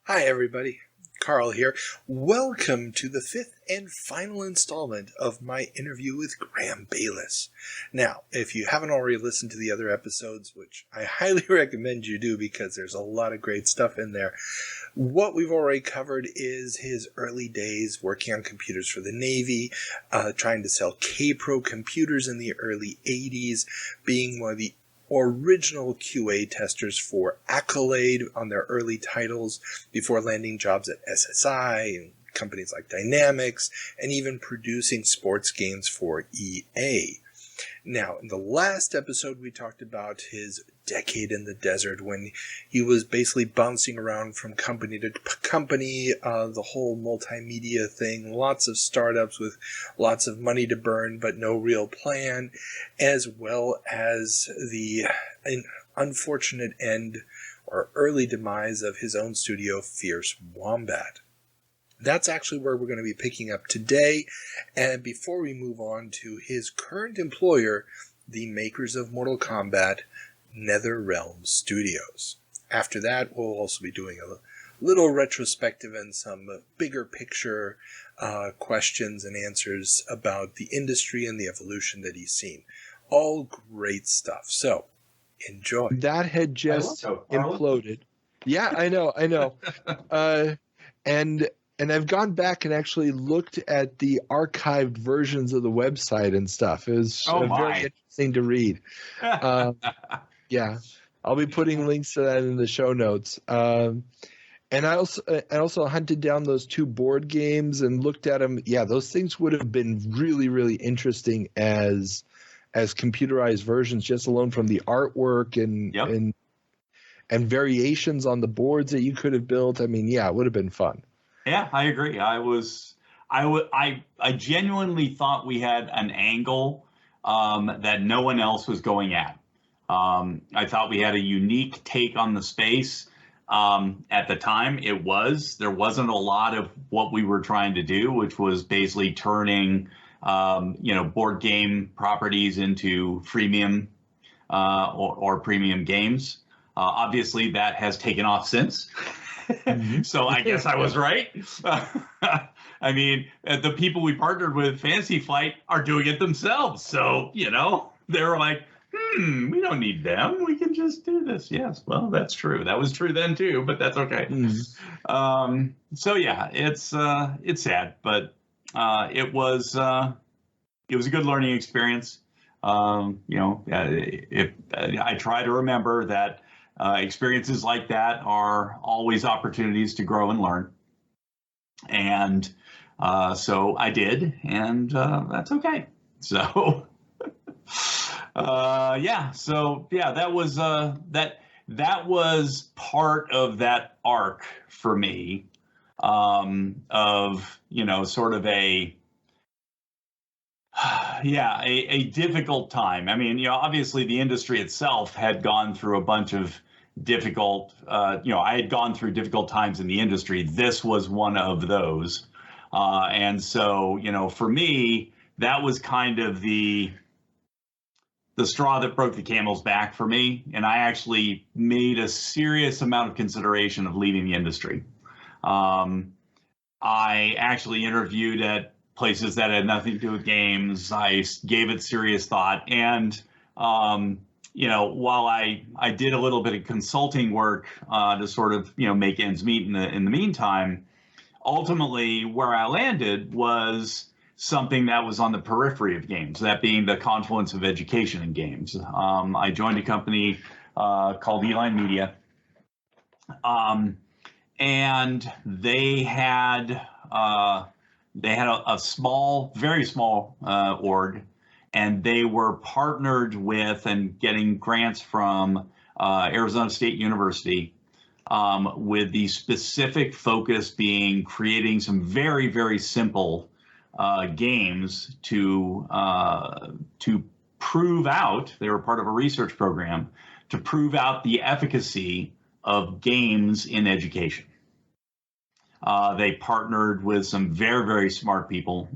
Hi everybody, Carl here. Welcome to the fifth and final installment of my interview with Graeme Bayless. Now, if you haven't already listened to the other episodes, which I highly recommend you do because there's a lot of great stuff in there, what we've already covered is his early days working on computers for the Navy, trying to sell K-Pro computers in the early 80s, being one of the original QA testers for Accolade on their early titles before landing jobs at SSI and companies like Dynamics, and even producing sports games for EA. Now, in the last episode, we talked about his decade in the desert when he was basically bouncing around from company to company, the whole multimedia thing, lots of startups with lots of money to burn but no real plan, as well as the unfortunate end or early demise of his own studio, Fierce Wombat. That's actually where we're going to be picking up today. And before we move on to his current employer, the makers of Mortal Kombat, NetherRealm Studios. After that, we'll also be doing a little retrospective and some bigger picture questions and answers about the industry and the evolution that he's seen. All great stuff. So, enjoy. That had just imploded. Yeah, I know. And I've gone back and actually looked at the archived versions of the website and stuff. It was very interesting to read. Yeah, I'll be putting links to that in the show notes. And I also hunted down those two board games and looked at them. Yeah, those things would have been really, really interesting as computerized versions, just alone from the artwork and variations on the boards that you could have built. I mean, yeah, it would have been fun. Yeah, I agree. I genuinely thought we had an angle that no one else was going at. I thought we had a unique take on the space. At the time, there wasn't a lot of what we were trying to do, which was basically turning, board game properties into freemium or premium games. Obviously, that has taken off since. So I guess I was right. I mean, the people we partnered with, Fantasy Flight, are doing it themselves. So, they were like, we don't need them. We can just do this. Yes, well, that's true. That was true then too, but that's okay. So yeah, it's sad, but it was a good learning experience. If I try to remember that. Experiences like that are always opportunities to grow and learn. And so I did, and that's okay. So, that was part of that arc for me of, sort of a difficult time. I mean, obviously the industry itself had gone through a bunch of difficult, I had gone through difficult times in the industry. This was one of those. And so, for me, that was kind of the straw that broke the camel's back for me. And I actually made a serious amount of consideration of leaving the industry. I actually interviewed at places that had nothing to do with games. I gave it serious thought. And, while I did a little bit of consulting work to sort of, make ends meet in the meantime, ultimately where I landed was something that was on the periphery of games, that being the confluence of education and games. I joined a company called Eline Media. And they had a small, very small org, and they were partnered with and getting grants from Arizona State University with the specific focus being creating some very, very simple games to prove out, they were part of a research program, to prove out the efficacy of games in education. They partnered with some very, very smart people,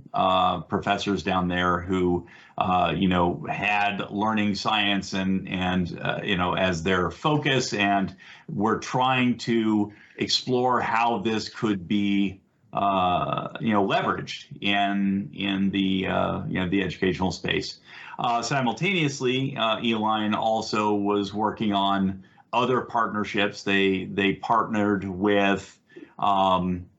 professors down there who, had learning science and as their focus, and were trying to explore how this could be, leveraged in the educational space. Simultaneously, Eline also was working on other partnerships. They partnered with government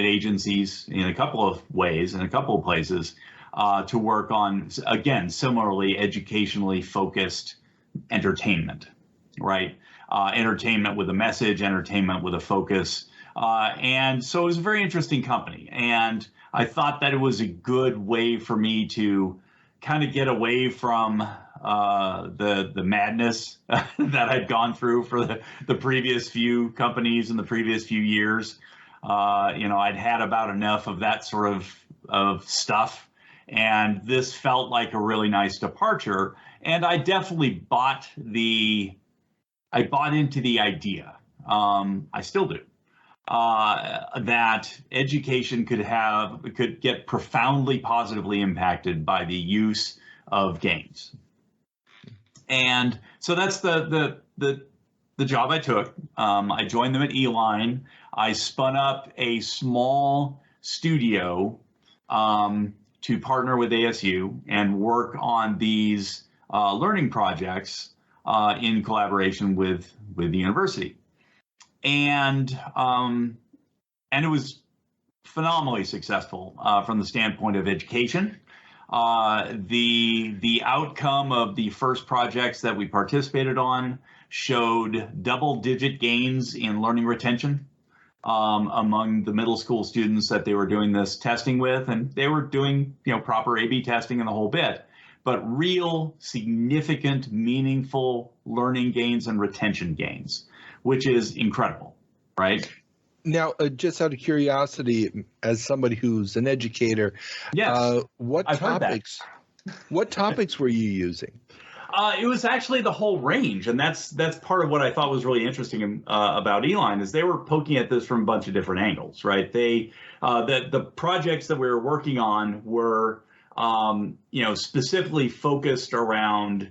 agencies in a couple of ways, in a couple of places, to work on, again, similarly educationally focused entertainment, right? Entertainment with a message, entertainment with a focus. And so it was a very interesting company. And I thought that it was a good way for me to kind of get away from the madness that I'd gone through for the previous few companies in the previous few years. I'd had about enough of that sort of stuff, and this felt like a really nice departure. And I definitely bought into the idea. I still do. That education could get profoundly positively impacted by the use of games. And so that's the job I took. I joined them at Eline. I spun up a small studio to partner with ASU and work on these learning projects in collaboration with the university. And it was phenomenally successful from the standpoint of education. The outcome of the first projects that we participated on showed double-digit gains in learning retention among the middle school students that they were doing this testing with, and they were doing proper A/B testing and the whole bit. But real, significant, meaningful learning gains and retention gains, which is incredible, right? Now, just out of curiosity, as somebody who's an educator, yes, what topics were you using? It was actually the whole range, and that's part of what I thought was really interesting about Eline, is they were poking at this from a bunch of different angles, right? They the projects that we were working on were specifically focused around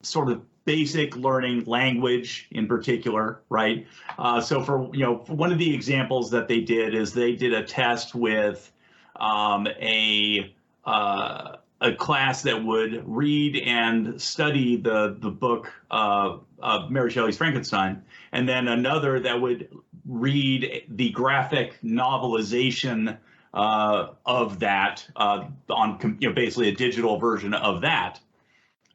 sort of basic learning, language in particular, right? So for one of the examples that they did is they did a test with a class that would read and study the book of Mary Shelley's Frankenstein, and then another that would read the graphic novelization of that on basically a digital version of that,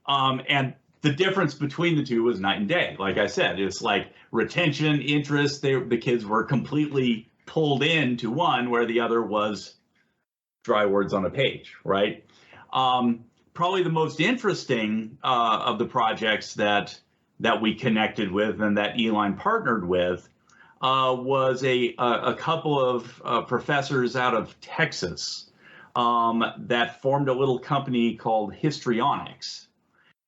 and the difference between the two was night and day. Like I said, it's like retention, interest. The kids were completely pulled into one, where the other was dry words on a page, right? Probably the most interesting of the projects that we connected with and that Eline partnered with was a couple of professors out of Texas that formed a little company called Histrionics.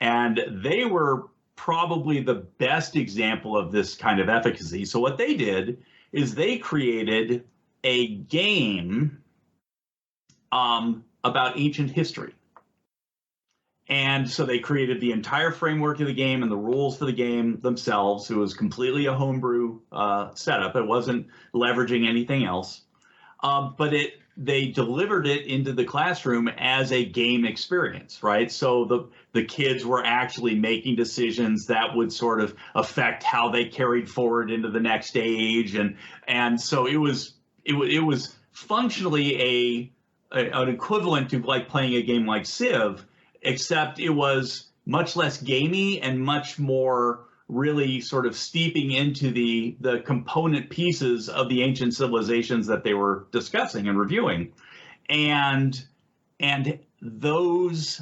And they were probably the best example of this kind of efficacy. So what they did is they created a game about ancient history. And so they created the entire framework of the game and the rules for the game themselves. It was completely a homebrew setup. It wasn't leveraging anything else. But they delivered it into the classroom as a game experience, right? So the kids were actually making decisions that would sort of affect how they carried forward into the next stage, and so it was functionally an equivalent to like playing a game like Civ, except it was much less gamey and much more really sort of steeping into the component pieces of the ancient civilizations that they were discussing and reviewing. And those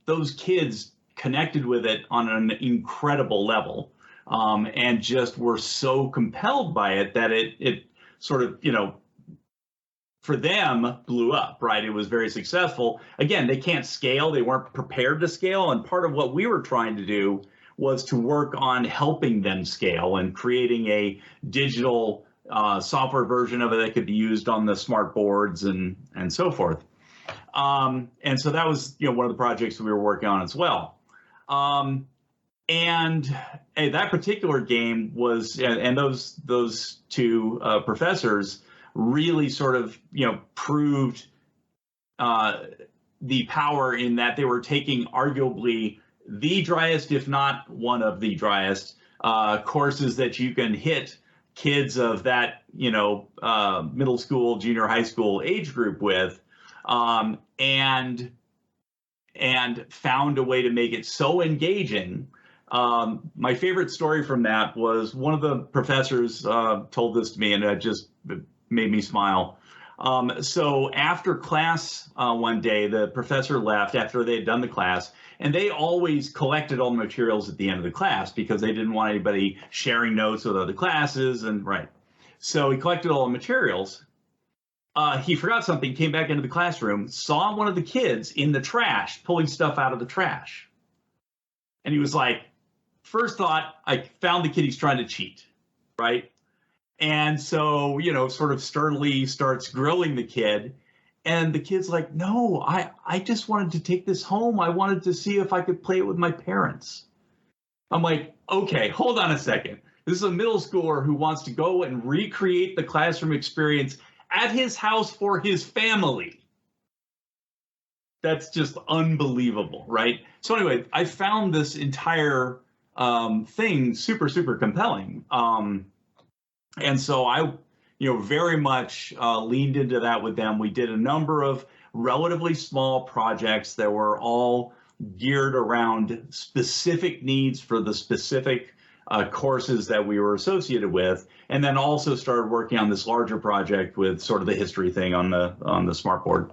those kids connected with it on an incredible level, and just were so compelled by it that it sort of, for them, blew up, right? It was very successful. Again, they can't scale. They weren't prepared to scale. And part of what we were trying to do was to work on helping them scale and creating a digital software version of it that could be used on the smart boards and so forth. And so that was, one of the projects we were working on as well. And that particular game was, and those two professors really sort of, proved the power in that they were taking arguably the driest, if not one of the driest, courses that you can hit kids of that, middle school, junior high school age group with, and found a way to make it so engaging. My favorite story from that was one of the professors told this to me, and it just made me smile. So after class one day, the professor left after they had done the class, and they always collected all the materials at the end of the class because they didn't want anybody sharing notes with other classes. And right. So he collected all the materials. He forgot something, came back into the classroom, saw one of the kids in the trash, pulling stuff out of the trash. And he was like, first thought, I found the kid, he's trying to cheat, right? And so, sort of sternly starts grilling the kid. And the kid's like, no, I just wanted to take this home. I wanted to see if I could play it with my parents. I'm like, okay, hold on a second. This is a middle schooler who wants to go and recreate the classroom experience at his house for his family. That's just unbelievable, right? So anyway, I found this entire thing super, super compelling. And so I, very much leaned into that with them. We did a number of relatively small projects that were all geared around specific needs for the specific courses that we were associated with, and then also started working on this larger project with sort of the history thing on the smartboard.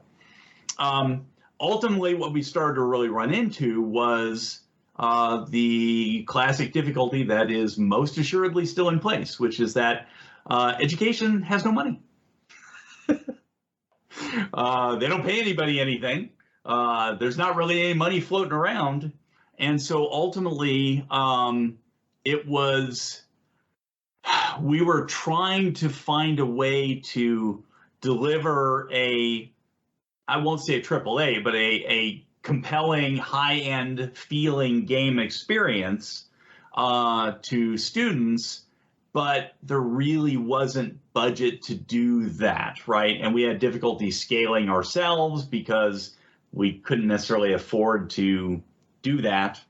Ultimately, what we started to really run into was the classic difficulty that is most assuredly still in place, which is that education has no money. They don't pay anybody anything. There's not really any money floating around. And so ultimately, we were trying to find a way to deliver I won't say a AAA, but a compelling, high-end feeling game experience to students, but there really wasn't budget to do that, right? And we had difficulty scaling ourselves because we couldn't necessarily afford to do that.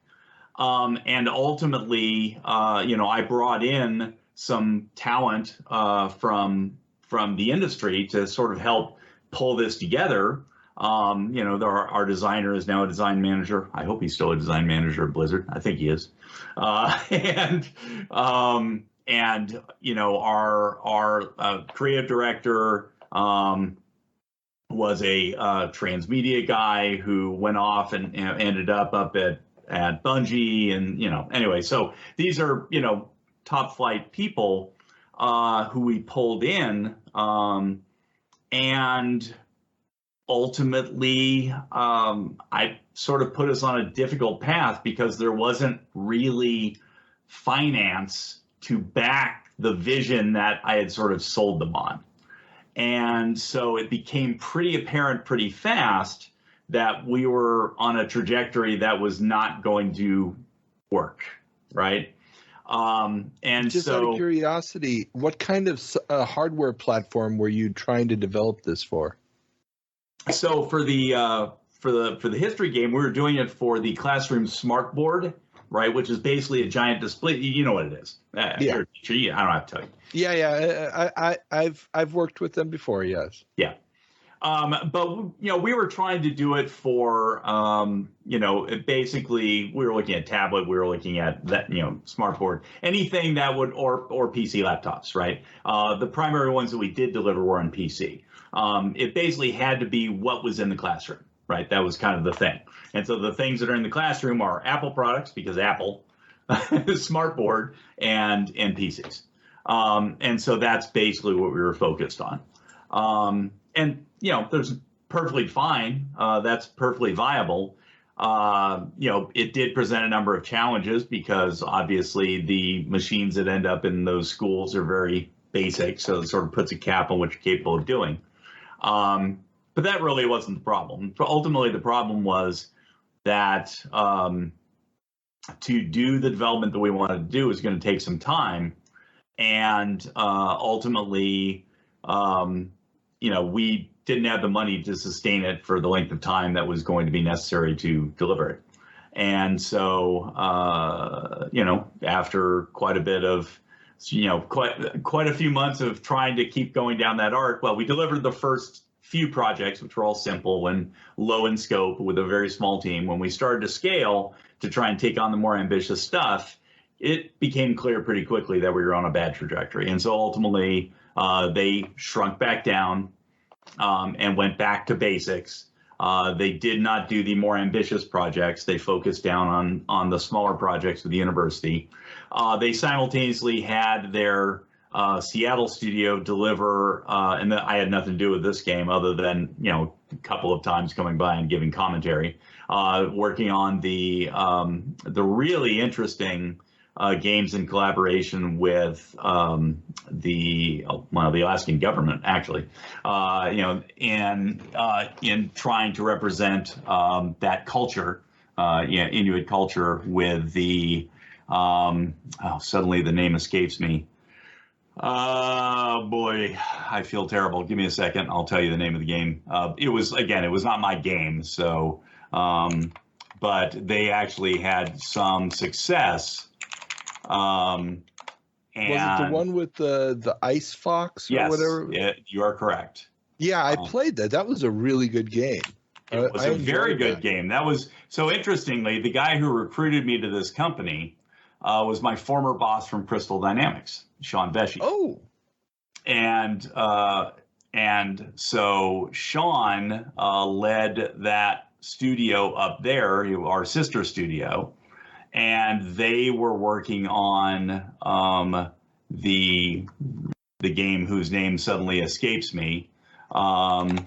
And ultimately, I brought in some talent from the industry to sort of help pull this together. Our designer is now a design manager. I hope he's still a design manager at Blizzard. I think he is. Our creative director was a transmedia guy who went off and ended up at Bungie, and anyway. So these are top flight people who we pulled in, and ultimately, I sort of put us on a difficult path because there wasn't really finance to back the vision that I had sort of sold them on. And so it became pretty apparent pretty fast that we were on a trajectory that was not going to work, right? And just out of curiosity, what kind of hardware platform were you trying to develop this for? So for the history game, we were doing it for the classroom smart board, right? Which is basically a giant display. You know what it is? Yeah. You're a teacher, I don't have to tell you. Yeah. I've worked with them before. Yes. Yeah. But we were trying to do it for basically we were looking at tablet, we were looking at that smart board, anything that would or PC laptops, right? The primary ones that we did deliver were on PC. It basically had to be what was in the classroom, right? That was kind of the thing. And so the things that are in the classroom are Apple products, because Apple, smart board, and PCs. And so that's basically what we were focused on. And there's perfectly fine. That's perfectly viable. it did present a number of challenges because obviously the machines that end up in those schools are very basic, so it sort of puts a cap on what you're capable of doing. But that really wasn't the problem. Ultimately, the problem was that to do the development that we wanted to do is going to take some time, and ultimately, we didn't have the money to sustain it for the length of time that was going to be necessary to deliver it. And so, after quite a bit of, quite a few months of trying to keep going down that arc, well, we delivered the first few projects, which were all simple and low in scope with a very small team. When we started to scale to try and take on the more ambitious stuff, it became clear pretty quickly that we were on a bad trajectory. And so ultimately, they shrunk back down and went back to basics. They did not do the more ambitious projects. They focused down on the smaller projects with the university. They simultaneously had their Seattle studio deliver, and I had nothing to do with this game other than, a couple of times coming by and giving commentary, working on the really interesting games in collaboration with the Alaskan government, actually, in trying to represent that culture, Inuit culture, with the suddenly the name escapes me. Oh boy, I feel terrible. Give me a second. I'll tell you the name of the game. It was not my game, so but they actually had some success. And was it the one with the ice fox or whatever? Yes, you are correct. Yeah, I played that. That was a really good game. It was a very good game. That was, so interestingly, the guy who recruited me to this company was my former boss from Crystal Dynamics, Sean Vesey. Oh. And so Sean led that studio up there, our sister studio, and they were working on the game whose name suddenly escapes me, and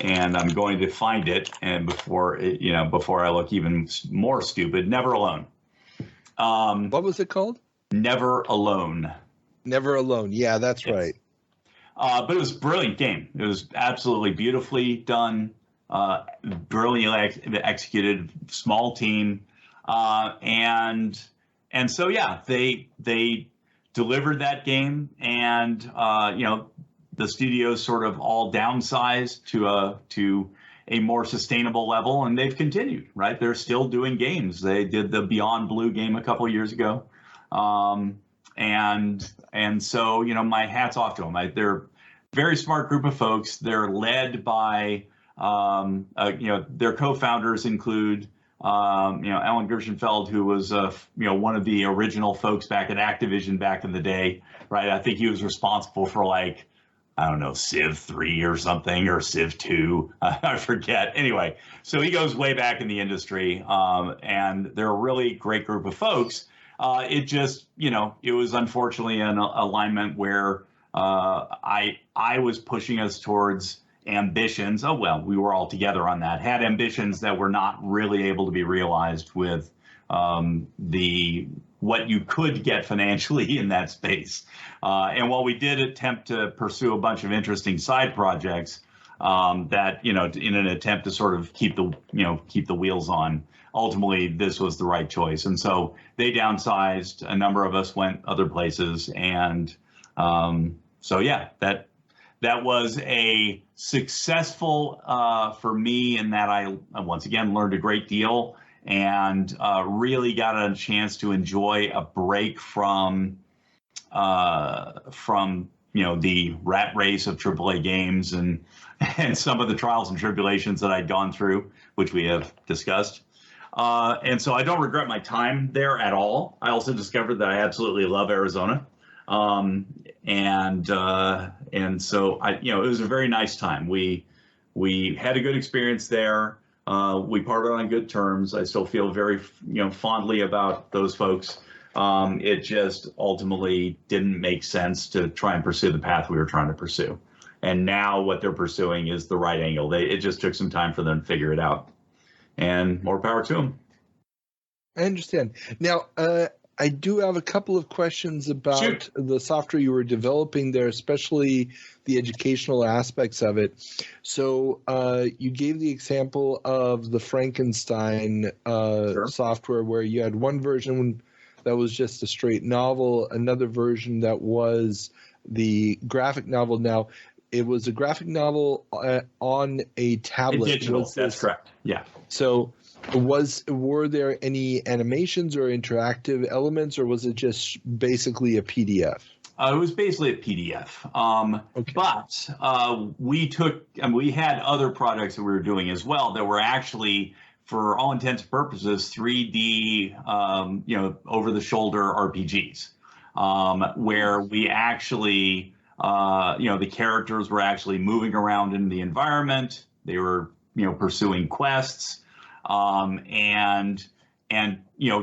I'm going to find it. And before I look even more stupid, Never Alone. What was it called? Never Alone. Never Alone. Yeah, that's yes. right. But it was a brilliant game. It was absolutely beautifully done, brilliantly executed, small team. And so, yeah, they delivered that game, and, the studios sort of all downsized to a more sustainable level, and they've continued, right? They're still doing games. They did the Beyond Blue game a couple of years ago. And so, my hat's off to them. They're a very smart group of folks. They're led by, their co-founders include, Alan Gershenfeld, who was, one of the original folks back at Activision back in the day, right? I think he was responsible for Civ 3 or something, or Civ 2, I forget. Anyway, so he goes way back in the industry, and they're a really great group of folks. It just, it was unfortunately an alignment where I was pushing us towards ambitions. Oh, well, we were all together on that, had ambitions that were not really able to be realized with what you could get financially in that space. And while we did attempt to pursue a bunch of interesting side projects that, in an attempt to sort of keep the wheels on, ultimately this was the right choice. And so they downsized. A number of us went other places. And so, yeah, that was a successful for me in that I, once again, learned a great deal and really got a chance to enjoy a break from the rat race of AAA games and some of the trials and tribulations that I'd gone through, which we have discussed. And so I don't regret my time there at all. I also discovered that I absolutely love Arizona. And so it was a very nice time. We had a good experience there. We parted on good terms. I still feel very, fondly about those folks. It just ultimately didn't make sense to try and pursue the path we were trying to pursue. And now what they're pursuing is the right angle. It just took some time for them to figure it out. and more power to them. I understand. Now, I do have a couple of questions about the software you were developing there, especially the educational aspects of it. So you gave the example of the Frankenstein software where you had one version that was just a straight novel, another version that was the graphic novel. Now, it was a graphic novel on a tablet. Digital, that's correct. Yeah. So were there any animations or interactive elements, or was it just basically a PDF? It was basically a PDF. Okay. But we had other projects that we were doing as well that were actually, for all intents and purposes, 3D, over-the-shoulder RPGs, where we actually, the characters were actually moving around in the environment. They were, pursuing quests, and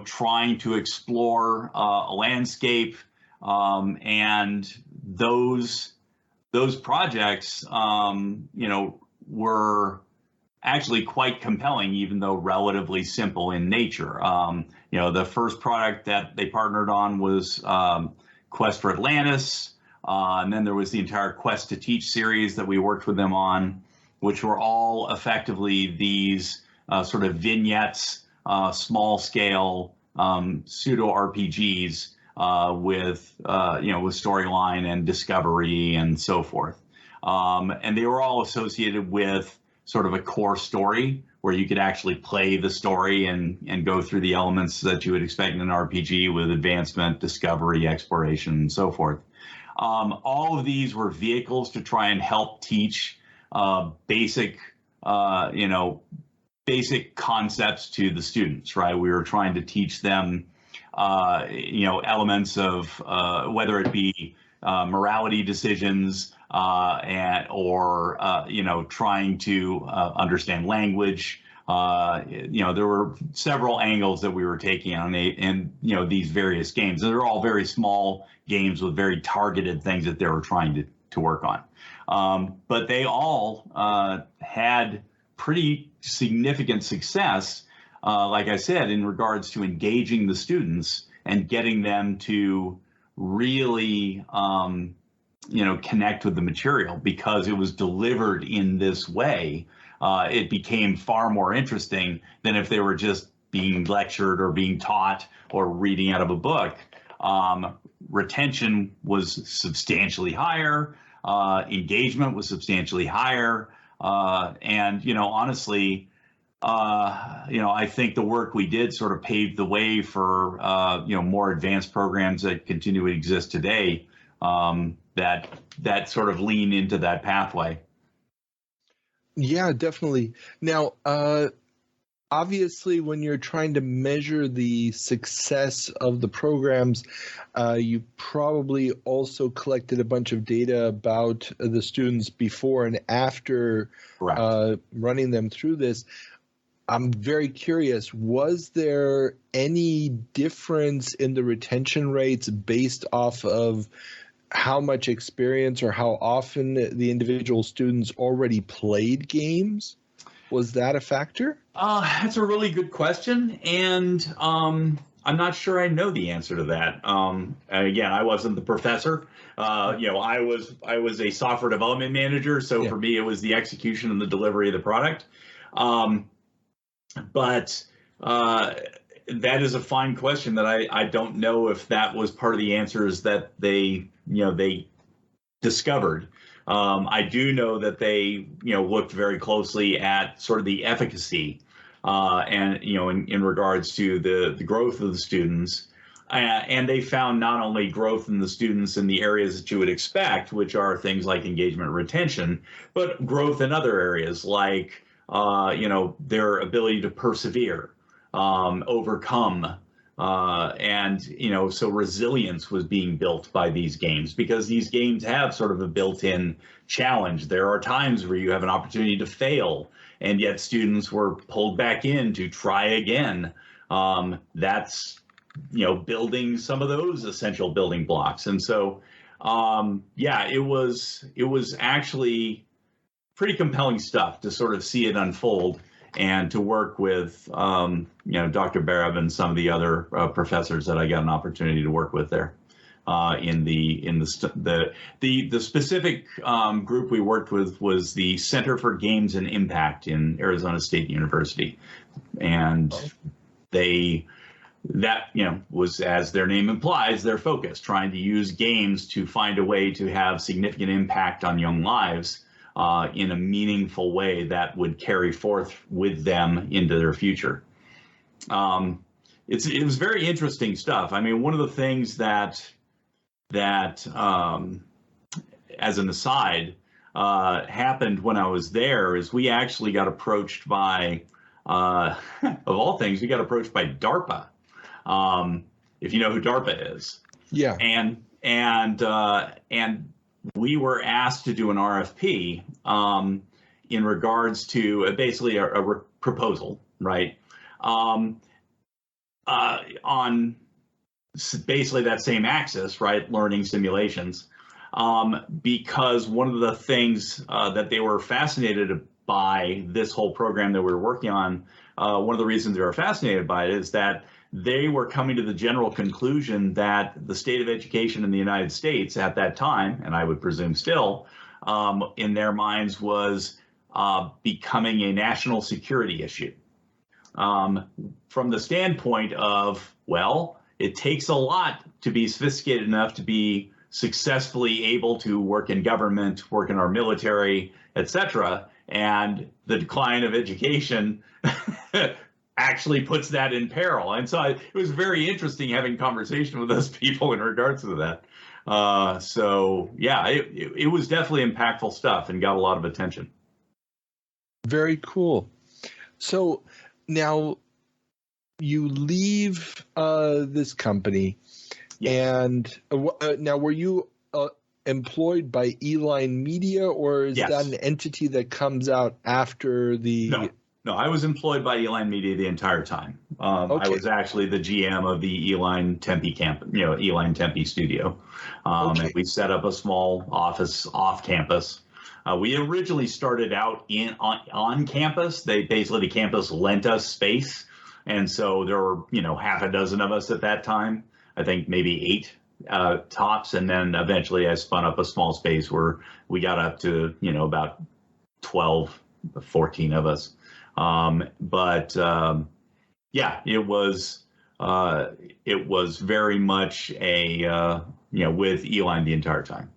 trying to explore a landscape, and those projects, were actually quite compelling, even though relatively simple in nature. The first product that they partnered on was Quest for Atlantis, and then there was the entire Quest to Teach series that we worked with them on, which were all effectively these sort of vignettes, small scale pseudo RPGs with storyline and discovery and so forth. And they were all associated with sort of a core story where you could actually play the story and go through the elements that you would expect in an RPG with advancement, discovery, exploration, and so forth. All of these were vehicles to try and help teach basic concepts to the students, right? We were trying to teach them, elements of whether it be morality decisions, or trying to understand language. There were several angles that we were taking on these various games. They're all very small games with very targeted things that they were trying to work on. But they all had pretty significant success, like I said, in regards to engaging the students and getting them to really connect with the material, because it was delivered in this way. It became far more interesting than if they were just being lectured or being taught or reading out of a book. Retention was substantially higher. Engagement was substantially higher. And honestly, I think the work we did sort of paved the way for, more advanced programs that continue to exist today, that sort of lean into that pathway. Yeah, definitely. Now, obviously, when you're trying to measure the success of the programs, you probably also collected a bunch of data about the students before and after running them through this. I'm very curious, was there any difference in the retention rates based off of how much experience or how often the individual students already played games? Was that a factor? That's a really good question, and I'm not sure I know the answer to that. Again, I wasn't the professor. I was a software development manager, so for me, it was the execution and the delivery of the product. But that is a fine question that I don't know if that was part of the answers that they discovered. I do know that they, looked very closely at sort of the efficacy, and, in regards to the growth of the students. And they found not only growth in the students in the areas that you would expect, which are things like engagement and retention, but growth in other areas like, their ability to persevere, overcome, and, so resilience was being built by these games, because these games have sort of a built-in challenge. There are times where you have an opportunity to fail, and yet students were pulled back in to try again. That's, building some of those essential building blocks. And so, it was actually pretty compelling stuff to sort of see it unfold. and to work with Dr. Barab and some of the other professors that I got an opportunity to work with there. In the specific group we worked with was the Center for Games and Impact in Arizona State University, and that was, as their name implies, their focus, trying to use games to find a way to have significant impact on young lives in a meaningful way that would carry forth with them into their future. It was very interesting stuff. I mean, one of the things that as an aside happened when I was there is we actually got approached by of all things, we got approached by DARPA. If you know who DARPA is. Yeah. And we were asked to do an RFP in regards to basically a proposal, right? On basically that same axis, right? Learning simulations. Because one of the things that they were fascinated by this whole program that we were working on, one of the reasons they were fascinated by it is that they were coming to the general conclusion that the state of education in the United States at that time, and I would presume still, in their minds was becoming a national security issue. From the standpoint of, well, it takes a lot to be sophisticated enough to be successfully able to work in government, work in our military, etc. And the decline of education actually puts that in peril. And so it was very interesting having conversation with those people in regards to that. So yeah, it was definitely impactful stuff and got a lot of attention. Very cool. So now you leave this company, and now were you employed by Eline Media, or is that an entity that comes out after the? No, I was employed by Eline Media the entire time. I was actually the GM of the Eline Tempe Eline Tempe studio. And we set up a small office off campus. We originally started out on campus. The campus lent us space. And so there were, half a dozen of us at that time. I think maybe 8 tops. And then eventually I spun up a small space where we got up to, about 12, 14 of us. It was very much a, with Eline the entire time.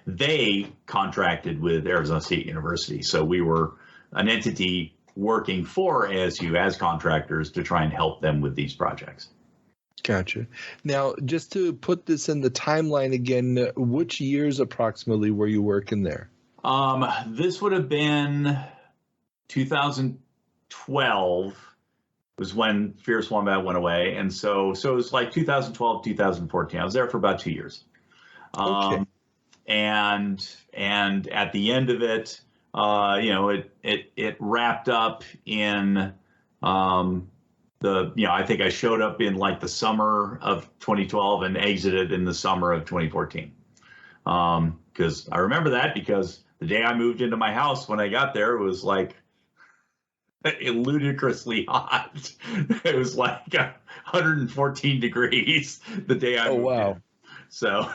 They contracted with Arizona State University. So we were an entity working for ASU as contractors to try and help them with these projects. Gotcha. Now, just to put this in the timeline again, which years approximately were you working there? This would have been 2012 was when Fierce Wombat went away. And so it was like 2012, 2014. I was there for about 2 years. And at the end of it, it wrapped up in I think I showed up in like the summer of 2012 and exited in the summer of 2014. Because I remember that because the day I moved into my house when I got there, it was like ludicrously hot. It was like 114 degrees the day I moved in. So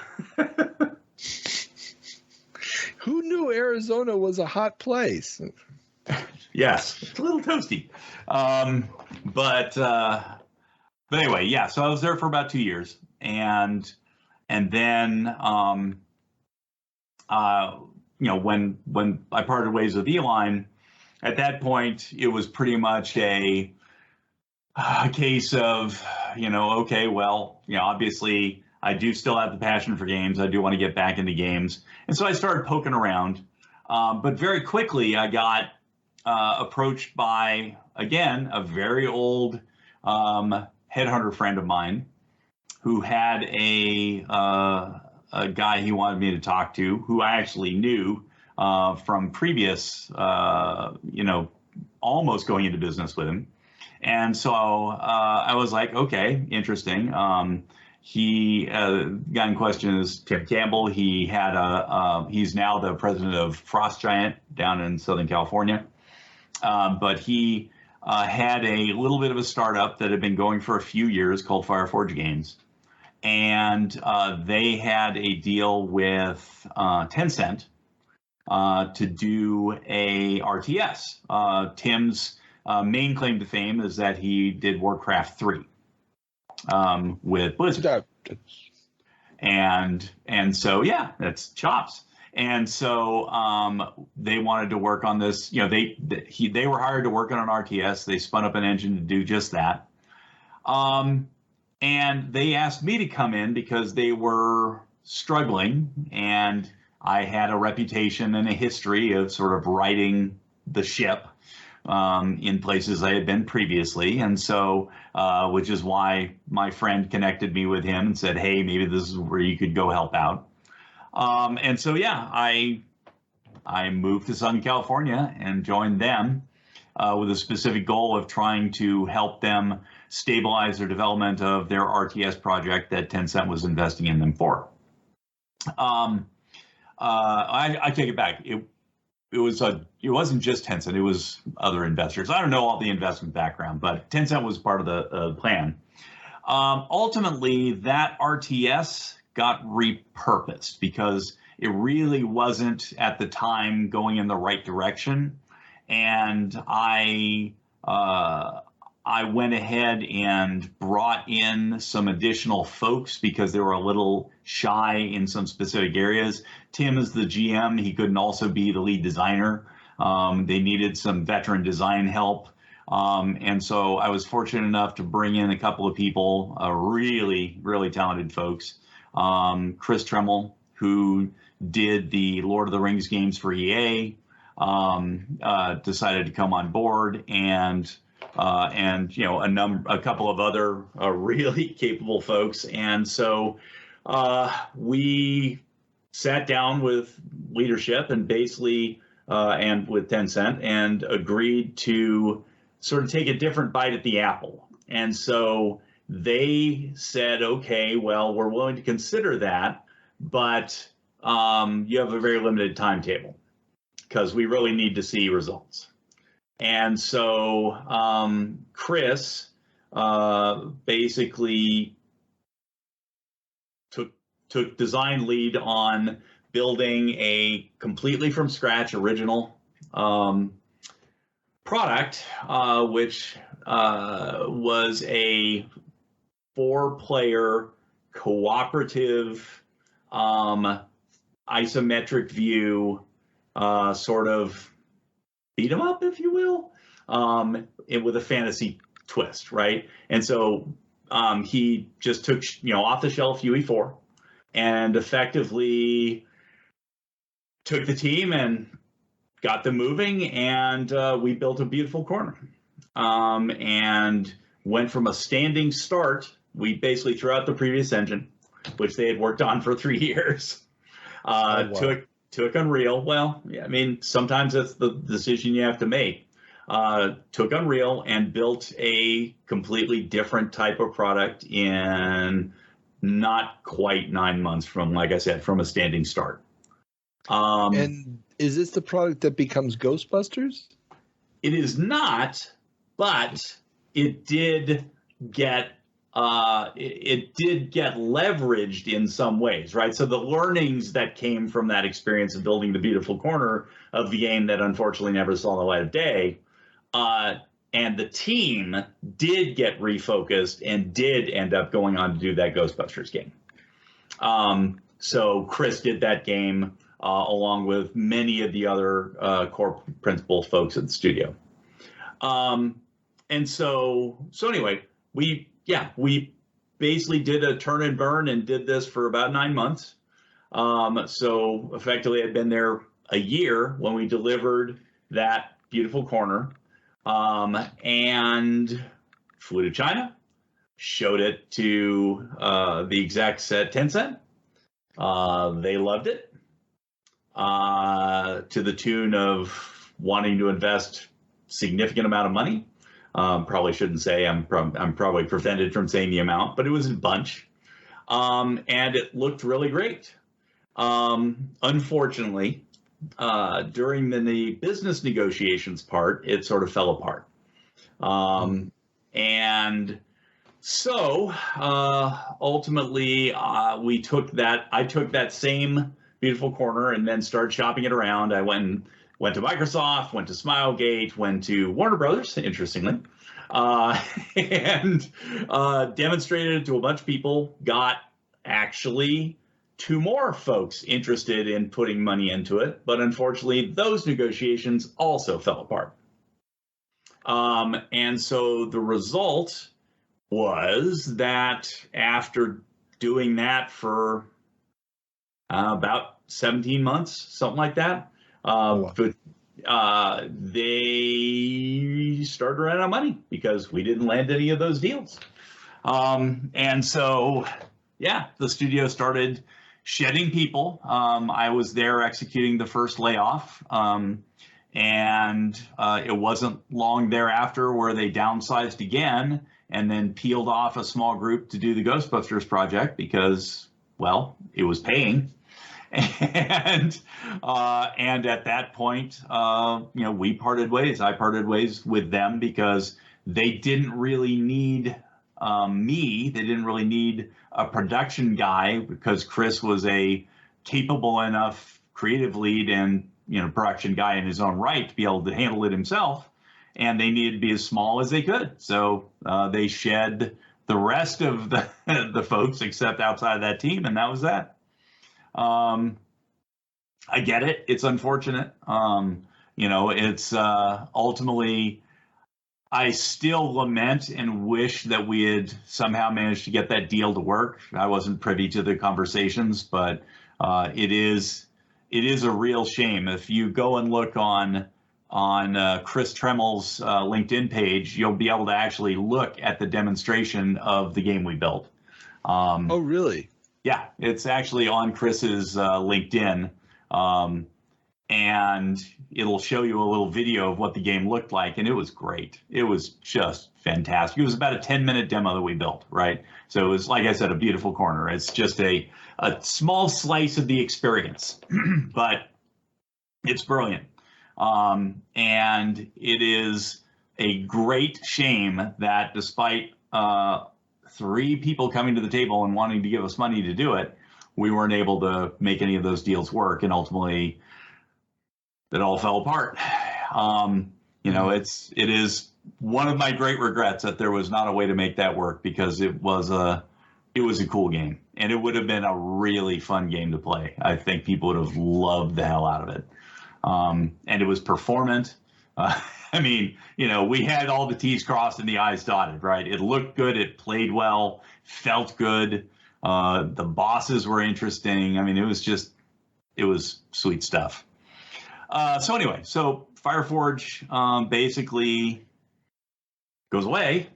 who knew Arizona was a hot place? Yes, it's a little toasty. But anyway, yeah, so I was there for about 2 years. And then, when I parted ways with Eline, at that point, it was pretty much a case of, obviously I do still have the passion for games. I do want to get back into games. And so I started poking around. But very quickly, I got approached by, again, a very old headhunter friend of mine who had a guy he wanted me to talk to, who I actually knew from previous, almost going into business with him. And so I was like, okay, interesting. He, guy in question is Tim Campbell. He had he's now the president of Frost Giant down in Southern California. but he had a little bit of a startup that had been going for a few years called Fireforge Games. And they had a deal with Tencent to do a RTS. Tim's main claim to fame is that he did Warcraft 3 with Blizzard. And so, yeah, that's chops. And so they wanted to work on this. You know, they were hired to work on an RTS. They spun up an engine to do just that. And they asked me to come in because they were struggling, and I had a reputation and a history of sort of righting the ship in places I had been previously. And so, which is why my friend connected me with him and said, hey, maybe this is where you could go help out. And so, yeah, I moved to Southern California and joined them with a specific goal of trying to help them stabilize their development of their RTS project that Tencent was investing in them for. I take it back. It wasn't just Tencent. It was other investors. I don't know all the investment background, but Tencent was part of the plan. Ultimately, that RTS got repurposed because it really wasn't at the time going in the right direction. And I went ahead and brought in some additional folks because they were a little shy in some specific areas. Tim is the GM. He couldn't also be the lead designer. They needed some veteran design help. And so I was fortunate enough to bring in a couple of people, really, really talented folks. Chris Tremmel, who did the Lord of the Rings games for EA, decided to come on board, and you know, a couple of other really capable folks. And so we sat down with leadership and basically and with Tencent and agreed to sort of take a different bite at the apple. And so they said, okay, well, we're willing to consider that, but you have a very limited timetable because we really need to see results. And so Chris basically took design lead on building a completely from scratch original product, which was a 4-player cooperative isometric view sort of beat 'em up, if you will, with a fantasy twist, right? And so he just took, you know, off-the-shelf UE4 and effectively took the team and got them moving, and we built a beautiful corner. And went from a standing start. We basically threw out the previous engine, which they had worked on for 3 years. Took Unreal. Well, yeah, I mean, sometimes that's the decision you have to make. Took Unreal and built a completely different type of product in not quite 9 months from, like I said, from a standing start. And is this the product that becomes Ghostbusters? It is not, but it did get leveraged in some ways, right? So the learnings that came from that experience of building the beautiful corner of the game that unfortunately never saw the light of day, and the team did get refocused and did end up going on to do that Ghostbusters game. So Chris did that game along with many of the other core principal folks at the studio. And so anyway, we basically did a turn and burn and did this for about 9 months. So effectively I'd been there a year when we delivered that beautiful corner, and flew to China, showed it to the execs at Tencent. They loved it to the tune of wanting to invest significant amount of money. Probably shouldn't say, I'm probably prevented from saying the amount, but it was a bunch. And it looked really great. Unfortunately, during the business negotiations part, it sort of fell apart. And so ultimately, I took that same beautiful corner and then started shopping it around. I went to Microsoft, went to Smilegate, went to Warner Brothers, interestingly, and demonstrated it to a bunch of people, got actually 2 more folks interested in putting money into it. But unfortunately, those negotiations also fell apart. And so the result was that after doing that for about 17 months, something like that, they started running out of money because we didn't land any of those deals. And so, yeah, the studio started shedding people. I was there executing the first layoff. And it wasn't long thereafter where they downsized again and then peeled off a small group to do the Ghostbusters project because, well, it was paying. And at that point, we parted ways. I parted ways with them because they didn't really need me. They didn't really need a production guy because Chris was a capable enough creative lead and production guy in his own right to be able to handle it himself. And they needed to be as small as they could. So they shed the rest of the folks except outside of that team, and that was that. I get it. It's unfortunate. It's ultimately, I still lament and wish that we had somehow managed to get that deal to work. I wasn't privy to the conversations, but it is a real shame. If you go and look on Chris Tremel's LinkedIn page, you'll be able to actually look at the demonstration of the game we built. Oh, really? Yeah, it's actually on Chris's LinkedIn, and it'll show you a little video of what the game looked like, and it was great. It was just fantastic. It was about a 10-minute demo that we built, right? So it was, like I said, a beautiful corner. It's just a small slice of the experience, but it's brilliant. And it is a great shame that despite 3 people coming to the table and wanting to give us money to do it, we weren't able to make any of those deals work. And ultimately, it all fell apart. It is one of my great regrets that there was not a way to make that work because it was a cool game and it would have been a really fun game to play. I think people would have loved the hell out of it. And it was performant. We had all the T's crossed and the I's dotted, right? It looked good. It played well, felt good. The bosses were interesting. It was sweet stuff. So Fireforge basically goes away.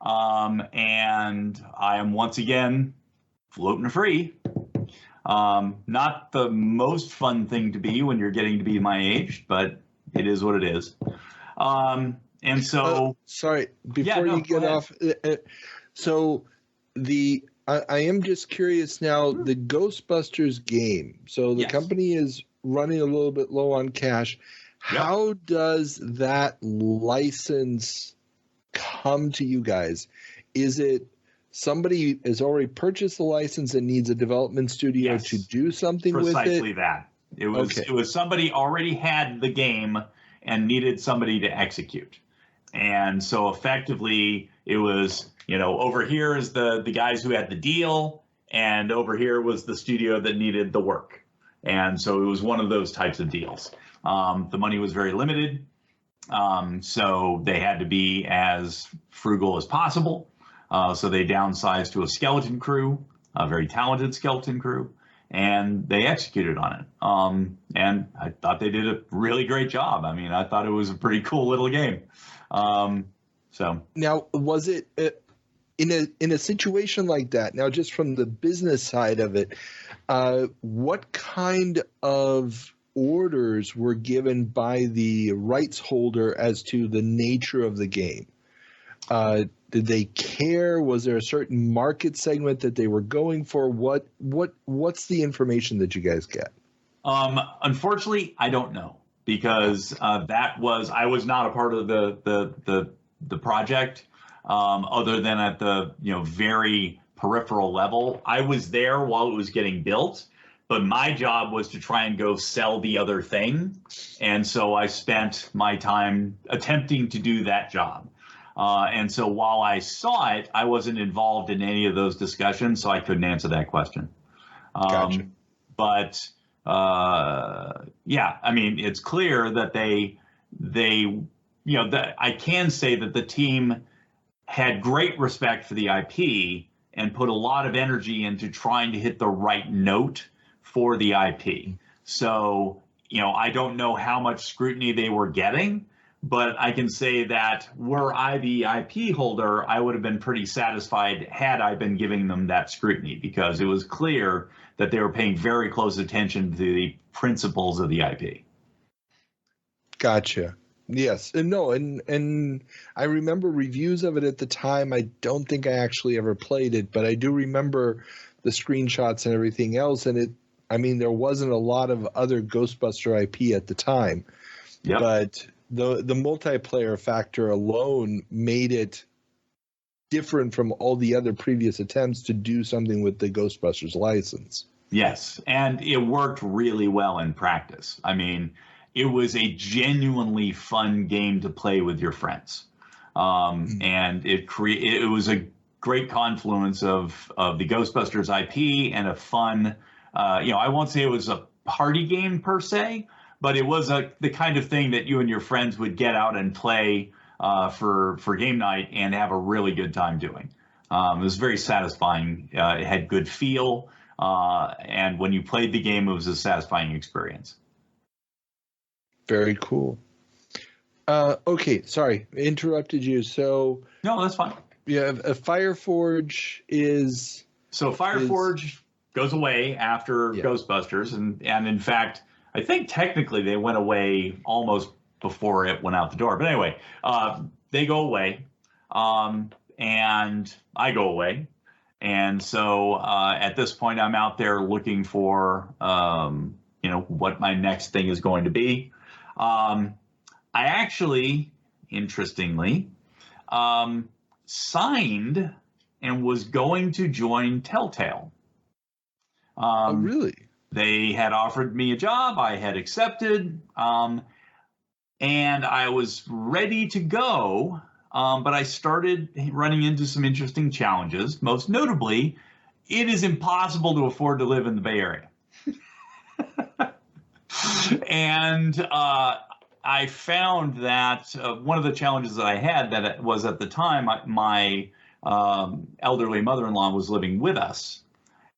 And I am once again floating free. Not the most fun thing to be when you're getting to be my age, but it is what it is. Sorry, before you get off. I am just curious now, the Ghostbusters game. So the company is running a little bit low on cash. Yep. How does that license come to you guys? Is it somebody has already purchased the license and needs a development studio to do something with it? Precisely that. It was somebody already had the game and needed somebody to execute. And so effectively it was, over here is the guys who had the deal, and over here was the studio that needed the work. And so it was one of those types of deals. The money was very limited. So they had to be as frugal as possible. So they downsized to a skeleton crew, a very talented skeleton crew, and they executed on it. And I thought they did a really great job. I thought it was a pretty cool little game. Now, was it in a situation like that? Now, just from the business side of it, what kind of orders were given by the rights holder as to the nature of the game? Did they care? Was there a certain market segment that they were going for? What's the information that you guys get? Unfortunately, I don't know, because I was not a part of the project, other than at the very peripheral level. I was there while it was getting built, but my job was to try and go sell the other thing, and so I spent my time attempting to do that job. And so while I saw it, I wasn't involved in any of those discussions, so I couldn't answer that question. Gotcha. But yeah, I mean, it's clear that they that I can say that the team had great respect for the IP and put a lot of energy into trying to hit the right note for the IP. So, I don't know how much scrutiny they were getting, but I can say that were I the IP holder, I would have been pretty satisfied had I been giving them that scrutiny, because it was clear that they were paying very close attention to the principles of the IP. Gotcha. Yes. And no, and I remember reviews of it at the time. I don't think I actually ever played it, but I do remember the screenshots and everything else. And there wasn't a lot of other Ghostbuster IP at the time. Yep. But the multiplayer factor alone made it different from all the other previous attempts to do something with the Ghostbusters license. Yes, and it worked really well in practice. I mean, it was a genuinely fun game to play with your friends, and it was a great confluence of the Ghostbusters IP and a fun. I won't say it was a party game per se, but it was the kind of thing that you and your friends would get out and play for game night and have a really good time doing. It was very satisfying. It had good feel, and when you played the game, it was a satisfying experience. Very cool. Okay, sorry, interrupted you. So no, that's fine. Yeah, a Fireforge is... So Fireforge goes away after Ghostbusters, and in fact, I think technically they went away almost before it went out the door. But anyway, they go away, and I go away. And so at this point, I'm out there looking for, what my next thing is going to be. I actually, interestingly, signed and was going to join Telltale. Oh, really? They had offered me a job. I had accepted, and I was ready to go. But I started running into some interesting challenges. Most notably, it is impossible to afford to live in the Bay Area. And I found that one of the challenges that I had that was at the time, my elderly mother-in-law was living with us.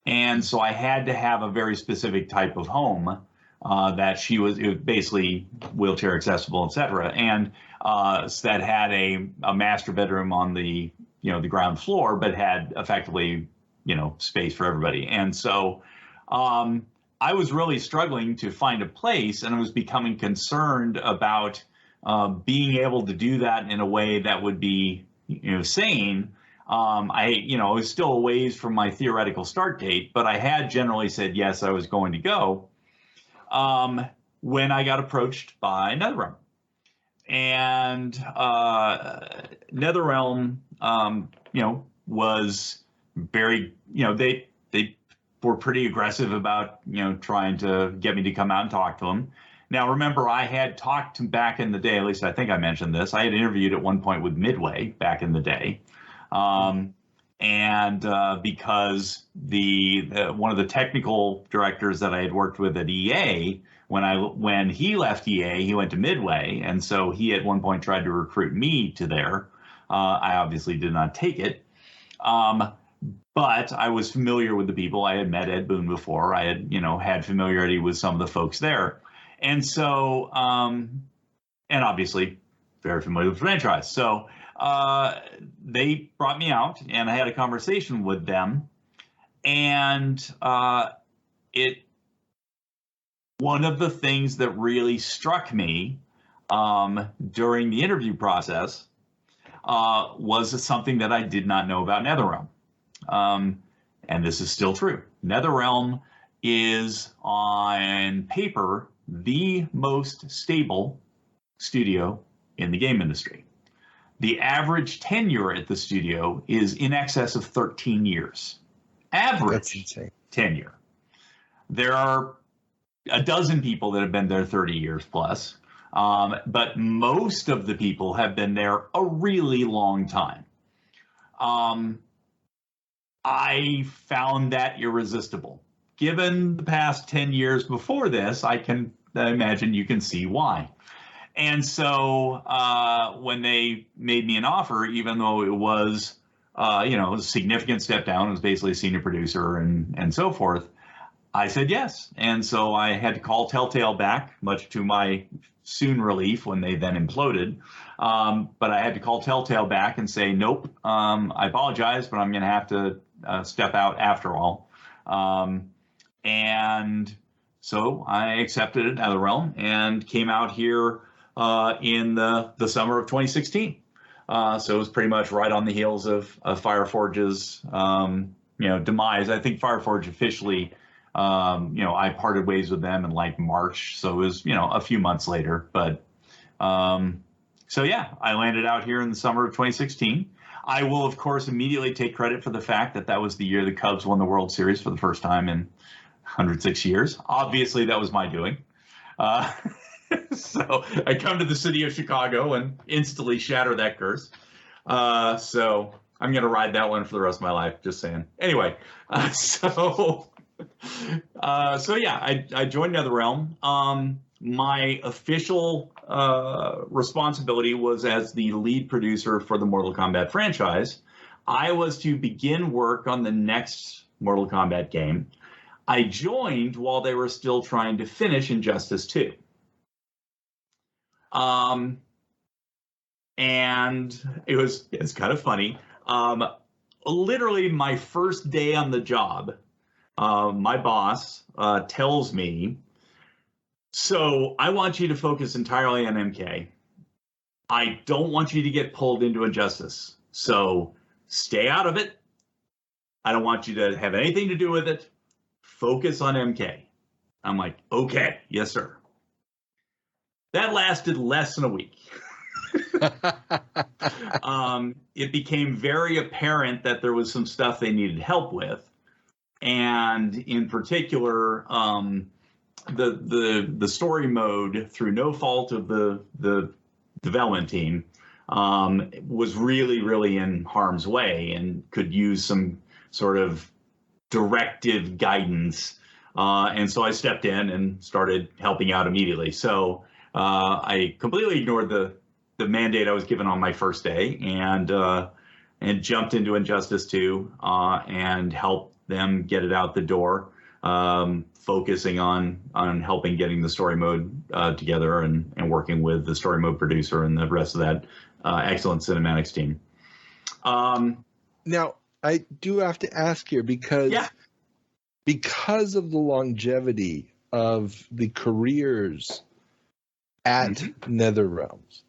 And so I had to have a very specific type of home that it was basically wheelchair accessible, et cetera. And that had a master bedroom on the ground floor, but had effectively, space for everybody. And so I was really struggling to find a place, and I was becoming concerned about being able to do that in a way that would be, sane. I was still a ways from my theoretical start date, but I had generally said, yes, I was going to go. When I got approached by NetherRealm. And NetherRealm, was very, they were pretty aggressive about, trying to get me to come out and talk to them. Now, remember, I had talked back in the day, at least I think I mentioned this, I had interviewed at one point with Midway back in the day. Because one of the technical directors that I had worked with at EA, when he left EA, he went to Midway, and so he at one point tried to recruit me to there. I obviously did not take it, but I was familiar with the people. I had met Ed Boon before. I had had familiarity with some of the folks there, and so and obviously very familiar with the franchise. So they brought me out, and I had a conversation with them, and one of the things that really struck me during the interview process was something that I did not know about NetherRealm. And this is still true. NetherRealm is on paper the most stable studio in the game industry. The average tenure at the studio is in excess of 13 years. Average tenure. There are a dozen people that have been there 30 years plus, but most of the people have been there a really long time. I found that irresistible. Given the past 10 years before this, I imagine you can see why. And so when they made me an offer, even though it was, a significant step down, it was basically a senior producer and so forth, I said yes. And so I had to call Telltale back, much to my soon relief when they then imploded. But I had to call Telltale back and say, nope, I apologize, but I'm going to have to step out after all. And so I accepted it, NetherRealm, and came out here in the summer of 2016. So it was pretty much right on the heels of Fireforge's, demise. I think Fireforge officially, I parted ways with them in like March. So it was, a few months later. But so, yeah, I landed out here in the summer of 2016. I will, of course, immediately take credit for the fact that was the year the Cubs won the World Series for the first time in 106 years. Obviously, that was my doing. So I come to the city of Chicago and instantly shatter that curse. So I'm going to ride that one for the rest of my life, just saying. Anyway, so yeah, I joined NetherRealm. My official responsibility was as the lead producer for the Mortal Kombat franchise. I was to begin work on the next Mortal Kombat game. I joined while they were still trying to finish Injustice 2. And it's kind of funny. Literally my first day on the job, my boss tells me, so I want you to focus entirely on MK. I don't want you to get pulled into Injustice. So stay out of it. I don't want you to have anything to do with it. Focus on MK. I'm like, okay, yes, sir. That lasted less than a week. It became very apparent that there was some stuff they needed help with. And in particular, the story mode, through no fault of the development team, was really, really in harm's way and could use some sort of directive guidance. And so I stepped in and started helping out immediately. So I completely ignored the mandate I was given on my first day and jumped into Injustice 2 and helped them get it out the door, focusing on helping getting the story mode together and working with the story mode producer and the rest of that excellent cinematics team. Now, I do have to ask here because of the longevity of the careers at NetherRealms.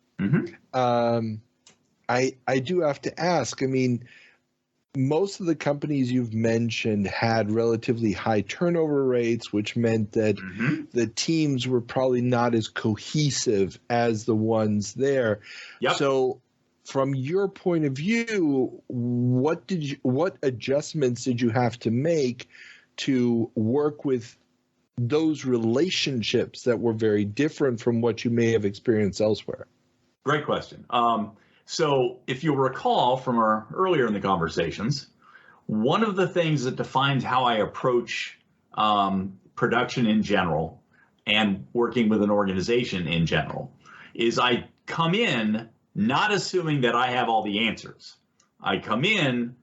I do have to ask, I mean, most of the companies you've mentioned had relatively high turnover rates, which meant that the teams were probably not as cohesive as the ones there. So from your point of view, what adjustments did you have to make to work with those relationships that were very different from what you may have experienced elsewhere? Great question. So if you'll recall from our earlier in the conversations, one of the things that defines how I approach production in general and working with an organization in general is I come in not assuming that I have all the answers. I come in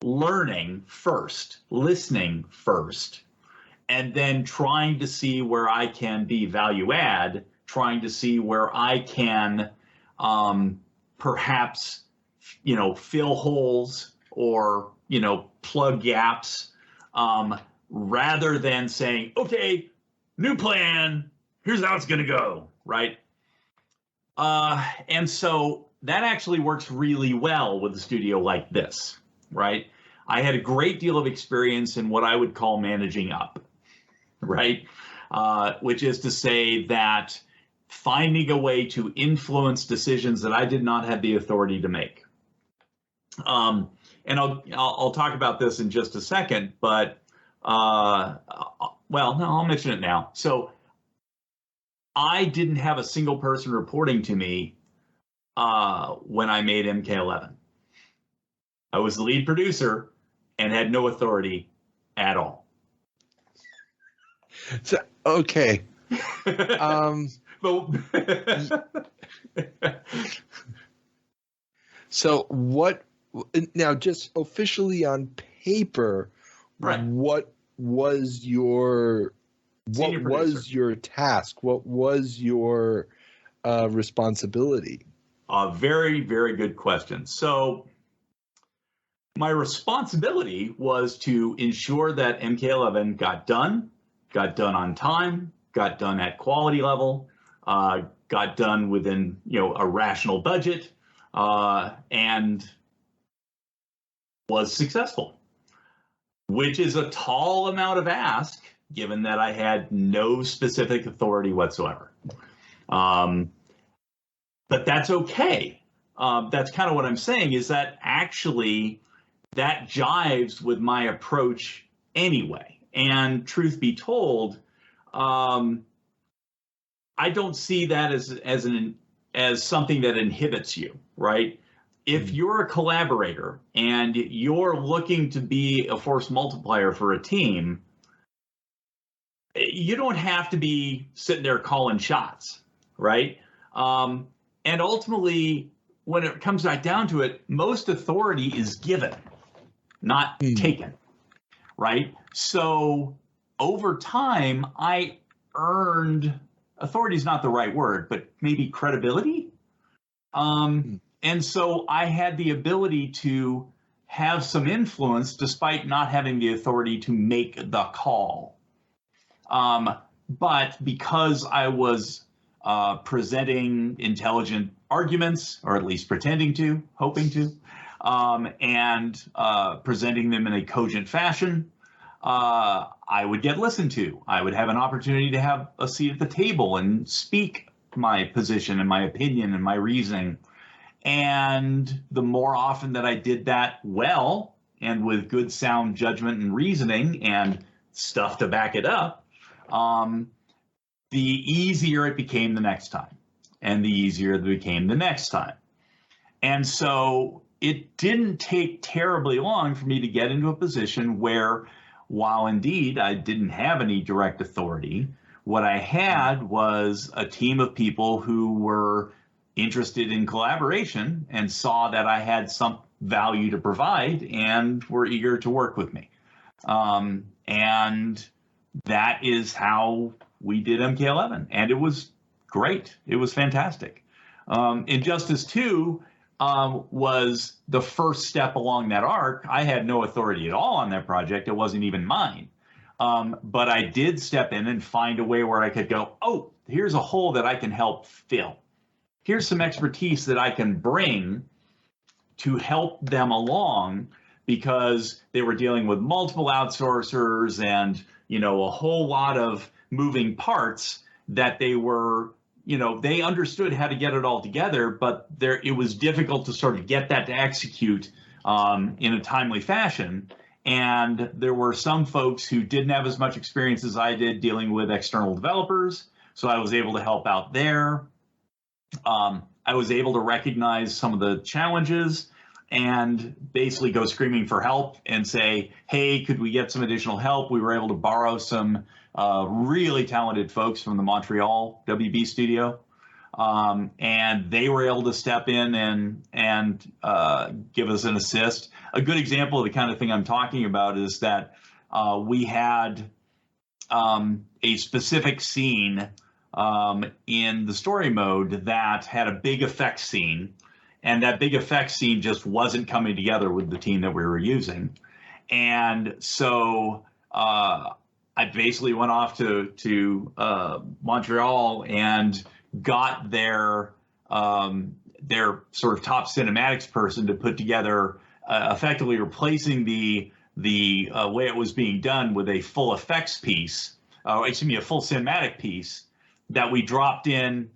learning first, listening first, and then trying to see where I can be value add, trying to see where I can perhaps, fill holes or, plug gaps, rather than saying, okay, new plan, here's how it's going to go, right? And so that actually works really well with a studio like this, right? I had a great deal of experience in what I would call managing up. right? Which is to say that finding a way to influence decisions that I did not have the authority to make. And I'll talk about this in just a second, but well, no, I'll mention it now. So I didn't have a single person reporting to me when I made MK11. I was the lead producer and had no authority at all. So, okay. So what now, just officially on paper, right. What was your task? What was your responsibility? Very, very good question. So my responsibility was to ensure that MK11 got done on time, got done at quality level, got done within a rational budget, and was successful, which is a tall amount of ask given that I had no specific authority whatsoever. But that's okay. That's kind of what I'm saying, is that actually that jives with my approach anyway. And truth be told, I don't see that as something that inhibits you, right? If you're a collaborator and you're looking to be a force multiplier for a team, you don't have to be sitting there calling shots, right? And ultimately, when it comes back down to it, most authority is given, not taken, right? So over time, I earned, authority is not the right word, but maybe credibility. And so I had the ability to have some influence despite not having the authority to make the call. But because I was presenting intelligent arguments, or at least pretending to, hoping to, and presenting them in a cogent fashion, I would get listened to. I would have an opportunity to have a seat at the table and speak my position and my opinion and my reasoning. And the more often that I did that well, and with good sound judgment and reasoning and stuff to back it up, the easier it became the next time, and the easier it became the next time. And so it didn't take terribly long for me to get into a position where, while indeed I didn't have any direct authority, what I had was a team of people who were interested in collaboration and saw that I had some value to provide and were eager to work with me. And that is how we did MK11. And it was great. It was fantastic. Injustice 2 was the first step along that arc. I had no authority at all on that project. It wasn't even mine. But I did step in and find a way where I could go, oh, here's a hole that I can help fill. Here's some expertise that I can bring to help them along, because they were dealing with multiple outsourcers and, a whole lot of moving parts that they were, they understood how to get it all together, but it was difficult to sort of get that to execute in a timely fashion. And there were some folks who didn't have as much experience as I did dealing with external developers. So I was able to help out there. I was able to recognize some of the challenges and basically go screaming for help and say, hey, could we get some additional help? We were able to borrow some really talented folks from the Montreal WB studio. And they were able to step in and give us an assist. A good example of the kind of thing I'm talking about is that we had a specific scene in the story mode that had a big effects scene, and that big effects scene just wasn't coming together with the team that we were using. And so I basically went off to Montreal and got their sort of top cinematics person to put together effectively replacing the way it was being done with a full effects piece a full cinematic piece that we dropped in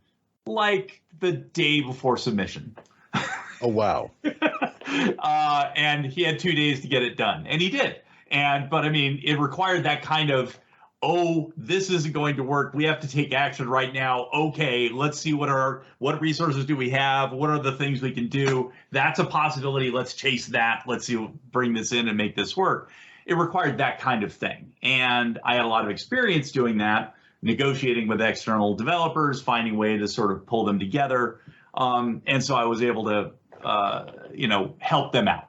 like the day before submission. Oh, wow. And he had 2 days to get it done, and he did. But I mean, it required that kind of, oh, this isn't going to work. We have to take action right now. Okay, let's see what resources do we have? What are the things we can do? That's a possibility. Let's chase that. Let's bring this in and make this work. It required that kind of thing. And I had a lot of experience doing that, negotiating with external developers, finding a way to sort of pull them together. And so I was able to, help them out.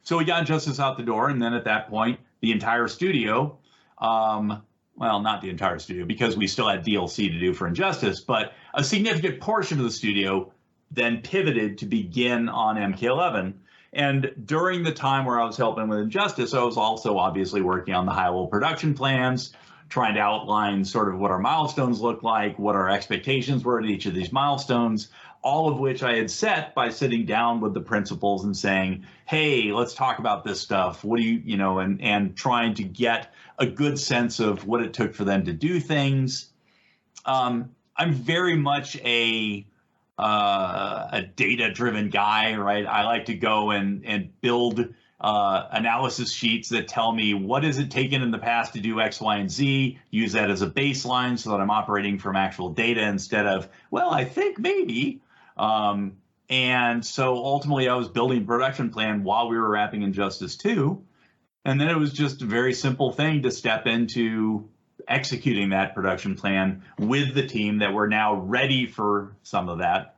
So we got Injustice out the door. And then at that point, the entire studio, well, not the entire studio, because we still had DLC to do for Injustice, but a significant portion of the studio then pivoted to begin on MK11. And during the time where I was helping with Injustice, I was also obviously working on the high-level production plans, trying to outline sort of what our milestones look like, what our expectations were at each of these milestones, all of which I had set by sitting down with the principals and saying, hey, let's talk about this stuff. What do and trying to get a good sense of what it took for them to do things. I'm very much a data-driven guy, right? I like to go and build analysis sheets that tell me what is it taken in the past to do X, Y, and Z, use that as a baseline so that I'm operating from actual data instead of, well, I think maybe. And so ultimately I was building a production plan while we were wrapping Injustice 2. And then it was just a very simple thing to step into executing that production plan with the team that were now ready for some of that.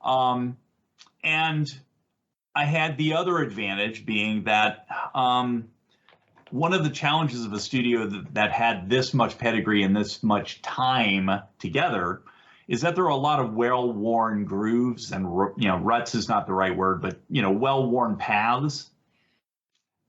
And I had the other advantage being that one of the challenges of a studio that had this much pedigree and this much time together is that there are a lot of well-worn grooves and, ruts is not the right word, but, well-worn paths.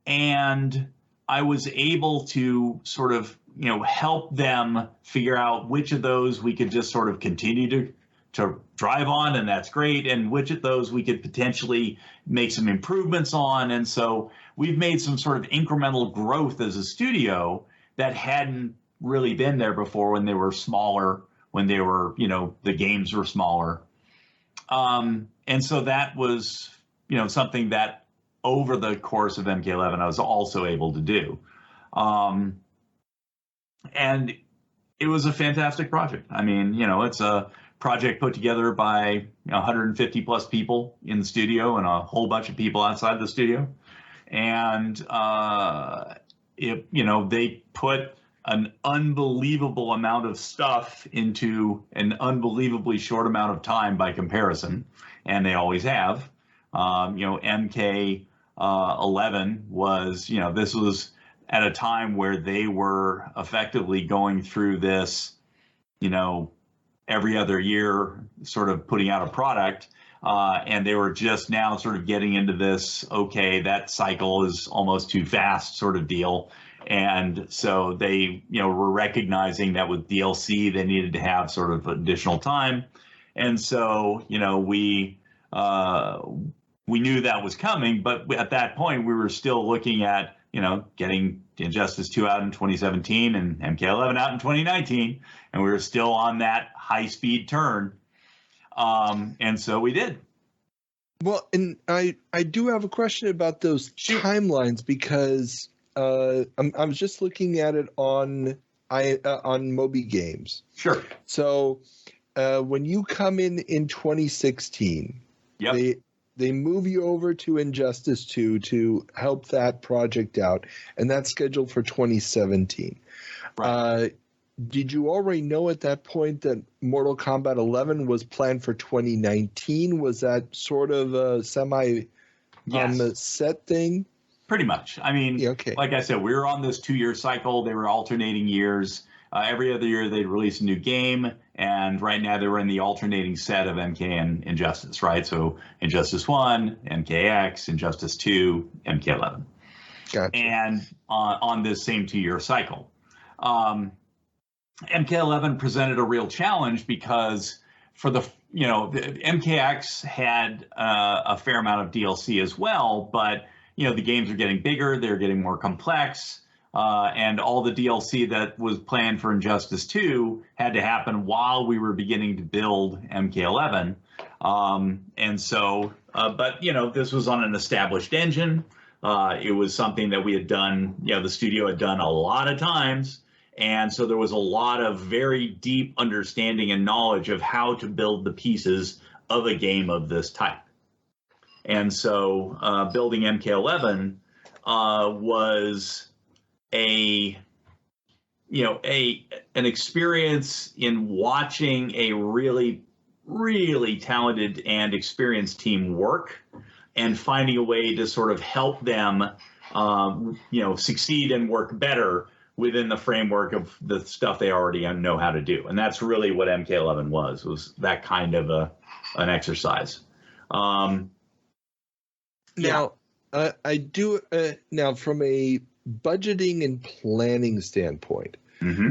And I was able to sort of, help them figure out which of those we could just sort of continue to drive on, and that's great, and which of those we could potentially make some improvements on. And so we've made some sort of incremental growth as a studio that hadn't really been there before when they were smaller, when they were, the games were smaller. And so that was, something that over the course of MK11 I was also able to do. And it was a fantastic project. I mean, it's a project put together by 150 plus people in the studio and a whole bunch of people outside the studio. And, they put an unbelievable amount of stuff into an unbelievably short amount of time by comparison. And they always have. MK11 was, this was at a time where they were effectively going through this, every other year sort of putting out a product. And they were just now sort of getting into this, okay, that cycle is almost too fast sort of deal. And so they, were recognizing that with DLC, they needed to have sort of additional time. And so, we knew that was coming, but at that point we were still looking at, getting Injustice 2 out in 2017 and MK11 out in 2019. And we were still on that high speed turn. And so we did. Well, and I do have a question about those timelines because I was just looking at it on Moby Games. Sure. So when you come in 2016, yep. They move you over to Injustice 2 to help that project out, and that's scheduled for 2017. Right. Did you already know at that point that Mortal Kombat 11 was planned for 2019? Was that sort of a set thing? Pretty much. I mean, okay. Like I said, we were on this 2-year cycle. They were alternating years. Every other year they'd release a new game. And right now they were in the alternating set of MK and Injustice, right? So Injustice 1, MKX, Injustice 2, MK11. Gotcha. And on this same 2-year cycle. MK11 presented a real challenge because for the MKX had a fair amount of DLC as well, but the games are getting bigger, they're getting more complex. and all the DLC that was planned for Injustice 2 had to happen while we were beginning to build MK11. And so, but, this was on an established engine. It was something that we had done, the studio had done a lot of times. And so there was a lot of very deep understanding and knowledge of how to build the pieces of a game of this type. And so building MK11 was an experience in watching a really, really talented and experienced team work and finding a way to sort of help them, succeed and work better within the framework of the stuff they already know how to do. And that's really what MK11 was that kind of an exercise. Now, I do now from a budgeting and planning standpoint,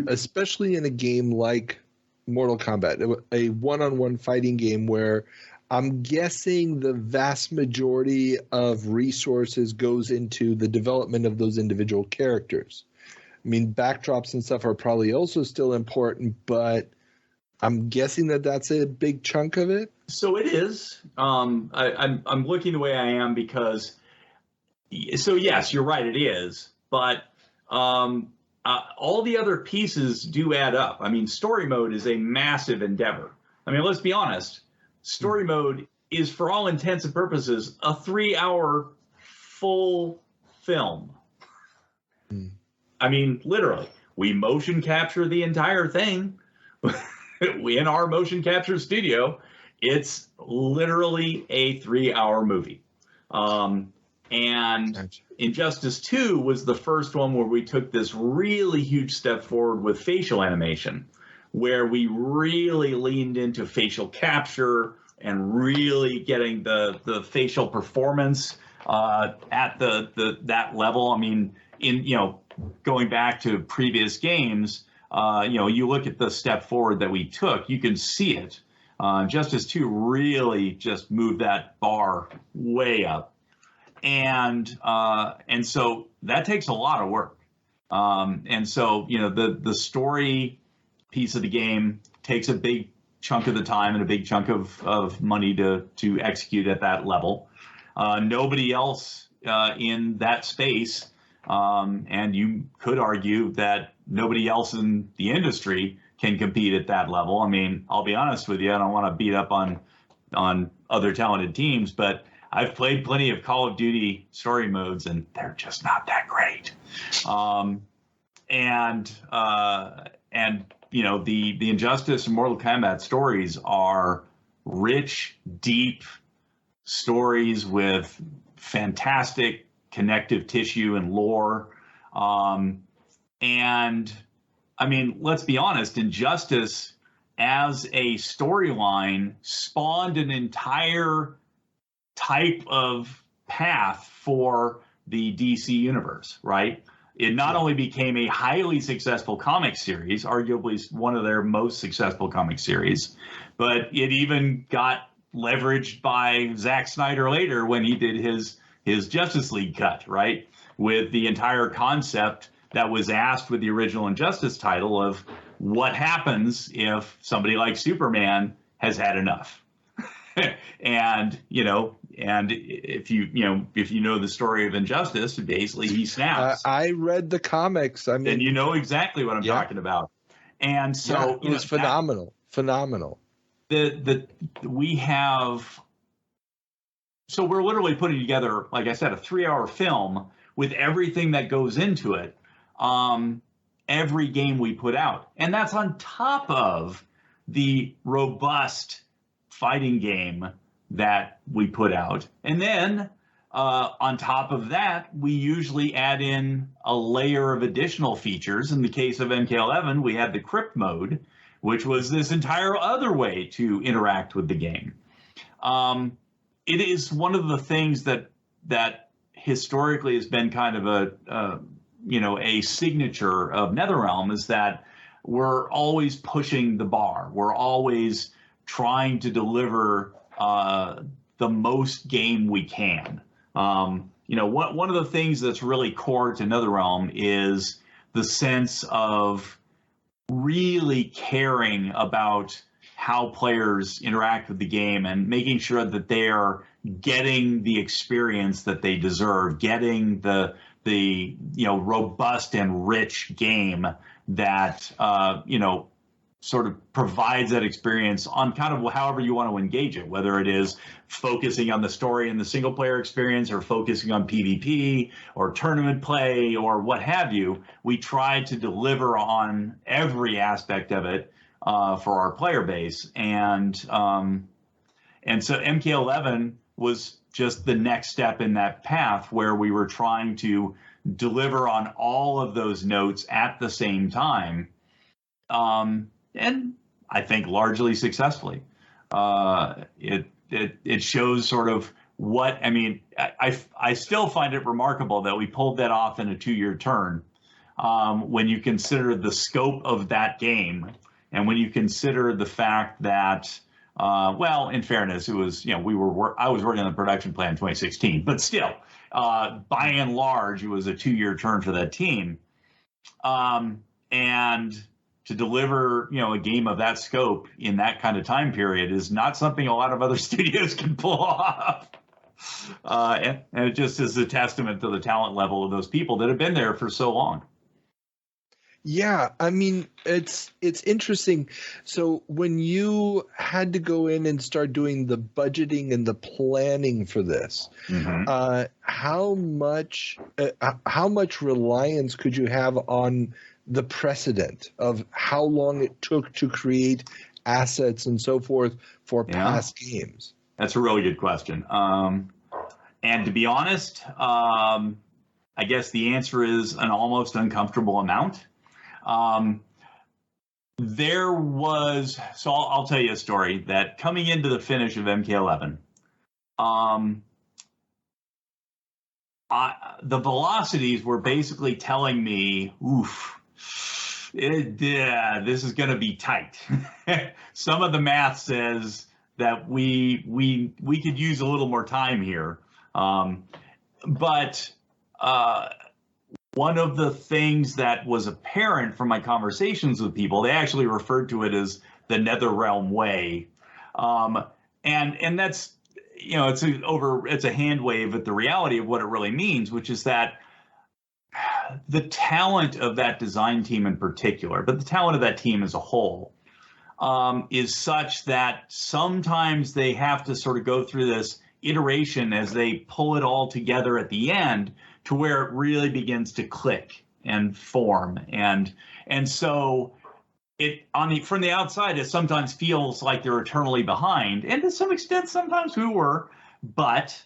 especially in a game like Mortal Kombat, a one-on-one fighting game where I'm guessing the vast majority of resources goes into the development of those individual characters. I mean, backdrops and stuff are probably also still important, but I'm guessing that that's a big chunk of it. So it is. I'm looking the way I am because, so yes, you're right, it is. But all the other pieces do add up. I mean, story mode is a massive endeavor. I mean, let's be honest. Story mode is, for all intents and purposes, a 3-hour full film. I mean, literally, we motion capture the entire thing. In our motion capture studio, it's literally a 3-hour movie. And Injustice 2 was the first one where we took this really huge step forward with facial animation, where we really leaned into facial capture and really getting the facial performance at that level. I mean, going back to previous games, you look at the step forward that we took, you can see it. Justice 2 really just moved that bar way up. And so that takes a lot of work. And so, the story piece of the game takes a big chunk of the time and a big chunk of money to execute at that level. Nobody else in that space, and you could argue that nobody else in the industry can compete at that level. I mean, I'll be honest with you, I don't want to beat up on other talented teams, but I've played plenty of Call of Duty story modes, and they're just not that great. The Injustice and Mortal Kombat stories are rich, deep stories with fantastic connective tissue and lore. And I mean, let's be honest, Injustice as a storyline spawned an entire type of path for the DC universe, right? It not only became a highly successful comic series, arguably one of their most successful comic series, but it even got leveraged by Zack Snyder later when he did his Justice League cut, right? With the entire concept that was asked with the original Injustice title of what happens if somebody like Superman has had enough. And if you know the story of Injustice, basically he snaps. I read the comics. I mean, then you know exactly what I'm talking about. And so it was phenomenal. So we're literally putting together, like I said, a 3-hour film with everything that goes into it. Every game we put out, and that's on top of the robust fighting game that we put out. And then on top of that, we usually add in a layer of additional features. In the case of MK11, we had the crypt mode, which was this entire other way to interact with the game. It is one of the things that historically has been kind of a signature of NetherRealm, is that we're always pushing the bar. We're always trying to deliver the most game we can. one of the things that's really core to NetherRealm is the sense of really caring about how players interact with the game and making sure that they are getting the experience that they deserve, getting the robust and rich game that sort of provides that experience on kind of however you want to engage it, whether it is focusing on the story and the single player experience or focusing on PvP or tournament play or what have you. We try to deliver on every aspect of it for our player base. And so MK11 was just the next step in that path where we were trying to deliver on all of those notes at the same time. And I think largely successfully. It shows sort of what, I mean, I still find it remarkable that we pulled that off in a 2-year turn when you consider the scope of that game and when you consider the fact that, well, in fairness, it was, I was working on the production plan in 2016, but still, by and large, it was a 2-year turn for that team. And to deliver, a game of that scope in that kind of time period is not something a lot of other studios can pull off. And it just is a testament to the talent level of those people that have been there for so long. Yeah, I mean, it's interesting. So when you had to go in and start doing the budgeting and the planning for this, how much reliance could you have on the precedent of how long it took to create assets and so forth for past games? That's a really good question. And to be honest, I guess the answer is an almost uncomfortable amount. There was, so I'll tell you a story that coming into the finish of MK11, the velocities were basically telling me, this is going to be tight. Some of the math says that we could use a little more time here. But one of the things that was apparent from my conversations with people, they actually referred to it as the NetherRealm way. And that's, it's a hand wave at the reality of what it really means, which is that the talent of that design team in particular, but the talent of that team as a whole, is such that sometimes they have to sort of go through this iteration as they pull it all together at the end to where it really begins to click and form. And so from the outside, it sometimes feels like they're eternally behind. And to some extent, sometimes we were, but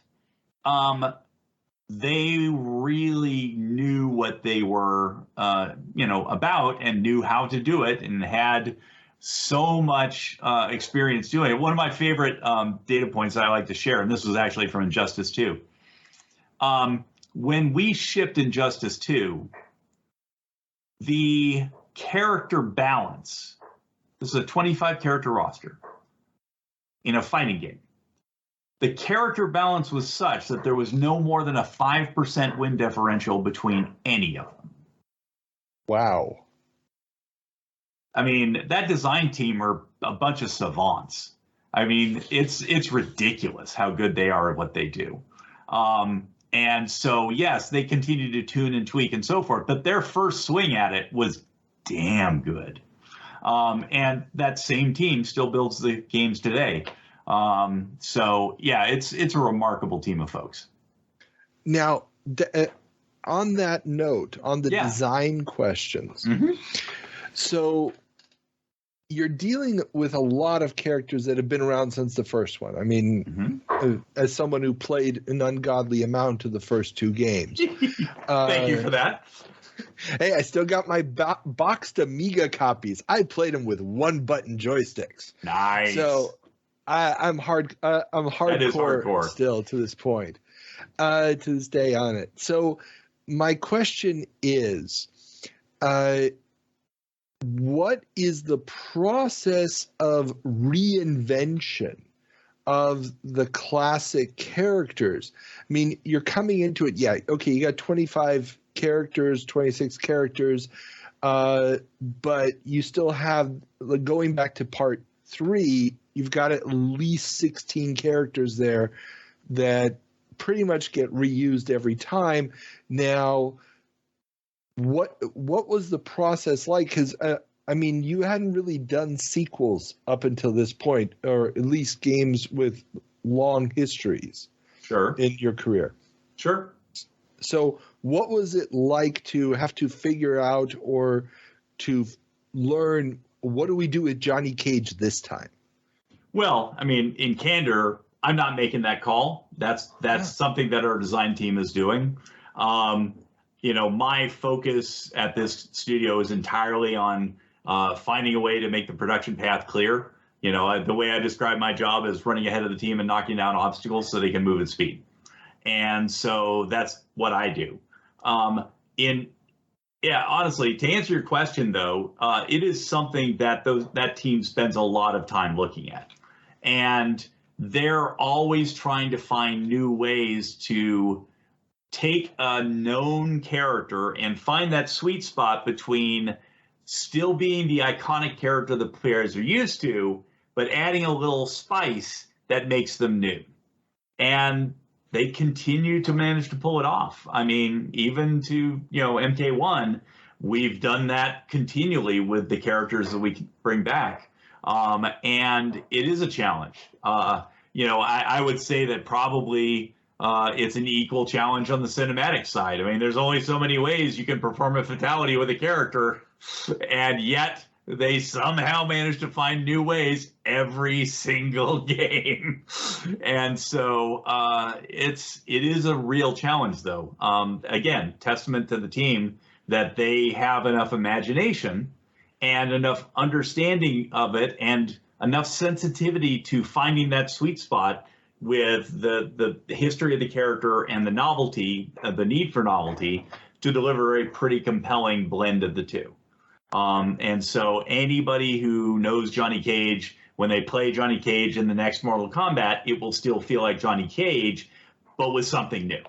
they really knew what they were, about and knew how to do it and had so much experience doing it. One of my favorite data points that I like to share, and this was actually from Injustice 2. When we shipped Injustice 2, the character balance, this is a 25-character roster in a fighting game. The character balance was such that there was no more than a 5% win differential between any of them. Wow. I mean, that design team are a bunch of savants. I mean, it's ridiculous how good they are at what they do. And so, yes, they continue to tune and tweak and so forth, but their first swing at it was damn good. And that same team still builds the games today. So, yeah, it's a remarkable team of folks. Now, on that note, on the design questions, so you're dealing with a lot of characters that have been around since the first one. I mean, as someone who played an ungodly amount of the first 2 games. Thank you for that. Hey, I still got my boxed Amiga copies. I played them with 1-button joysticks. Nice. So I'm hardcore still to this point, to this day on it. So my question is, what is the process of reinvention of the classic characters. I mean, you're coming into it, yeah, okay, you got 25 characters, 26 characters, but you still have, going back to part 3, you've got at least 16 characters there that pretty much get reused every time. Now, what was the process like? Because I mean, you hadn't really done sequels up until this point, or at least games with long histories. Sure. In your career. Sure. So what was it like to have to figure out or to learn, what do we do with Johnny Cage this time? Well, I mean, in candor, I'm not making that call. That's something that our design team is doing. My focus at this studio is entirely on finding a way to make the production path clear. The way I describe my job is running ahead of the team and knocking down obstacles so they can move at speed. And so that's what I do. Honestly, to answer your question, though, it is something that that team spends a lot of time looking at. And they're always trying to find new ways to take a known character and find that sweet spot between still being the iconic character the players are used to, but adding a little spice that makes them new. And they continue to manage to pull it off. I mean, even to, MK1, we've done that continually with the characters that we can bring back. And it is a challenge. I would say that probably it's an equal challenge on the cinematic side. I mean, there's only so many ways you can perform a fatality with a character, and yet they somehow manage to find new ways every single game. And so it is a real challenge, though. Again, testament to the team that they have enough imagination and enough understanding of it and enough sensitivity to finding that sweet spot with the history of the character and the novelty, the need for novelty, to deliver a pretty compelling blend of the two. And so anybody who knows Johnny Cage, when they play Johnny Cage in the next Mortal Kombat, it will still feel like Johnny Cage, but with something new.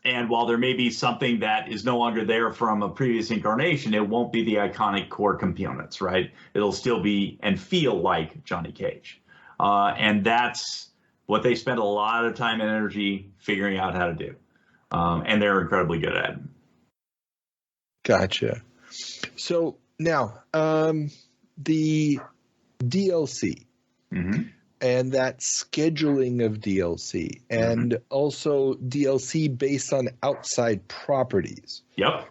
And while there may be something that is no longer there from a previous incarnation, it won't be the iconic core components, right? It'll still be and feel like Johnny Cage. And that's what they spend a lot of time and energy figuring out how to do. And they're incredibly good at it. Gotcha. So now, the DLC and that scheduling of DLC and also DLC based on outside properties. Yep.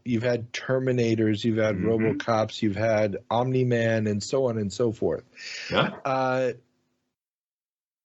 You've had Terminators, you've had RoboCops, you've had Omni-Man, and so on and so forth. Yeah.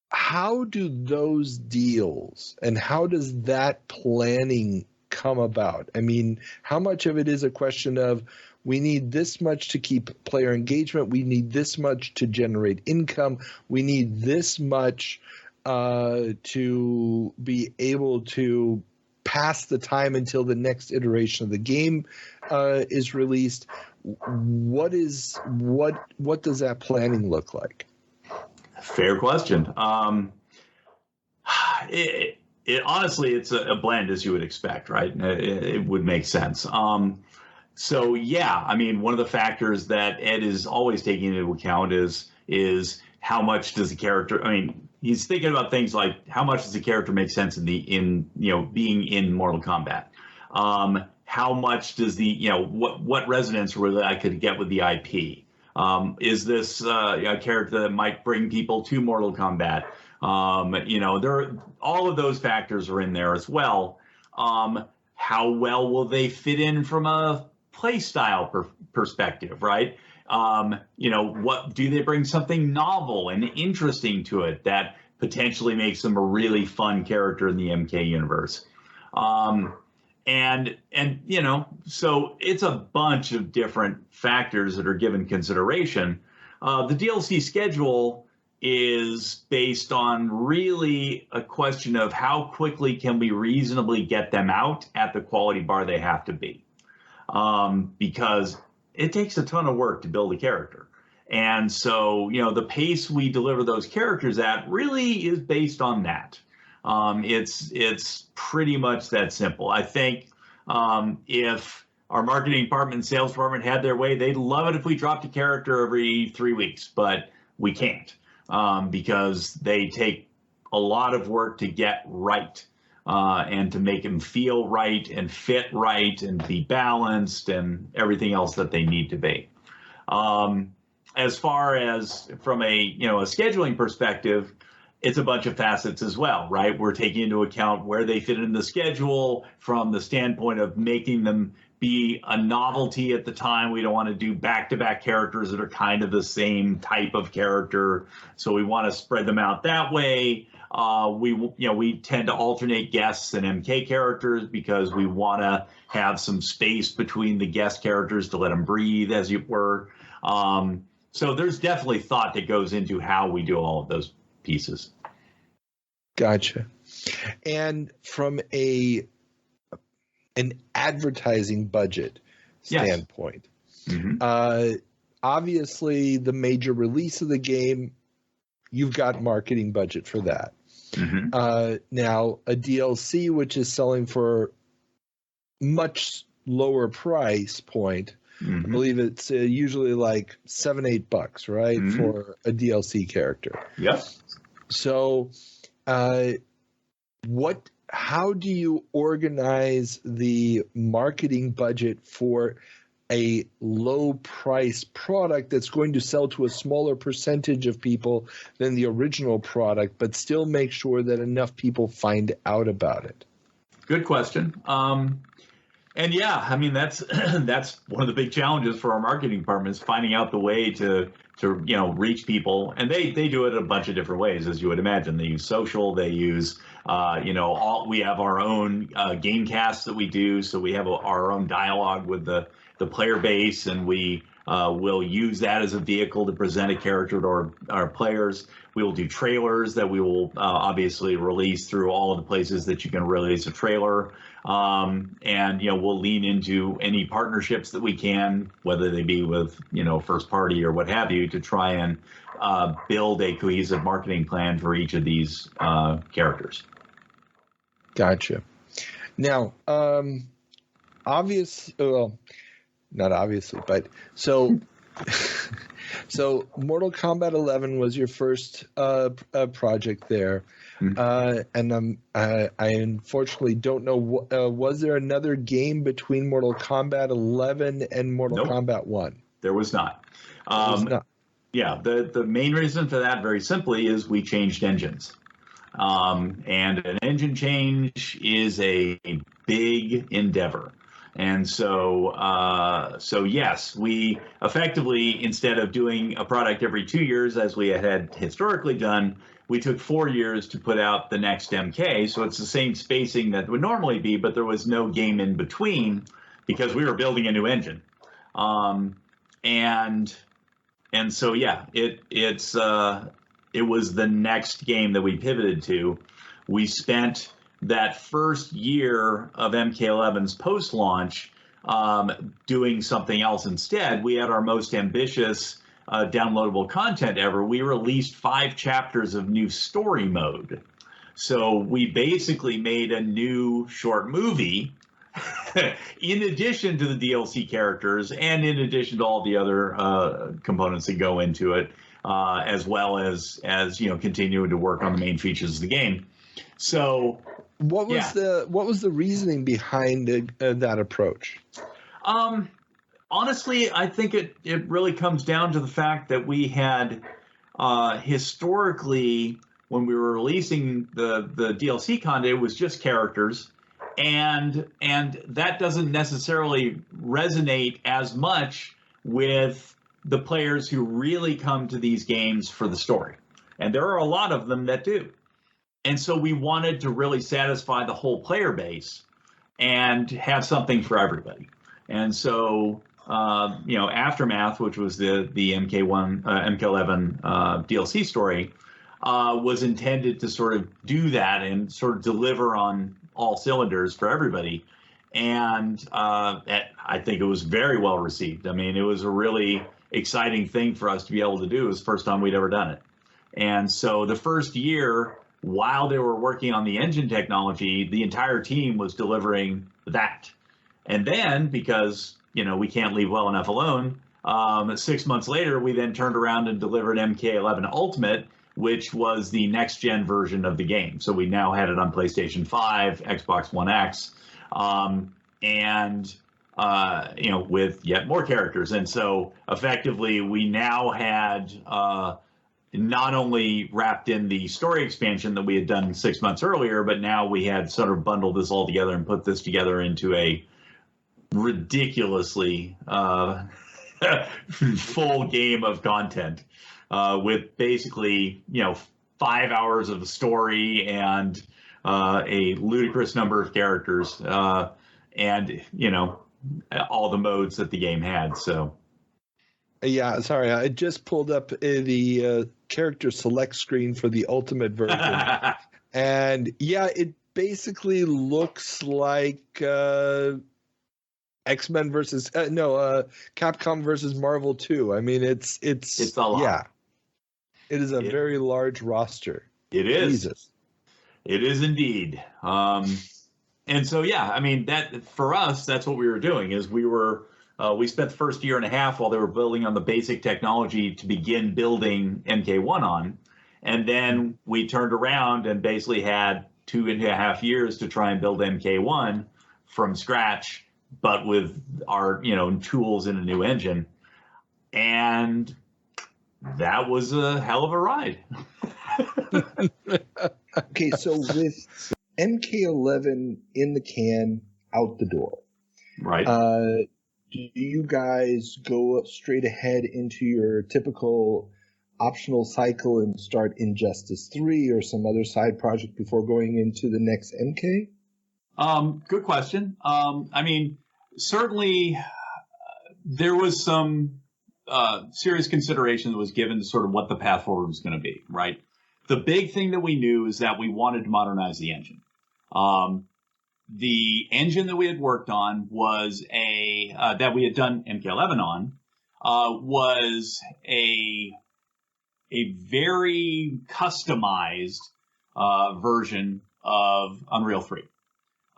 How do those deals and how does that planning come about? I mean, how much of it is a question of we need this much to keep player engagement, we need this much to generate income, we need this much to be able to pass the time until the next iteration of the game is released? What does that planning look like? Fair question. Honestly, it's a blend, as you would expect, right? It would make sense. So yeah, I mean, one of the factors that Ed is always taking into account is how much does the character? I mean, he's thinking about things like how much does the character make sense in being in Mortal Kombat? How much does what resonance really I could get with the IP? Is this a character that might bring people to Mortal Kombat? All of those factors are in there as well. How well will they fit in from a play style perspective, right? What do they bring something novel and interesting to it that potentially makes them a really fun character in the MK universe? So it's a bunch of different factors that are given consideration. The DLC schedule is based on really a question of how quickly can we reasonably get them out at the quality bar they have to be. Because it takes a ton of work to build a character. And so, the pace we deliver those characters at really is based on that. It's pretty much that simple. I think if our marketing department and sales department had their way, they'd love it if we dropped a character every 3 weeks, but we can't because they take a lot of work to get right and to make them feel right and fit right and be balanced and everything else that they need to be. As far as from a scheduling perspective, it's a bunch of facets as well, right? We're taking into account where they fit in the schedule from the standpoint of making them be a novelty at the time. We don't want to do back-to-back characters that are kind of the same type of character, so we want to spread them out that way. We tend to alternate guests and MK characters because we want to have some space between the guest characters to let them breathe, as it were. So there's definitely thought that goes into how we do all of those pieces. Gotcha. And from an advertising budget standpoint, yes. Obviously the major release of the game, you've got marketing budget for that. Now a DLC, which is selling for much lower price point, I believe it's usually like $7-8, right, for a DLC character. Yes. So, how do you organize the marketing budget for a low price product that's going to sell to a smaller percentage of people than the original product, but still make sure that enough people find out about it? Good question. And yeah, I mean, that's one of the big challenges for our marketing department is finding out the way to reach people. And they do it a bunch of different ways, as you would imagine. They use social, they use, we have our own game casts that we do. So we have our own dialogue with the player base, and we will use that as a vehicle to present a character to our players. We will do trailers that we will obviously release through all of the places that you can release a trailer. And we'll lean into any partnerships that we can, whether they be with, first party or what have you, to try and build a cohesive marketing plan for each of these characters. Gotcha. Now, not obviously, but so Mortal Kombat 11 was your first project there. And I unfortunately don't know, was there another game between Mortal Kombat 11 and Mortal Kombat 1? There was not. Yeah, the main reason for that, very simply, is we changed engines. And an engine change is a big endeavor. And so yes, we effectively, instead of doing a product every 2 years, as we had historically done, we took 4 years to put out the next MK. So it's the same spacing that would normally be, but there was no game in between because we were building a new engine. And so, yeah, it was the next game that we pivoted to. We spent that first year of MK11's post-launch doing something else instead. We had our most ambitious downloadable content ever. We released 5 chapters of new story mode. So we basically made a new short movie in addition to the DLC characters and in addition to all the other components that go into it, as well as continuing to work on the main features of the game. So what was the reasoning behind that approach? Honestly, I think it really comes down to the fact that we had historically, when we were releasing the DLC content, it was just characters, and that doesn't necessarily resonate as much with the players who really come to these games for the story. And there are a lot of them that do. And so we wanted to really satisfy the whole player base and have something for everybody. And so, Aftermath, which was the MK11 DLC story, was intended to sort of do that and sort of deliver on all cylinders for everybody. And I think it was very well received. I mean, it was a really exciting thing for us to be able to do. It was the first time we'd ever done it. And so the first year, while they were working on the engine technology, the entire team was delivering that. And then, because, we can't leave well enough alone, 6 months later, we then turned around and delivered MK11 Ultimate, which was the next-gen version of the game. So we now had it on PlayStation 5, Xbox One X, with yet more characters. And so effectively, we now had not only wrapped in the story expansion that we had done 6 months earlier, but now we had sort of bundled this all together and put this together into a ridiculously full game of content with basically, 5 hours of story and a ludicrous number of characters and, all the modes that the game had. So. Yeah, sorry, I just pulled up the character select screen for the Ultimate version. And yeah, it basically looks like X-Men versus Capcom versus Marvel 2. I mean, it's a lot. Yeah. It is a very large roster. It is. Jesus. It is indeed. And so, yeah, I mean, that for us, that's what we were doing is we spent the first year and a half while they were building on the basic technology to begin building MK1 on. And then we turned around and basically had 2.5 years to try and build MK1 from scratch, but with our, tools in a new engine. And that was a hell of a ride. Okay, so with MK11 in the can, out the door. Right. Do you guys go straight ahead into your typical optional cycle and start Injustice 3 or some other side project before going into the next MK? Good question. I mean, certainly there was some serious consideration that was given to sort of what the path forward was going to be, right? The big thing that we knew is that we wanted to modernize the engine. The engine that we had worked on was that we had done MK11 on, was a very customized version of Unreal 3.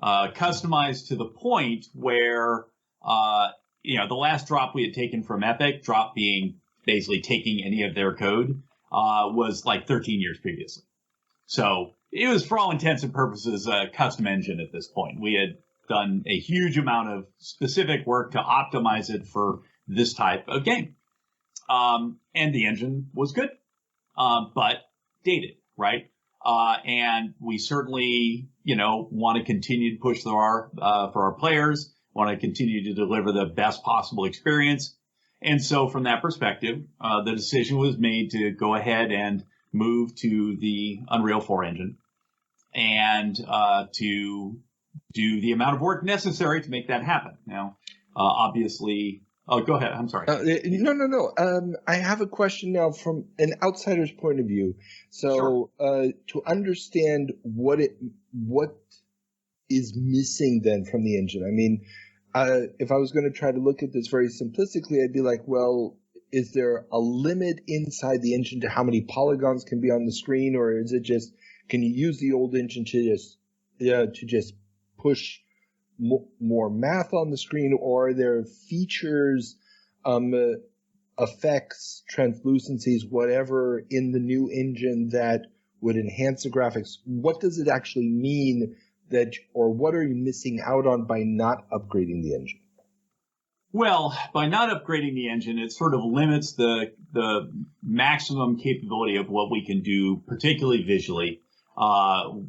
Customized to the point where, the last drop we had taken from Epic, drop being basically taking any of their code, was like 13 years previously. So it was, for all intents and purposes, a custom engine at this point. We had done a huge amount of specific work to optimize it for this type of game. And the engine was good, but dated, right? And we certainly, want to continue to push for our players, want to continue to deliver the best possible experience. And so from that perspective, the decision was made to go ahead and move to the Unreal 4 engine and to do the amount of work necessary to make that happen. Now, obviously, go ahead. I'm sorry. No. I have a question now from an outsider's point of view. So sure. To understand what is missing then from the engine, I mean, if I was going to try to look at this very simplistically, I'd be like, well, is there a limit inside the engine to how many polygons can be on the screen, or is it just, can you use the old engine to just push more math on the screen, or are there features, effects, translucencies, whatever in the new engine that would enhance the graphics? What does it actually mean or what are you missing out on by not upgrading the engine? Well, by not upgrading the engine, it sort of limits the maximum capability of what we can do, particularly visually,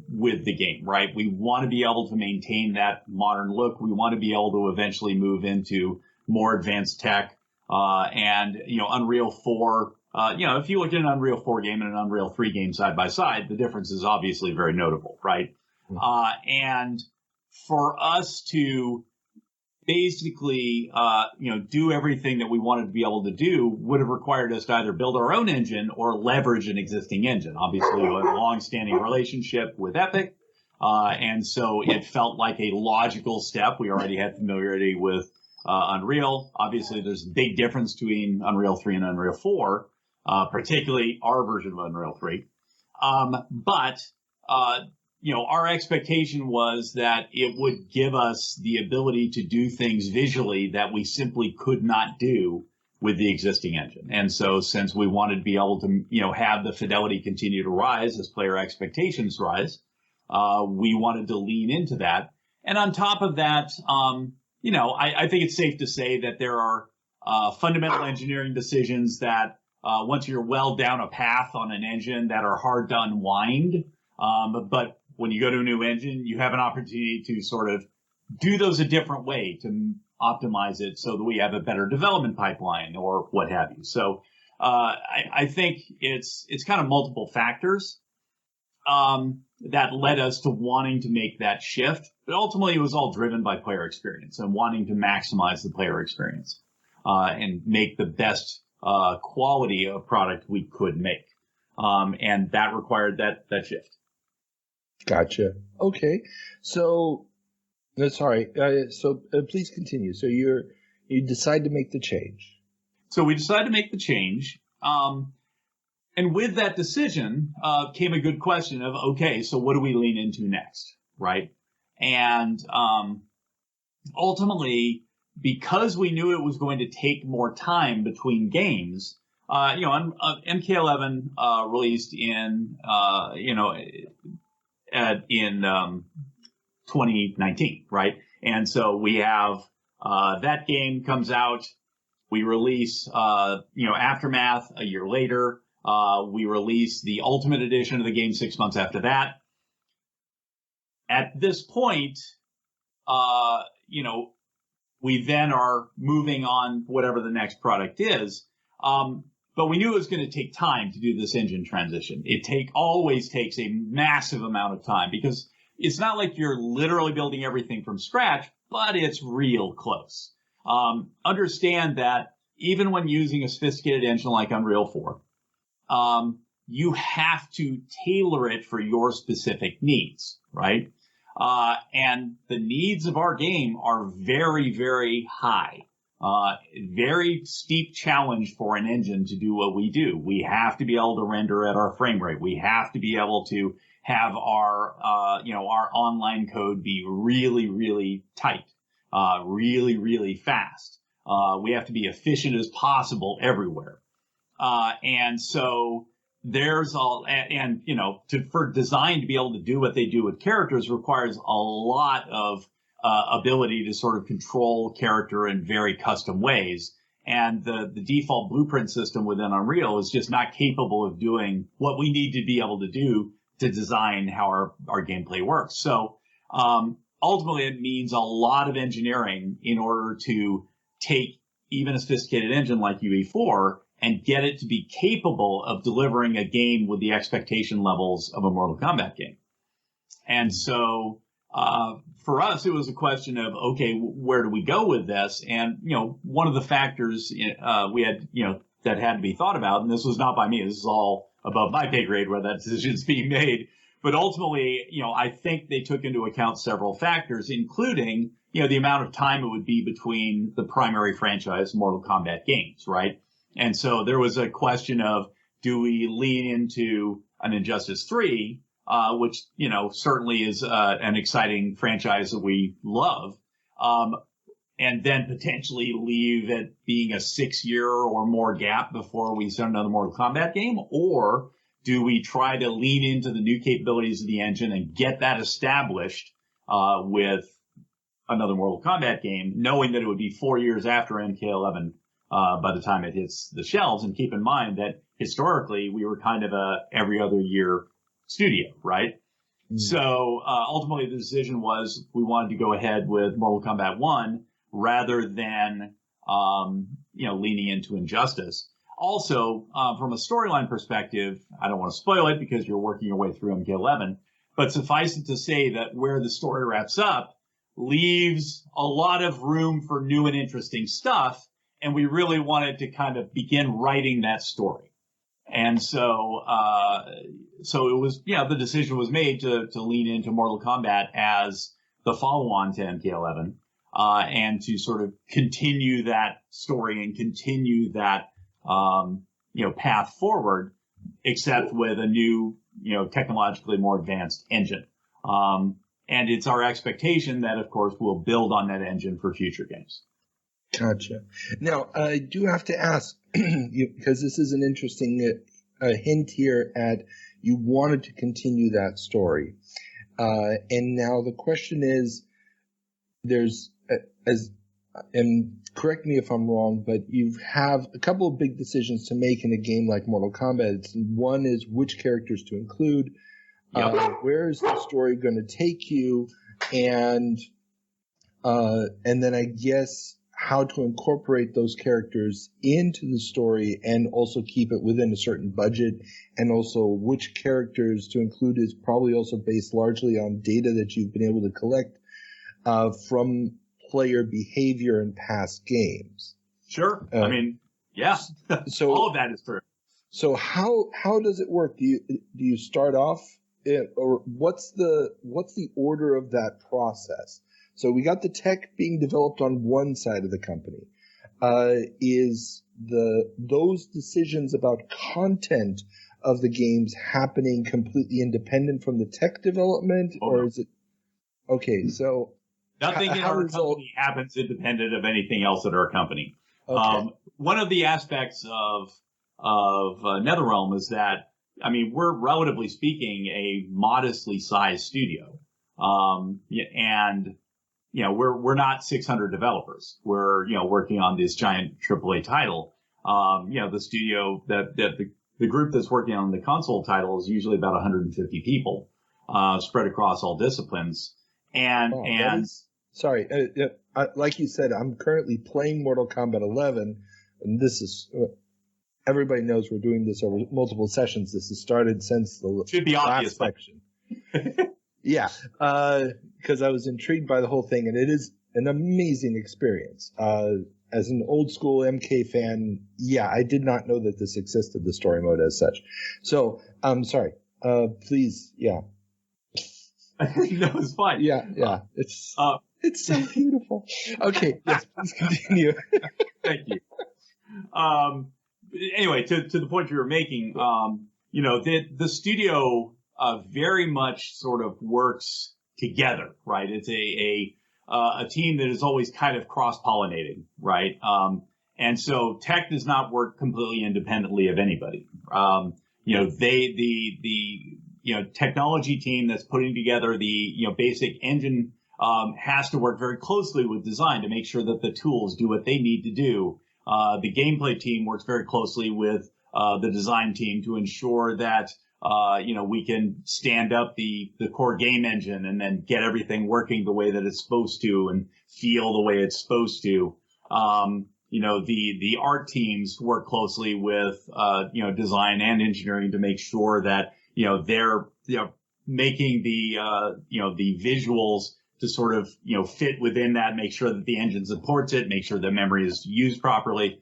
with the game, right? We want to be able to maintain that modern look. We want to be able to eventually move into more advanced tech. And Unreal 4, if you look at an Unreal 4 game and an Unreal 3 game side by side, the difference is obviously very notable, right? And for us to basically, do everything that we wanted to be able to do would have required us to either build our own engine or leverage an existing engine. Obviously, we have a long-standing relationship with Epic, and so it felt like a logical step. We already had familiarity with Unreal. Obviously, there's a big difference between Unreal 3 and Unreal 4, particularly our version of Unreal 3. But our expectation was that it would give us the ability to do things visually that we simply could not do with the existing engine. And so since we wanted to be able to, have the fidelity continue to rise as player expectations rise, we wanted to lean into that. And on top of that, I think it's safe to say that there are fundamental engineering decisions that once you're well down a path on an engine that are hard to unwind. But when you go to a new engine, you have an opportunity to sort of do those a different way to optimize it so that we have a better development pipeline or what have you. So I think it's kind of multiple factors that led us to wanting to make that shift. But ultimately, it was all driven by player experience and wanting to maximize the player experience and make the best quality of product we could make. And that required that shift. Gotcha. Okay. So, sorry. So please continue. So you decide to make the change. So we decided to make the change. And with that decision came a good question of, okay, so what do we lean into next, right? And ultimately, because we knew it was going to take more time between games, MK11 released in 2019, right? And so we have that game comes out. We release, Aftermath a year later. We release the Ultimate Edition of the game 6 months after that. At this point, we then are moving on whatever the next product is. But we knew it was going to take time to do this engine transition. It always takes a massive amount of time because it's not like you're literally building everything from scratch, but it's real close. Understand that even when using a sophisticated engine like Unreal 4, you have to tailor it for your specific needs, right? And the needs of our game are very, very high. Very steep challenge for an engine to do what we do. We have to be able to render at our frame rate. We have to be able to have our online code be really, really tight, really, really fast. We have to be efficient as possible everywhere. And so there's for design to be able to do what they do with characters requires a lot of ability to sort of control character in very custom ways. And the default blueprint system within Unreal is just not capable of doing what we need to be able to do to design how our gameplay works. So ultimately, it means a lot of engineering in order to take even a sophisticated engine like UE4 and get it to be capable of delivering a game with the expectation levels of a Mortal Kombat game. And so for us, it was a question of, okay, where do we go with this? And, one of the factors we had, that had to be thought about, and this was not by me, this is all above my pay grade where that decision is being made. But ultimately, I think they took into account several factors, including, the amount of time it would be between the primary franchise Mortal Kombat games, right? And so there was a question of, do we lean into an Injustice 3, which, certainly is an exciting franchise that we love, and then potentially leave it being a 6-year or more gap before we start another Mortal Kombat game? Or do we try to lean into the new capabilities of the engine and get that established with another Mortal Kombat game, knowing that it would be 4 years after MK11 by the time it hits the shelves? And keep in mind that historically we were kind of a every other year studio, right? Mm-hmm. So ultimately the decision was we wanted to go ahead with Mortal Kombat 1 rather than leaning into Injustice. Also, from a storyline perspective, I don't want to spoil it because you're working your way through MK11, but suffice it to say that where the story wraps up leaves a lot of room for new and interesting stuff, and we really wanted to kind of begin writing that story. And so it was, the decision was made to lean into Mortal Kombat as the follow-on to MK11. and to sort of continue that story and continue that, path forward, except with a new, technologically more advanced engine. And it's our expectation that, of course, we'll build on that engine for future games. Gotcha. Now, I do have to ask, because this is an interesting hint here at you wanted to continue that story. And now the question is, and correct me if I'm wrong, but you have a couple of big decisions to make in a game like Mortal Kombat. One is which characters to include, where is the story going to take you, and then I guess how to incorporate those characters into the story and also keep it within a certain budget, and also which characters to include is probably also based largely on data that you've been able to collect from player behavior in past games. Sure. So all of that is true. So how does it work? Do you start off, or what's the order of that process? So we got the tech being developed on one side of the company. Is those decisions about content of the games happening completely independent from the tech development, or is it okay? So nothing in our company happens independent of anything else at our company. Okay. One of the aspects of NetherRealm is that, we're relatively speaking a modestly sized studio, and we're not 600 developers. We're working on this giant AAA title. The studio the group that's working on the console title is usually about 150 people, spread across all disciplines. Sorry, like you said, I'm currently playing Mortal Kombat 11, and this is everybody knows we're doing this over multiple sessions. This has started since the should be last obvious section. Yeah, because I was intrigued by the whole thing, and it is an amazing experience. As an old school MK fan, I did not know that this existed, the story mode as such. So, I'm sorry. Please, No, it's fine. Yeah. It's so beautiful. Okay, yes, please continue. Thank you. Anyway, to the point you were making, the studio very much sort of works together, right? It's a team that is always kind of cross-pollinating, right? And so tech does not work completely independently of anybody. The technology team that's putting together the basic engine has to work very closely with design to make sure that the tools do what they need to do. The gameplay team works very closely with the design team to ensure that we can stand up the core game engine and then get everything working the way that it's supposed to and feel the way it's supposed to. The art teams work closely with design and engineering to make sure that they're making the visuals to sort of fit within that, make sure that the engine supports it, make sure the memory is used properly.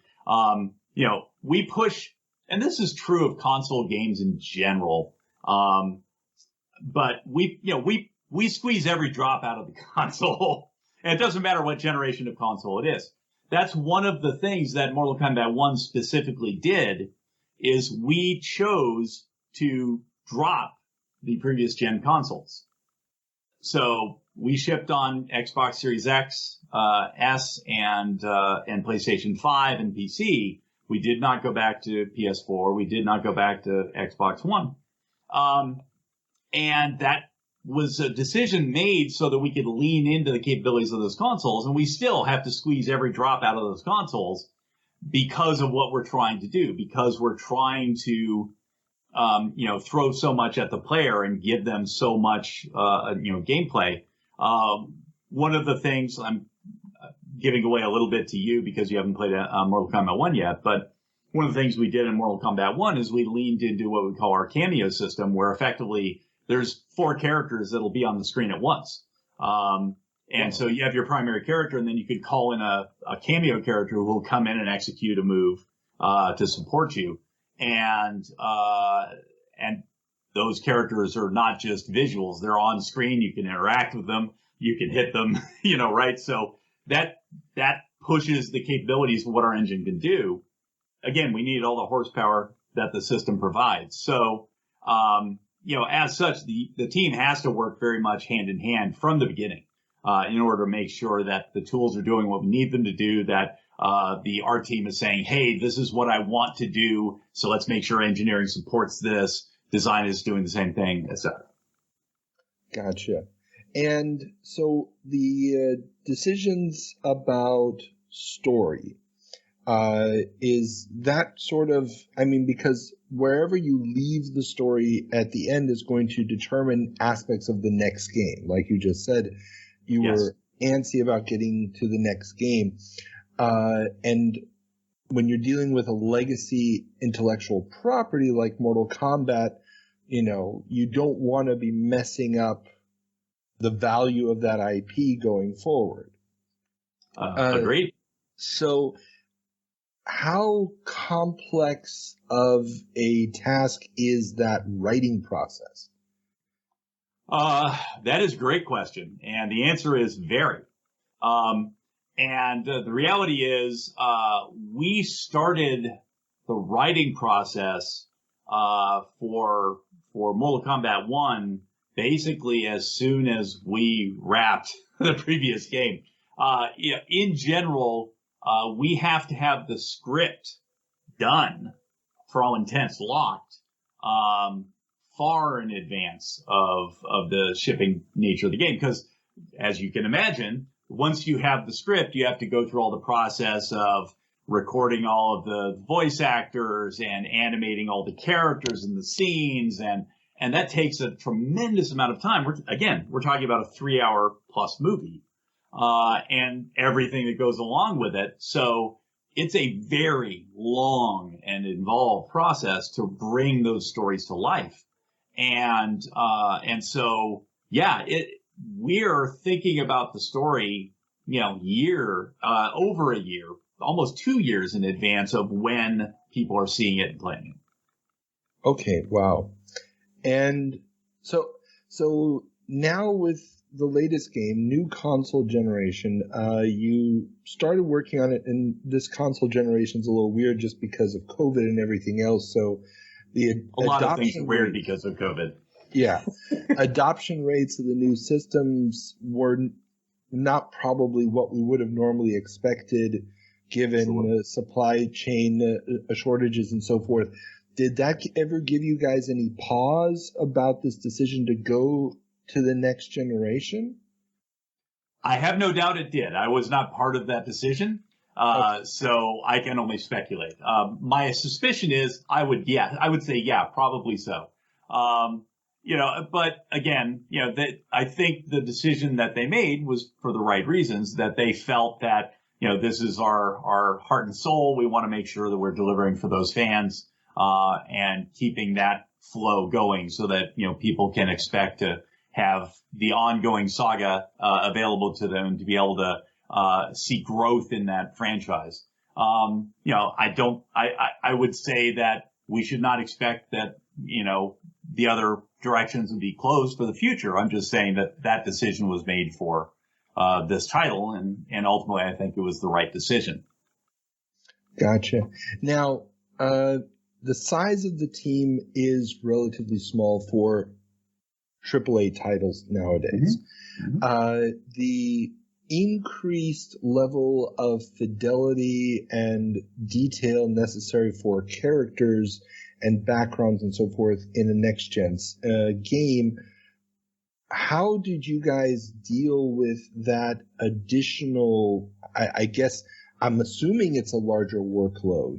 We push. And this is true of console games in general. But we squeeze every drop out of the console. And it doesn't matter what generation of console it is. That's one of the things that Mortal Kombat 1 specifically did, is we chose to drop the previous gen consoles. So we shipped on Xbox Series X, S, and PlayStation 5 and PC. We did not go back to PS4. We did not go back to Xbox One. And that was a decision made so that we could lean into the capabilities of those consoles. And we still have to squeeze every drop out of those consoles because of what we're trying to do, because we're trying to, throw so much at the player and give them so much, gameplay. One of the things I'm giving away a little bit to you because you haven't played Mortal Kombat 1 yet, but one of the things we did in Mortal Kombat 1 is we leaned into what we call our cameo system, where effectively there's 4 characters that'll be on the screen at once. So you have your primary character, and then you could call in a cameo character who will come in and execute a move to support you. And those characters are not just visuals. They're on screen. You can interact with them. You can hit them, right? So that pushes the capabilities of what our engine can do. Again, we need all the horsepower that the system provides. So, as such, the team has to work very much hand in hand from the beginning in order to make sure that the tools are doing what we need them to do, that the art team is saying, hey, this is what I want to do, so let's make sure engineering supports this, design is doing the same thing, etc. Gotcha. And so the decisions about story, is that sort of, because wherever you leave the story at the end is going to determine aspects of the next game. Like you just said, you were antsy about getting to the next game. And when you're dealing with a legacy intellectual property like Mortal Kombat, you don't want to be messing up the value of that IP going forward. Agreed. So how complex of a task is that writing process? That is a great question. And the answer is very. And the reality is, we started the writing process for Mortal Kombat 1 basically as soon as we wrapped the previous game. In general, we have to have the script done, for all intents, locked, far in advance of the shipping nature of the game. Because, as you can imagine, once you have the script, you have to go through all the process of recording all of the voice actors and animating all the characters in the scenes, and that takes a tremendous amount of time. We're talking about a 3-hour plus movie, and everything that goes along with it. So it's a very long and involved process to bring those stories to life. And so, we're thinking about the story, over a year, almost 2 years in advance of when people are seeing it and playing it. Okay, wow. And so now with the latest game, new console generation, you started working on it, and this console generation is a little weird just because of COVID and everything else. So a lot of things are weird because of COVID. Yeah. Adoption rates of the new systems were not probably what we would have normally expected given supply chain shortages and so forth. Did that ever give you guys any pause about this decision to go to the next generation? I have no doubt it did. I was not part of that decision, so I can only speculate. My suspicion is I would say probably so. But again, I think the decision that they made was for the right reasons, that they felt that, this is our heart and soul. We want to make sure that we're delivering for those fans, and keeping that flow going so that, people can expect to have the ongoing saga, available to them, to be able to, see growth in that franchise. I would say that we should not expect that, the other directions would be closed for the future. I'm just saying that decision was made for this title, and ultimately I think it was the right decision. Gotcha. Now, the size of the team is relatively small for AAA titles nowadays. Mm-hmm. The increased level of fidelity and detail necessary for characters and backgrounds and so forth in a next-gen game, how did you guys deal with that additional, I guess, I'm assuming it's a larger workload.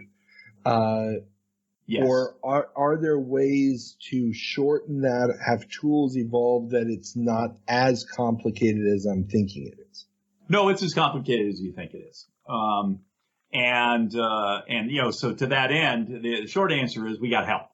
Yes. Or are there ways to shorten that, have tools evolve that it's not as complicated as I'm thinking it is? No, it's as complicated as you think it is. So to that end, the short answer is we got help.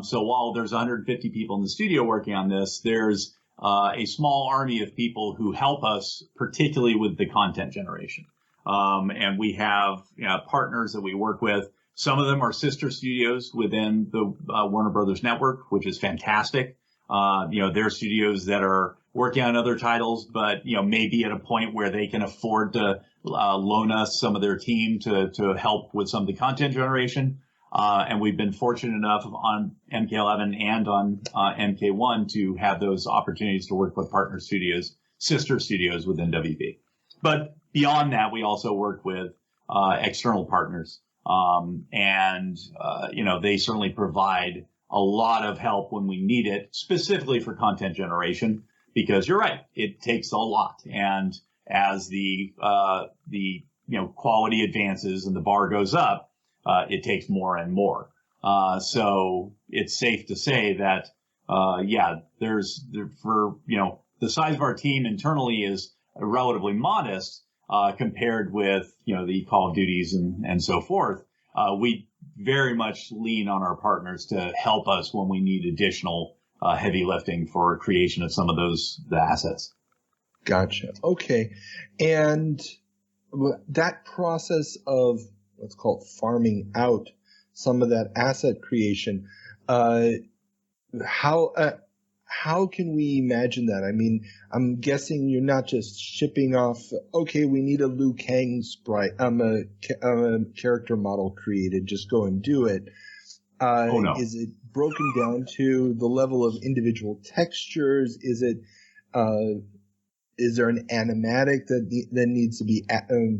So while there's 150 people in the studio working on this, there's a small army of people who help us, particularly with the content generation. And we have partners that we work with. Some of them are sister studios within the Warner Brothers network, which is fantastic. There are studios that are working on other titles, but, maybe at a point where they can afford to loan us some of their team to help with some of the content generation. And we've been fortunate enough on MK11 and on MK1 to have those opportunities to work with partner studios, sister studios within WB. But beyond that, we also work with external partners. They certainly provide a lot of help when we need it, specifically for content generation, because you're right, it takes a lot. And as the quality advances and the bar goes up, it takes more and more. So it's safe to say that, the size of our team internally is relatively modest compared with, the Call of Duties and so forth. We very much lean on our partners to help us when we need additional heavy lifting for creation of some of the assets. Gotcha. Okay. And that process of, let's call it farming out some of that asset creation, how can we imagine that? I mean, I'm guessing you're not just shipping off, okay, we need a Liu Kang sprite, a character model created, just go and do it. No. Is it broken down to the level of individual textures? Is there an animatic that needs to be,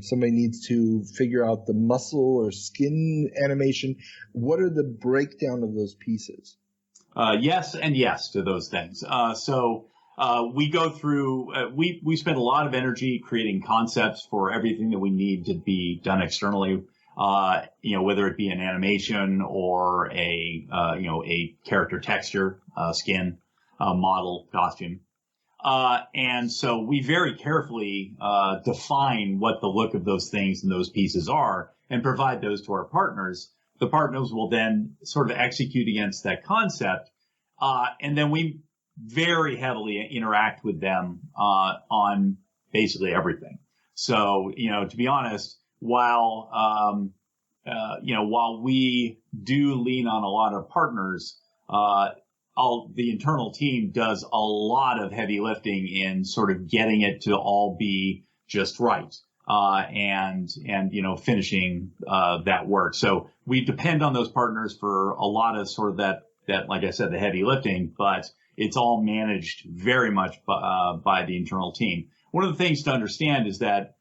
somebody needs to figure out the muscle or skin animation? What are the breakdown of those pieces? Yes and yes to those things. We go through, we spend a lot of energy creating concepts for everything that we need to be done externally, whether it be an animation or a character texture, skin, model, costume. And so we very carefully define what the look of those things and those pieces are and provide those to our partners. The partners will then sort of execute against that concept. And then we very heavily interact with them on basically everything. So, to be honest, while we do lean on a lot of partners, the internal team does a lot of heavy lifting in sort of getting it to all be just right. And finishing that work. So we depend on those partners for a lot of sort of that, like I said, the heavy lifting, but it's all managed very much by the internal team. One of the things to understand is that,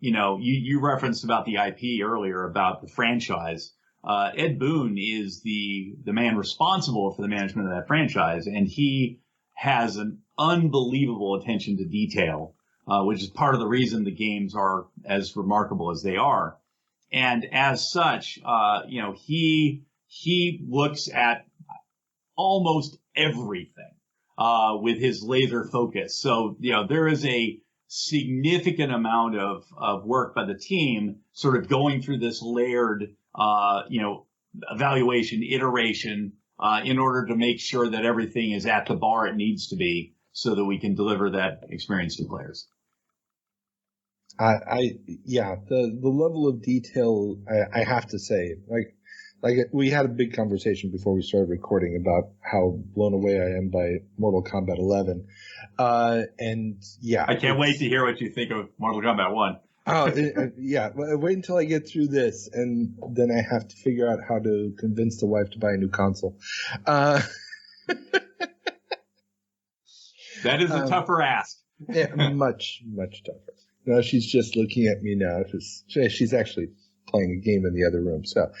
you referenced about the IP earlier, about the franchise. Ed Boon is the man responsible for the management of that franchise, and he has an unbelievable attention to detail. Which is part of the reason the games are as remarkable as they are. And as such, he looks at almost everything with his laser focus. So, there is a significant amount of work by the team sort of going through this layered, evaluation, iteration, in order to make sure that everything is at the bar it needs to be so that we can deliver that experience to players. The level of detail, I have to say, like we had a big conversation before we started recording about how blown away I am by Mortal Kombat 11. I can't wait to hear what you think of Mortal Kombat 1. Wait until I get through this, and then I have to figure out how to convince the wife to buy a new console. That is a tougher ask. Yeah, much, much tougher. No, she's just looking at me now. She's actually playing a game in the other room. So,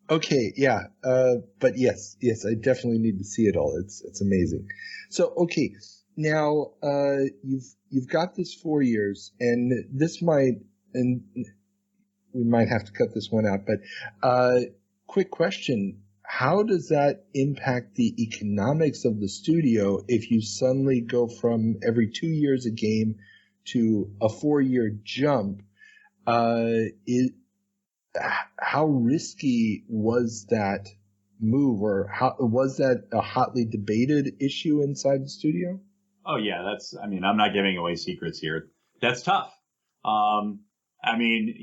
okay, yeah. But yes, I definitely need to see it all. It's amazing. So, okay, now you've got this 4 years, and we might have to cut this one out. But quick question. How does that impact the economics of the studio if you suddenly go from every 2 years a game to a 4-year jump? How risky was that move, or was that a hotly debated issue inside the studio? Oh yeah, I'm not giving away secrets here. That's tough. I mean,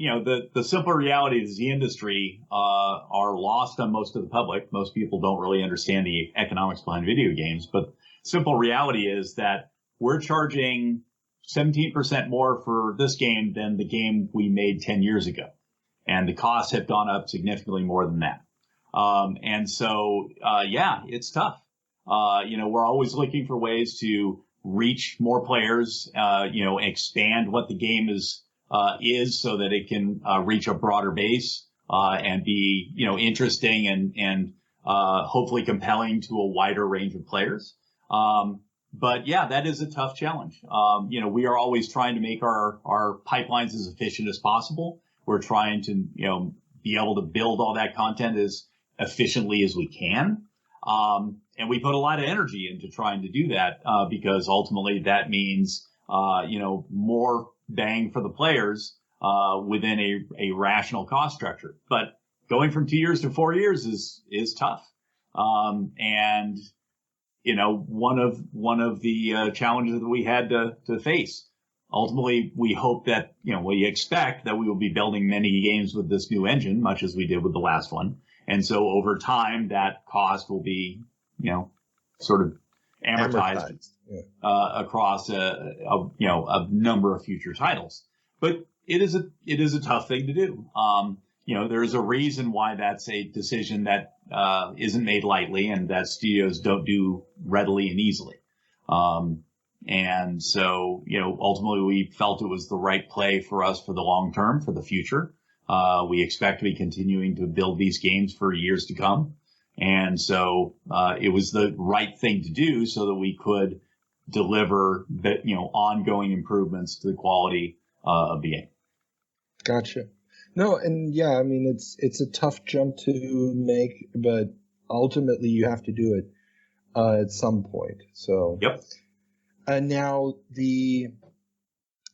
the simple reality is the industry are lost on most of the public. Most people don't really understand the economics behind video games, but simple reality is that we're charging 17% more for this game than the game we made 10 years ago. And the costs have gone up significantly more than that. And so, it's tough. We're always looking for ways to reach more players, expand what the game is so that it can reach a broader base and be, interesting and hopefully compelling to a wider range of players. But yeah, that is a tough challenge. We are always trying to make our pipelines as efficient as possible. We're trying to, be able to build all that content as efficiently as we can. And we put a lot of energy into trying to do that because ultimately that means, more bang for the players within a rational cost structure. But going from 2 years to 4 years is tough. And one of the challenges that we had to face. Ultimately, we hope that, we expect that we will be building many games with this new engine, much as we did with the last one. And so over time, that cost will be, sort of amortized. Across a number of future titles. But it is a tough thing to do. There's a reason why that's a decision that isn't made lightly and that studios don't do readily and easily. And so, ultimately we felt it was the right play for us for the long term, for the future. We expect to be continuing to build these games for years to come. And so it was the right thing to do so that we could deliver the, ongoing improvements to the quality of the game. Gotcha. No, and yeah, I mean, it's a tough jump to make, but ultimately you have to do it at some point. So, yep. Now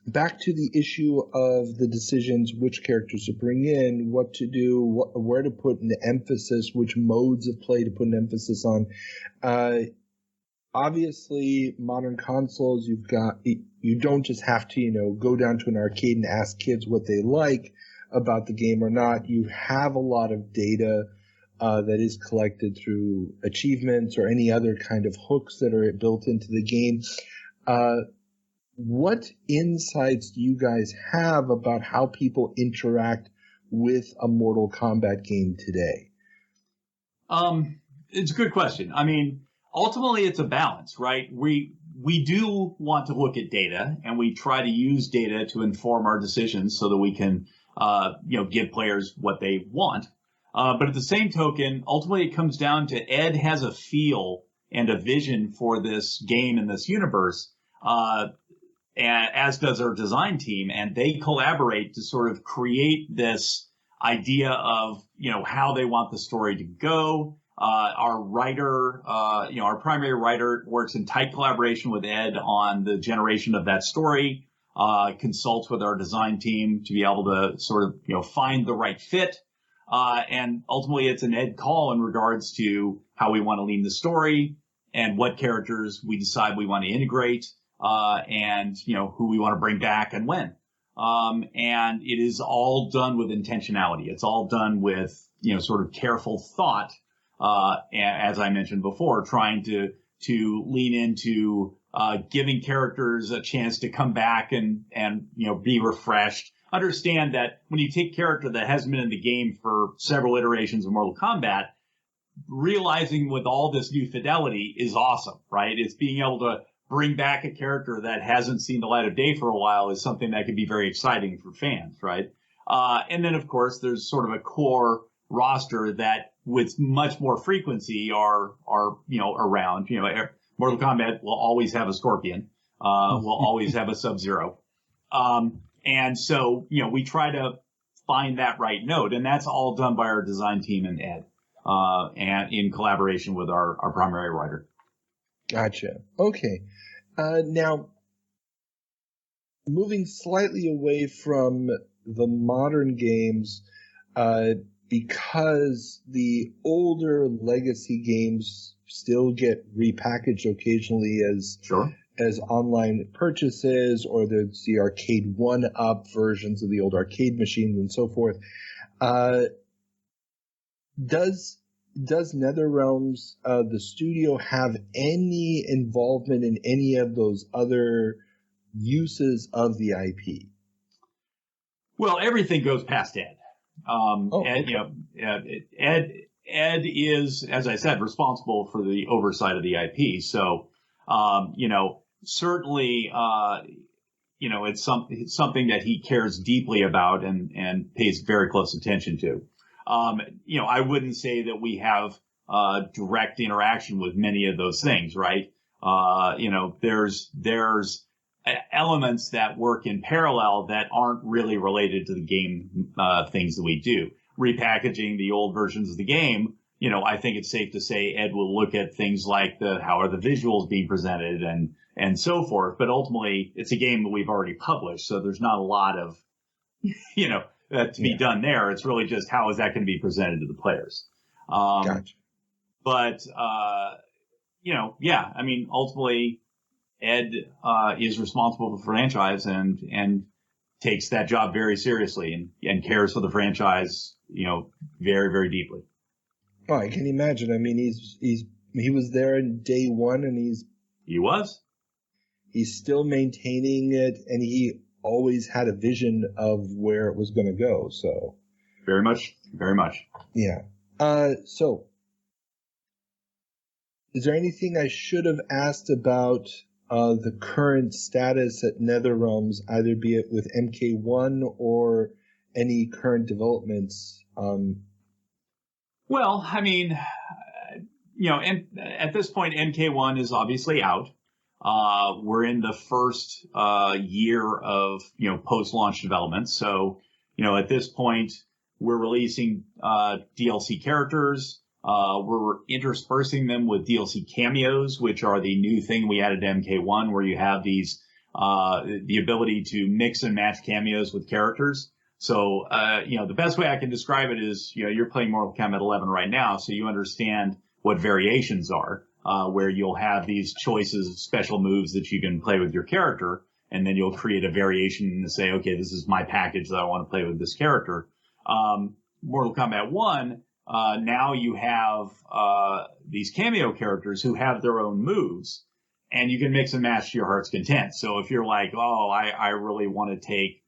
back to the issue of the decisions, which characters to bring in, what to do, where to put an emphasis, which modes of play to put an emphasis on. Obviously, modern consoles, you don't just have to, go down to an arcade and ask kids what they like about the game or not. You have a lot of data that is collected through achievements or any other kind of hooks that are built into the game. What insights do you guys have about how people interact with a Mortal Kombat game today? It's a good question. I mean, ultimately it's a balance, right? We do want to look at data and we try to use data to inform our decisions so that we can, give players what they want. But at the same token, ultimately it comes down to Ed has a feel and a vision for this game and this universe, as does our design team, and they collaborate to sort of create this idea of, how they want the story to go. Our writer, our primary writer works in tight collaboration with Ed on the generation of that story, consults with our design team to be able to sort of, find the right fit. And ultimately it's an Ed call in regards to how we want to lean the story and what characters we decide we want to integrate, and, who we want to bring back and when. And it is all done with intentionality. It's all done with, sort of careful thought. As I mentioned before, trying to lean into, giving characters a chance to come back and, be refreshed. Understand that when you take a character that hasn't been in the game for several iterations of Mortal Kombat, realizing with all this new fidelity is awesome, right? It's being able to bring back a character that hasn't seen the light of day for a while is something that can be very exciting for fans, right? And then, of course, there's sort of a core roster that with much more frequency are around. Mortal Kombat will always have a Scorpion, will always have a Sub-Zero. And so, we try to find that right note, and that's all done by our design team and Ed, and in collaboration with our primary writer. Gotcha. Okay. Now, moving slightly away from the modern games, because the older legacy games still get repackaged occasionally as Sure. as online purchases, or there's the arcade 1-up versions of the old arcade machines and so forth. Does NetherRealms, the studio, have any involvement in any of those other uses of the IP? Well, everything goes past Ed. Ed is, as I said, responsible for the oversight of the IP. So, certainly, it's something that he cares deeply about and pays very close attention to. I wouldn't say that we have direct interaction with many of those things, right? There's elements that work in parallel that aren't really related to the game things that we do. Repackaging the old versions of the game, I think it's safe to say Ed will look at things like how are the visuals being presented and so forth. But ultimately, it's a game that we've already published, so there's not a lot of, to be done there. It's really just how is that going to be presented to the players. Gotcha. But, ultimately, Ed is responsible for the franchise and takes that job very seriously and cares for the franchise, very, very deeply. Oh, I can imagine. I mean, he was there in day one, and he's still maintaining it, and he always had a vision of where it was going to go. So very much. Yeah. So is there anything I should have asked about the current status at NetherRealms, either be it with MK1 or any current developments? Well, I mean, at this point, MK1 is obviously out. We're in the first year of, post-launch development. So, at this point, we're releasing DLC characters. We're interspersing them with DLC cameos, which are the new thing we added to MK1, where you have these the ability to mix and match cameos with characters. So, the best way I can describe it is, you're playing Mortal Kombat 11 right now, so you understand what variations are, where you'll have these choices of special moves that you can play with your character, and then you'll create a variation to say, okay, this is my package that I want to play with this character. Mortal Kombat 1, now you have these cameo characters who have their own moves, and you can mix and match to your heart's content. So if you're like, I really want to take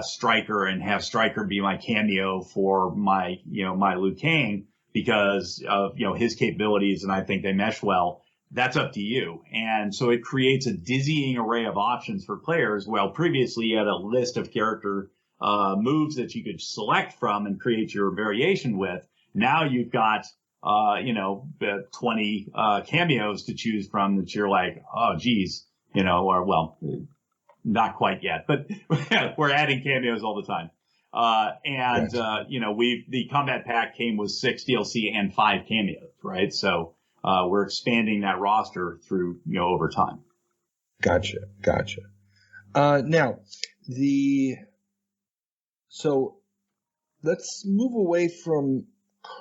Stryker and have Stryker be my cameo for my Liu Kang because of, his capabilities, and I think they mesh well, that's up to you. And so it creates a dizzying array of options for players. Well, previously you had a list of character moves that you could select from and create your variation with. Now you've got 20 cameos to choose from that you're like, oh geez, not quite yet, but we're adding cameos all the time. The combat pack came with 6 DLC and 5 cameos, right? So we're expanding that roster through, over time. Gotcha. Now, so let's move away from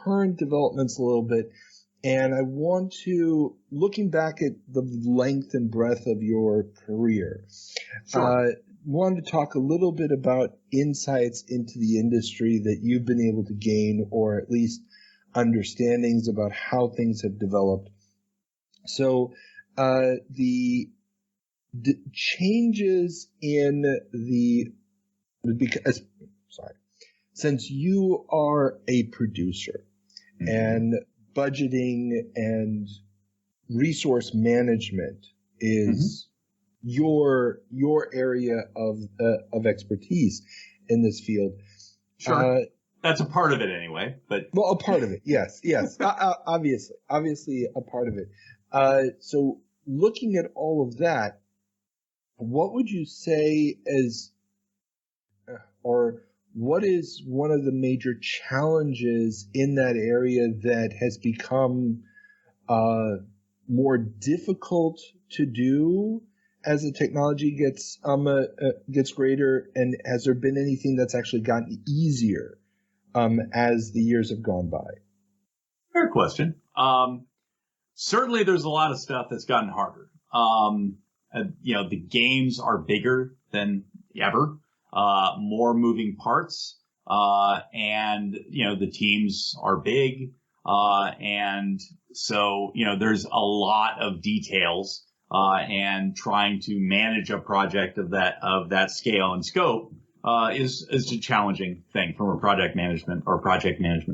current developments a little bit, and I want to, looking back at the length and breadth of your career, wanted to talk a little bit about insights into the industry that you've been able to gain, or at least understandings about how things have developed. So the changes in since you are a producer, mm-hmm. and budgeting and resource management is mm-hmm. your area of expertise in this field. Sure. That's a part of it anyway, but well, a part of it. Yes. obviously a part of it. So looking at all of that, what would you say what is one of the major challenges in that area that has become more difficult to do as the technology gets greater? And has there been anything that's actually gotten easier as the years have gone by? Fair question. Certainly there's a lot of stuff that's gotten harder. the games are bigger than ever, more moving parts, and the teams are big, and so there's a lot of details, and trying to manage a project of that scale and scope is a challenging thing from a project management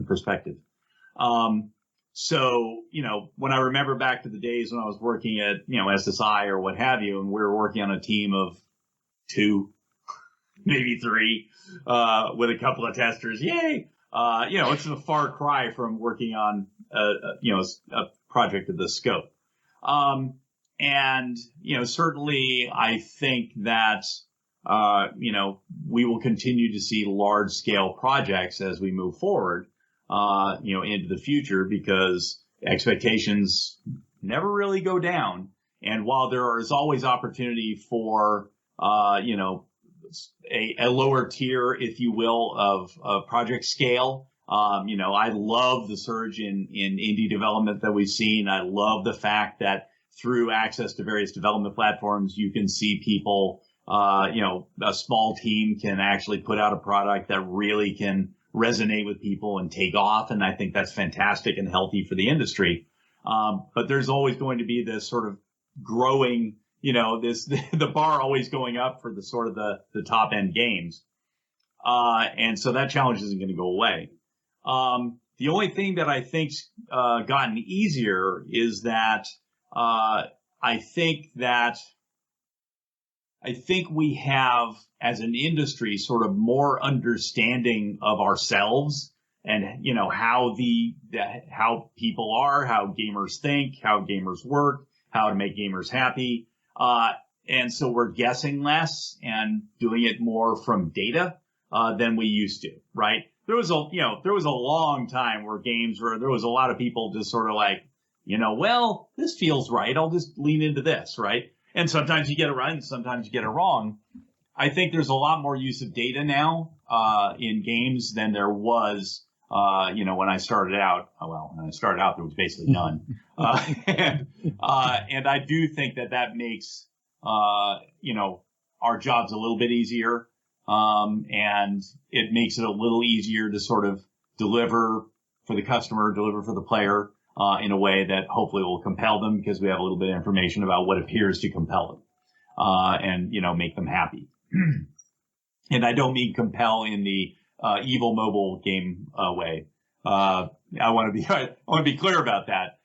perspective. So, when I remember back to the days when I was working at, SSI or what have you, and we were working on a team of 2, maybe 3, with a couple of testers, yay! It's a far cry from working on, a project of this scope. And, certainly I think that, we will continue to see large scale projects as we move forward. Into the future, because expectations never really go down. And while there is always opportunity for, a lower tier, if you will, of project scale, I love the surge in indie development that we've seen. I love the fact that through access to various development platforms, you can see people, a small team can actually put out a product that really can resonate with people and take off. And I think that's fantastic and healthy for the industry. But there's always going to be this sort of growing, the bar always going up for the sort of the top end games. And so that challenge isn't going to go away. The only thing that I think's gotten easier is that I think we have, as an industry, sort of more understanding of ourselves and, how people are, how gamers think, how gamers work, how to make gamers happy. And so we're guessing less and doing it more from data, than we used to, right? There was a long time where there was a lot of people just sort of like, well, this feels right. I'll just lean into this, right? And sometimes you get it right and sometimes you get it wrong. I think there's a lot more use of data now in games than there was, when I started out. When I started out, there was basically none. And I do think that makes, our jobs a little bit easier. And it makes it a little easier to sort of deliver for the customer, deliver for the player. In a way that hopefully will compel them, because we have a little bit of information about what appears to compel them, and make them happy. And I don't mean compel in the evil mobile game way. I want to be clear about that.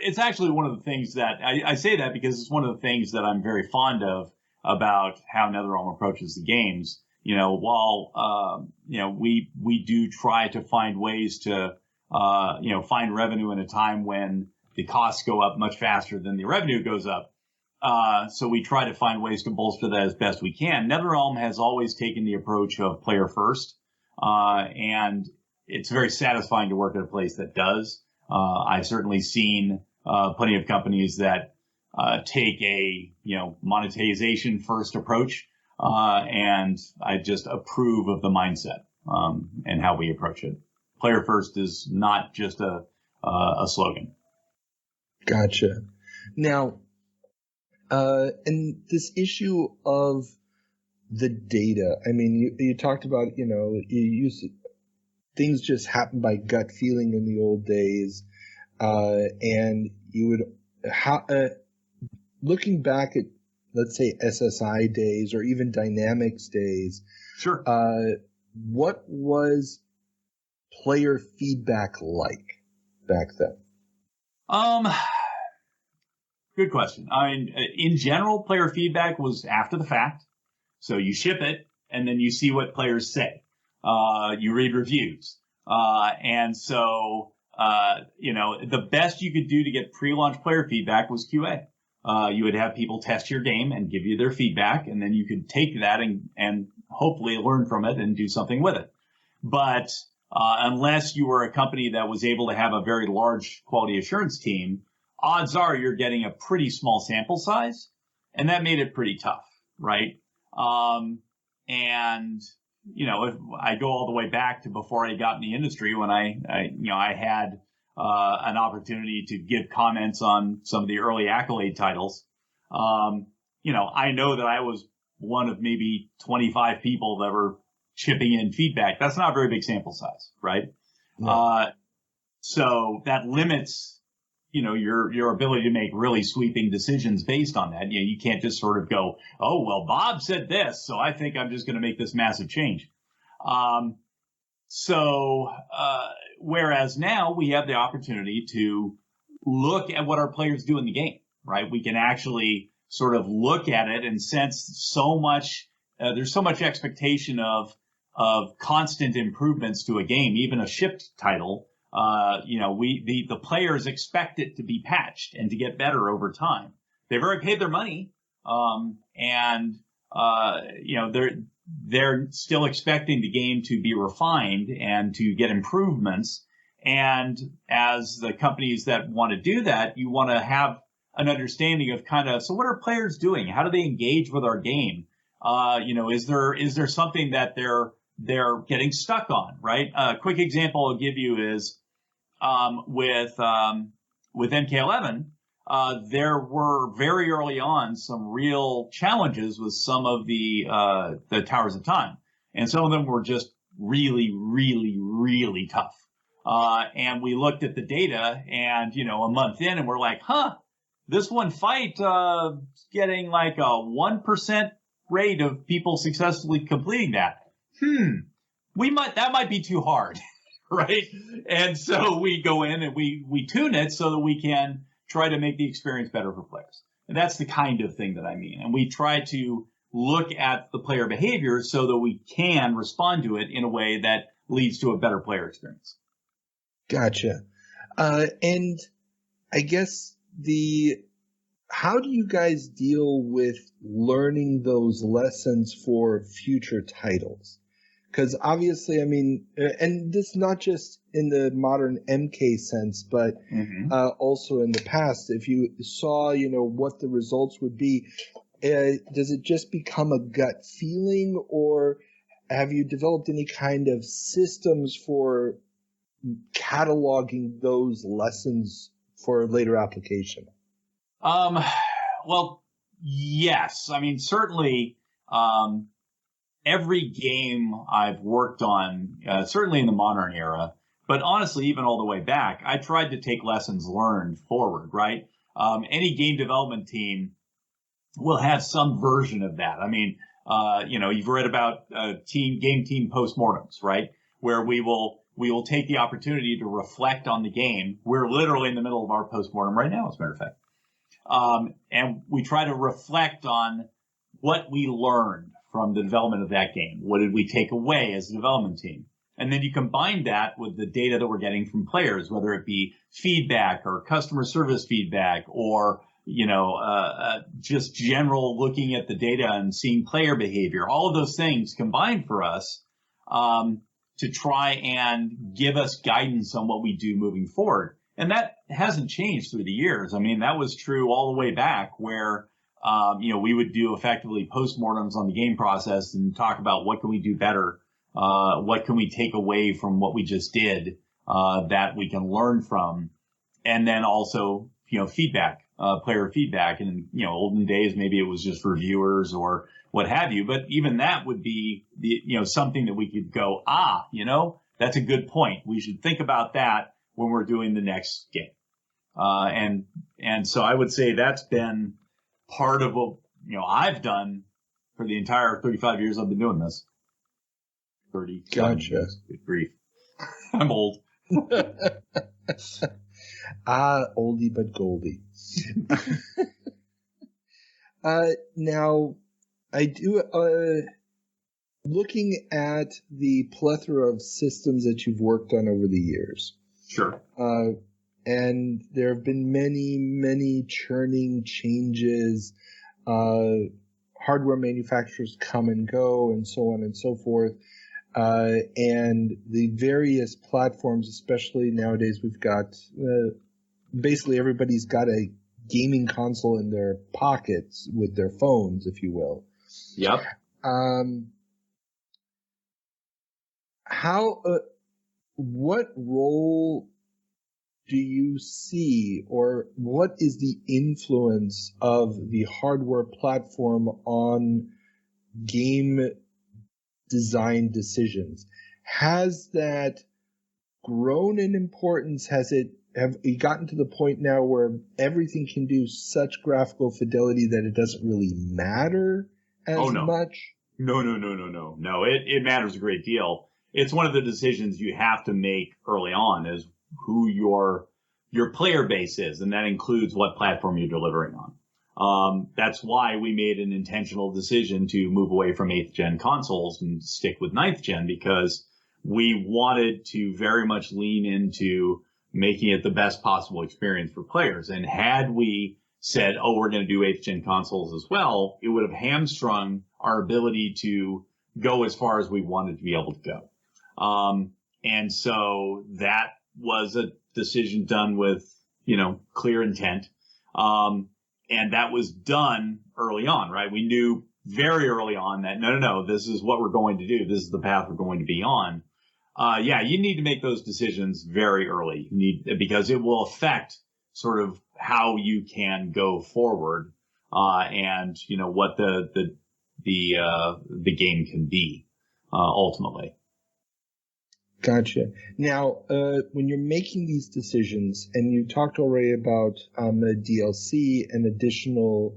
It's actually one of the things that I say that because it's one of the things that I'm very fond of about how NetherRealm approaches the games. While we do try to find ways to find revenue in a time when the costs go up much faster than the revenue goes up. So we try to find ways to bolster that as best we can. NetherRealm has always taken the approach of player first. And it's very satisfying to work at a place that does. I've certainly seen plenty of companies that take a monetization first approach. And I just approve of the mindset and how we approach it. Player first is not just a slogan. Gotcha. Now, and this issue of the data, I mean, you talked about, you used to, things just happened by gut feeling in the old days. And you would, looking back at, let's say, SSI days or even Dynamics days. Sure. What was player feedback like back then? Good question. I mean, in general, player feedback was after the fact. So you ship it and then you see what players say. You read reviews. And so, the best you could do to get pre-launch player feedback was QA. You would have people test your game and give you their feedback, and then you could take that and hopefully learn from it and do something with it. But unless you were a company that was able to have a very large quality assurance team, odds are you're getting a pretty small sample size, and that made it pretty tough, right? And if I go all the way back to before I got in the industry, when I had an opportunity to give comments on some of the early Accolade titles. I know that I was one of maybe 25 people that were chipping in feedback. That's not a very big sample size, right? No. So that limits, your ability to make really sweeping decisions based on that. You can't just sort of go, oh, well, Bob said this, so I think I'm just going to make this massive change. Whereas now we have the opportunity to look at what our players do in the game, right? We can actually sort of look at it and sense so much. There's so much expectation of constant improvements to a game, even a shipped title. The players expect it to be patched and to get better over time. They've already paid their money, they're still expecting the game to be refined and to get improvements. And as the companies that want to do that, you want to have an understanding of so what are players doing? How do they engage with our game? Is there something that they're getting stuck on, right? A quick example I'll give you is with MK11, there were very early on some real challenges with some of the Towers of Time, and some of them were just really, really, really tough. And we looked at the data, and a month in, and we're like, this one fight getting like a 1% rate of people successfully completing that. That might be too hard, right? And so we go in and we tune it so that we can try to make the experience better for players. And that's the kind of thing that I mean. And we try to look at the player behavior so that we can respond to it in a way that leads to a better player experience. Gotcha. And I guess how do you guys deal with learning those lessons for future titles? Because obviously, I mean, and this not just in the modern MK sense, but also in the past, if you saw, what the results would be, does it just become a gut feeling, or have you developed any kind of systems for cataloging those lessons for later application? Well, yes. I mean, certainly, every game I've worked on, certainly in the modern era, but honestly, even all the way back, I tried to take lessons learned forward, right? Any game development team will have some version of that. I mean, you've read about game team postmortems, right? Where we will take the opportunity to reflect on the game. We're literally in the middle of our postmortem right now, as a matter of fact. And we try to reflect on what we learned from the development of that game. What did we take away as a development team? And then you combine that with the data that we're getting from players, whether it be feedback or customer service feedback or, just general looking at the data and seeing player behavior. All of those things combined for us to try and give us guidance on what we do moving forward. And that hasn't changed through the years. I mean, that was true all the way back where, we would do effectively postmortems on the game process and talk about what can we do better, what can we take away from what we just did that we can learn from, and then also, feedback, player feedback. And olden days, maybe it was just reviewers or what have you, but even that would be something that we could go, that's a good point. We should think about that when we're doing the next game. And so I would say that's been part of what, I've done for the entire 35 years I've been doing this. 30. Gotcha. Good grief. I'm old. Oldie but goldie. Now, I do, looking at the plethora of systems that you've worked on over the years. Sure. And there have been many, many churning changes. Hardware manufacturers come and go, and so on and so forth. And the various platforms, especially nowadays, we've got basically everybody's got a gaming console in their pockets with their phones, if you will. Yep. What role do you see, or what is the influence of the hardware platform on game design decisions? Has that grown in importance? Have you gotten to the point now where everything can do such graphical fidelity that it doesn't really matter as much? No. It matters a great deal. It's one of the decisions you have to make early on, is who your player base is, and that includes what platform you're delivering on. That's why we made an intentional decision to move away from 8th gen consoles and stick with 9th gen, because we wanted to very much lean into making it the best possible experience for players. And had we said, we're going to do 8th gen consoles as well, it would have hamstrung our ability to go as far as we wanted to be able to go. And so that was a decision done with, clear intent. And that was done early on, right? We knew very early on that no, this is what we're going to do. This is the path we're going to be on. You need to make those decisions very early. Because it will affect sort of how you can go forward, and what the game can be ultimately. Gotcha. Now, when you're making these decisions, and you talked already about the DLC and additional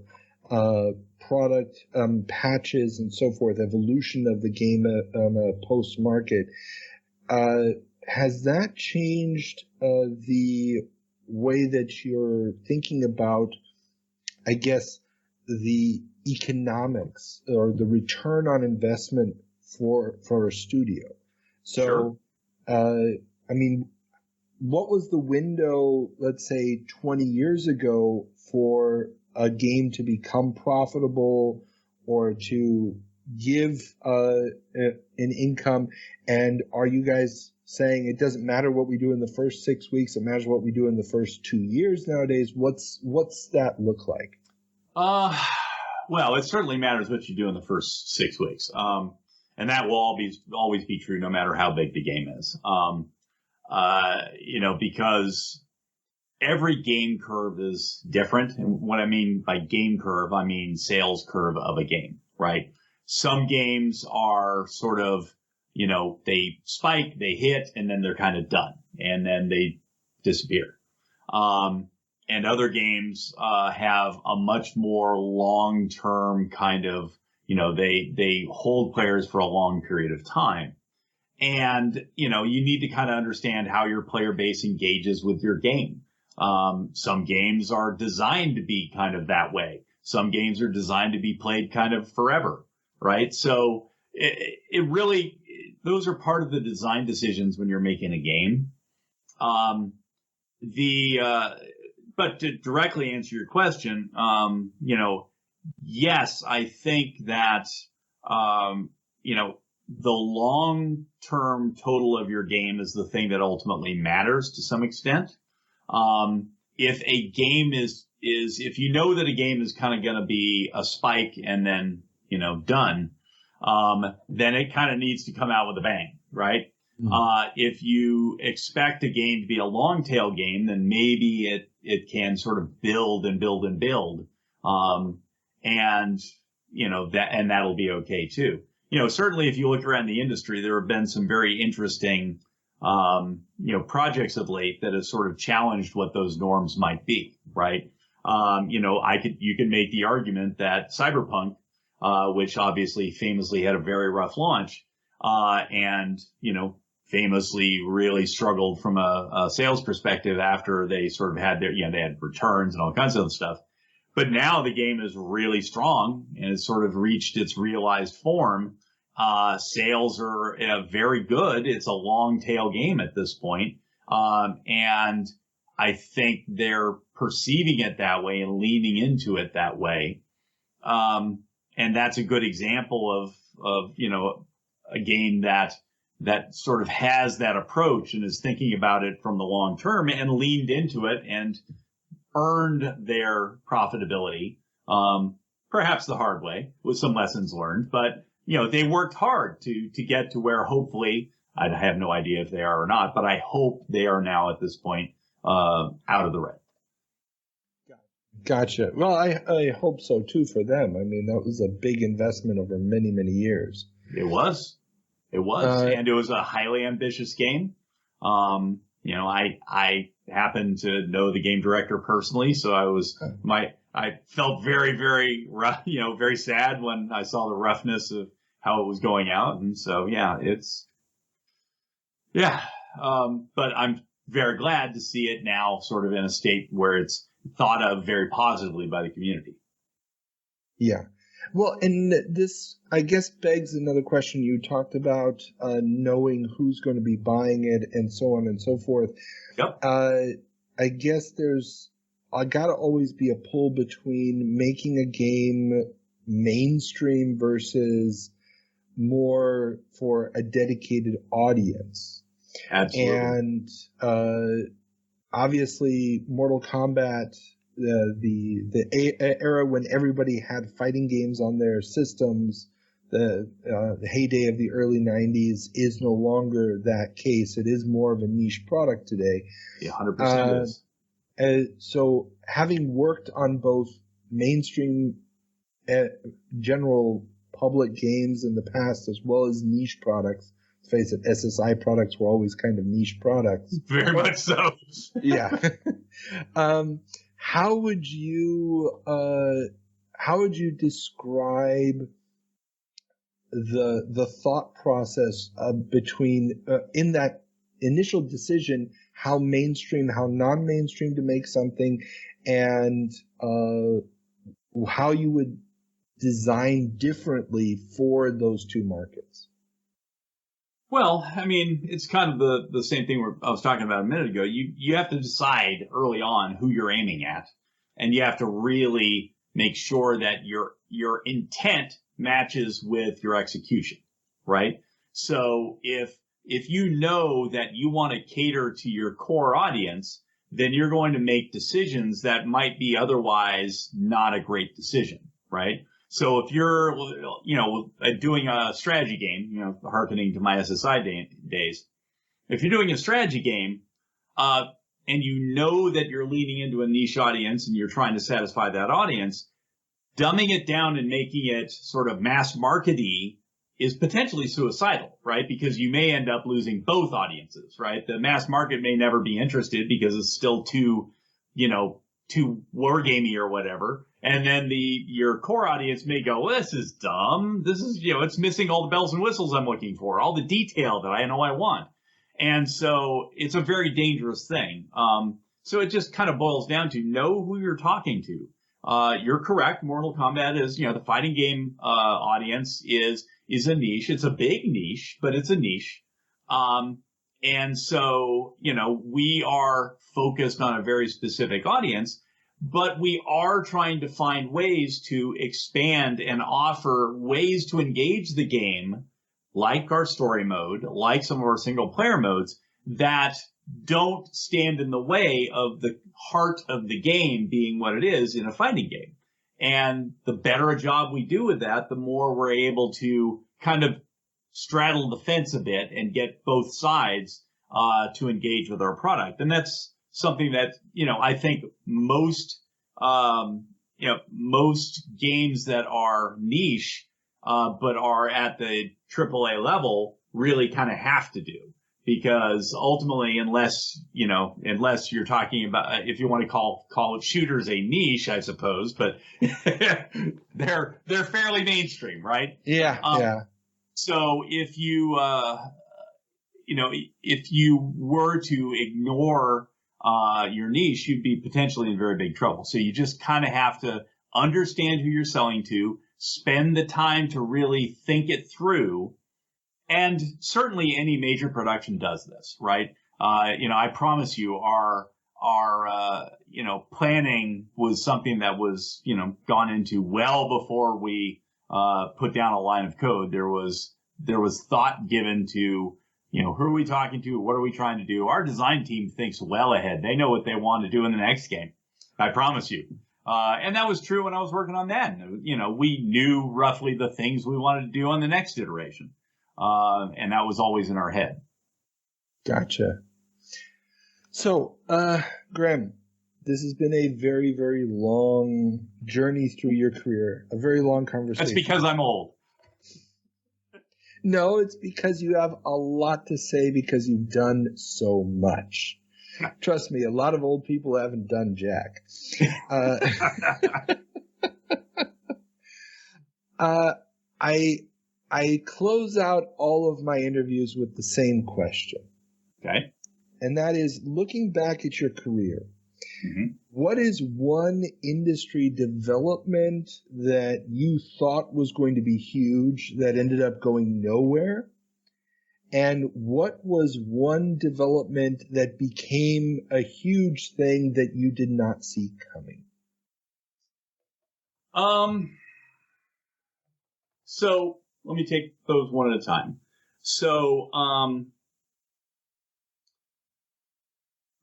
product patches and so forth, evolution of the game post-market, has that changed the way that you're thinking about, I guess, the economics or the return on investment for a studio? So, sure. What was the window, let's say 20 years ago, for a game to become profitable or to give an income? And are you guys saying it doesn't matter what we do in the first 6 weeks, it matters what we do in the first 2 years nowadays? What's that look like? Well, it certainly matters what you do in the first 6 weeks. And that will always be true no matter how big the game is. Because every game curve is different. And what I mean by game curve, I mean sales curve of a game, right? Some games are sort of, they spike, they hit, and then they're kind of done, and then they disappear. And other games have a much more long-term kind of, they hold players for a long period of time. And, you need to kind of understand how your player base engages with your game. Some games are designed to be kind of that way. Some games are designed to be played kind of forever, right? So it really, those are part of the design decisions when you're making a game. But to directly answer your question, yes, I think that, the long-term total of your game is the thing that ultimately matters to some extent. If a game if you know that a game is kind of going to be a spike and then, done, then it kind of needs to come out with a bang, right? Mm-hmm. If you expect a game to be a long tail game, then maybe it can sort of build and build and build. And that'll be okay too. Certainly if you look around the industry, there have been some very interesting, projects of late that have sort of challenged what those norms might be, right? You can make the argument that Cyberpunk, which obviously famously had a very rough launch, and famously really struggled from a sales perspective after they sort of had they had returns and all kinds of other stuff. But now the game is really strong and it's sort of reached its realized form. Sales are very good. It's a long tail game at this point. And I think they're perceiving it that way and leaning into it that way. And that's a good example of a game that sort of has that approach and is thinking about it from the long term and leaned into it and earned their profitability, perhaps the hard way with some lessons learned, but they worked hard to get to where hopefully, I have no idea if they are or not, but I hope they are now at this point out of the red. Gotcha. Well, I hope so too for them. I mean, that was a big investment over many, many years. It was, and it was a highly ambitious game. I happen to know the game director personally, so I felt very, very rough, very sad when I saw the roughness of how it was going out, and so but I'm very glad to see it now sort of in a state where it's thought of very positively by the community. Yeah. Well, and this, I guess, begs another question. You talked about knowing who's going to be buying it and so on and so forth. Yep. I guess I got to always be a pull between making a game mainstream versus more for a dedicated audience. Absolutely. And obviously, Mortal Kombat, the era when everybody had fighting games on their systems, the heyday of the early 90s, is no longer that case. It is more of a niche product today. Yeah, 100% is. So having worked on both mainstream general public games in the past as well as niche products, let's face it, SSI products were always kind of niche products. Very much so. Yeah. How would you describe the thought process between in that initial decision, how mainstream, how non-mainstream to make something, and how you would design differently for those two markets? Well, I mean, it's kind of the same thing I was talking about a minute ago. You have to decide early on who you're aiming at, and you have to really make sure that your intent matches with your execution, right? So if you know that you want to cater to your core audience, then you're going to make decisions that might be otherwise not a great decision, right? So if you're, doing a strategy game, hearkening to my SSI days, if you're doing a strategy game, and you know that you're leaning into a niche audience and you're trying to satisfy that audience, dumbing it down and making it sort of mass markety is potentially suicidal, right? Because you may end up losing both audiences, right? The mass market may never be interested because it's still too wargamey or whatever. And then your core audience may go, well, this is dumb. This is, it's missing all the bells and whistles I'm looking for, all the detail that I know I want. And so it's a very dangerous thing. So it just kind of boils down to know who you're talking to. You're correct. Mortal Kombat is, the fighting game audience is a niche. It's a big niche, but it's a niche. And so, we are focused on a very specific audience, but we are trying to find ways to expand and offer ways to engage the game, like our story mode, like some of our single player modes, that don't stand in the way of the heart of the game being what it is in a fighting game. And the better a job we do with that, the more we're able to kind of straddle the fence a bit and get both sides to engage with our product. And that's something that, I think most games that are niche, but are at the AAA level really kind of have to do. Because ultimately, unless you're talking about, if you want to call it shooters a niche, I suppose, but they're fairly mainstream, right? Yeah. Yeah. So if you were to ignore your niche, you'd be potentially in very big trouble. So you just kind of have to understand who you're selling to, spend the time to really think it through. And certainly any major production does this, right? I promise you our planning was something that was, gone into well before we put down a line of code. There was thought given to, who are we talking to? What are we trying to do? Our design team thinks well ahead. They know what they want to do in the next game. I promise you. And that was true when I was working on that. We knew roughly the things we wanted to do on the next iteration. And that was always in our head. Gotcha. So, Graeme, this has been a very, very long journey through your career, a very long conversation. That's because I'm old. No, it's because you have a lot to say because you've done so much. Trust me, a lot of old people haven't done jack. I close out all of my interviews with the same question. Okay. And that is, looking back at your career, what is one industry development that you thought was going to be huge that ended up going nowhere? And what was one development that became a huge thing that you did not see coming? So let me take those one at a time. So,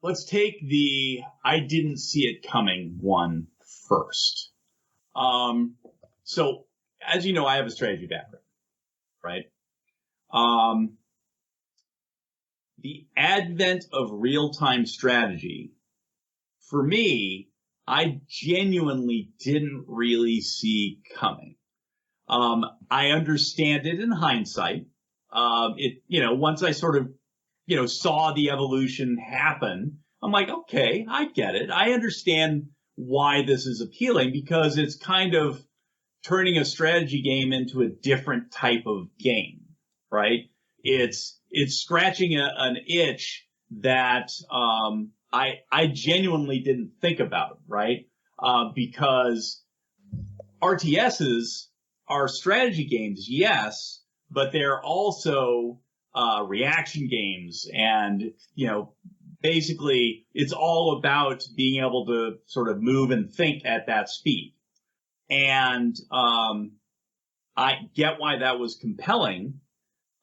let's take the I didn't see it coming one first. So, as you know, I have a strategy background, right? The advent of real-time strategy, for me, I genuinely didn't really see coming. I understand it in hindsight. Once I sort of, saw the evolution happen, I'm like, okay, I get it. I understand why this is appealing because it's kind of turning a strategy game into a different type of game, right? It's scratching an itch that I genuinely didn't think about, right? Because RTSs are strategy games, yes, but they're also reaction games, and basically it's all about being able to sort of move and think at that speed. And I get why that was compelling,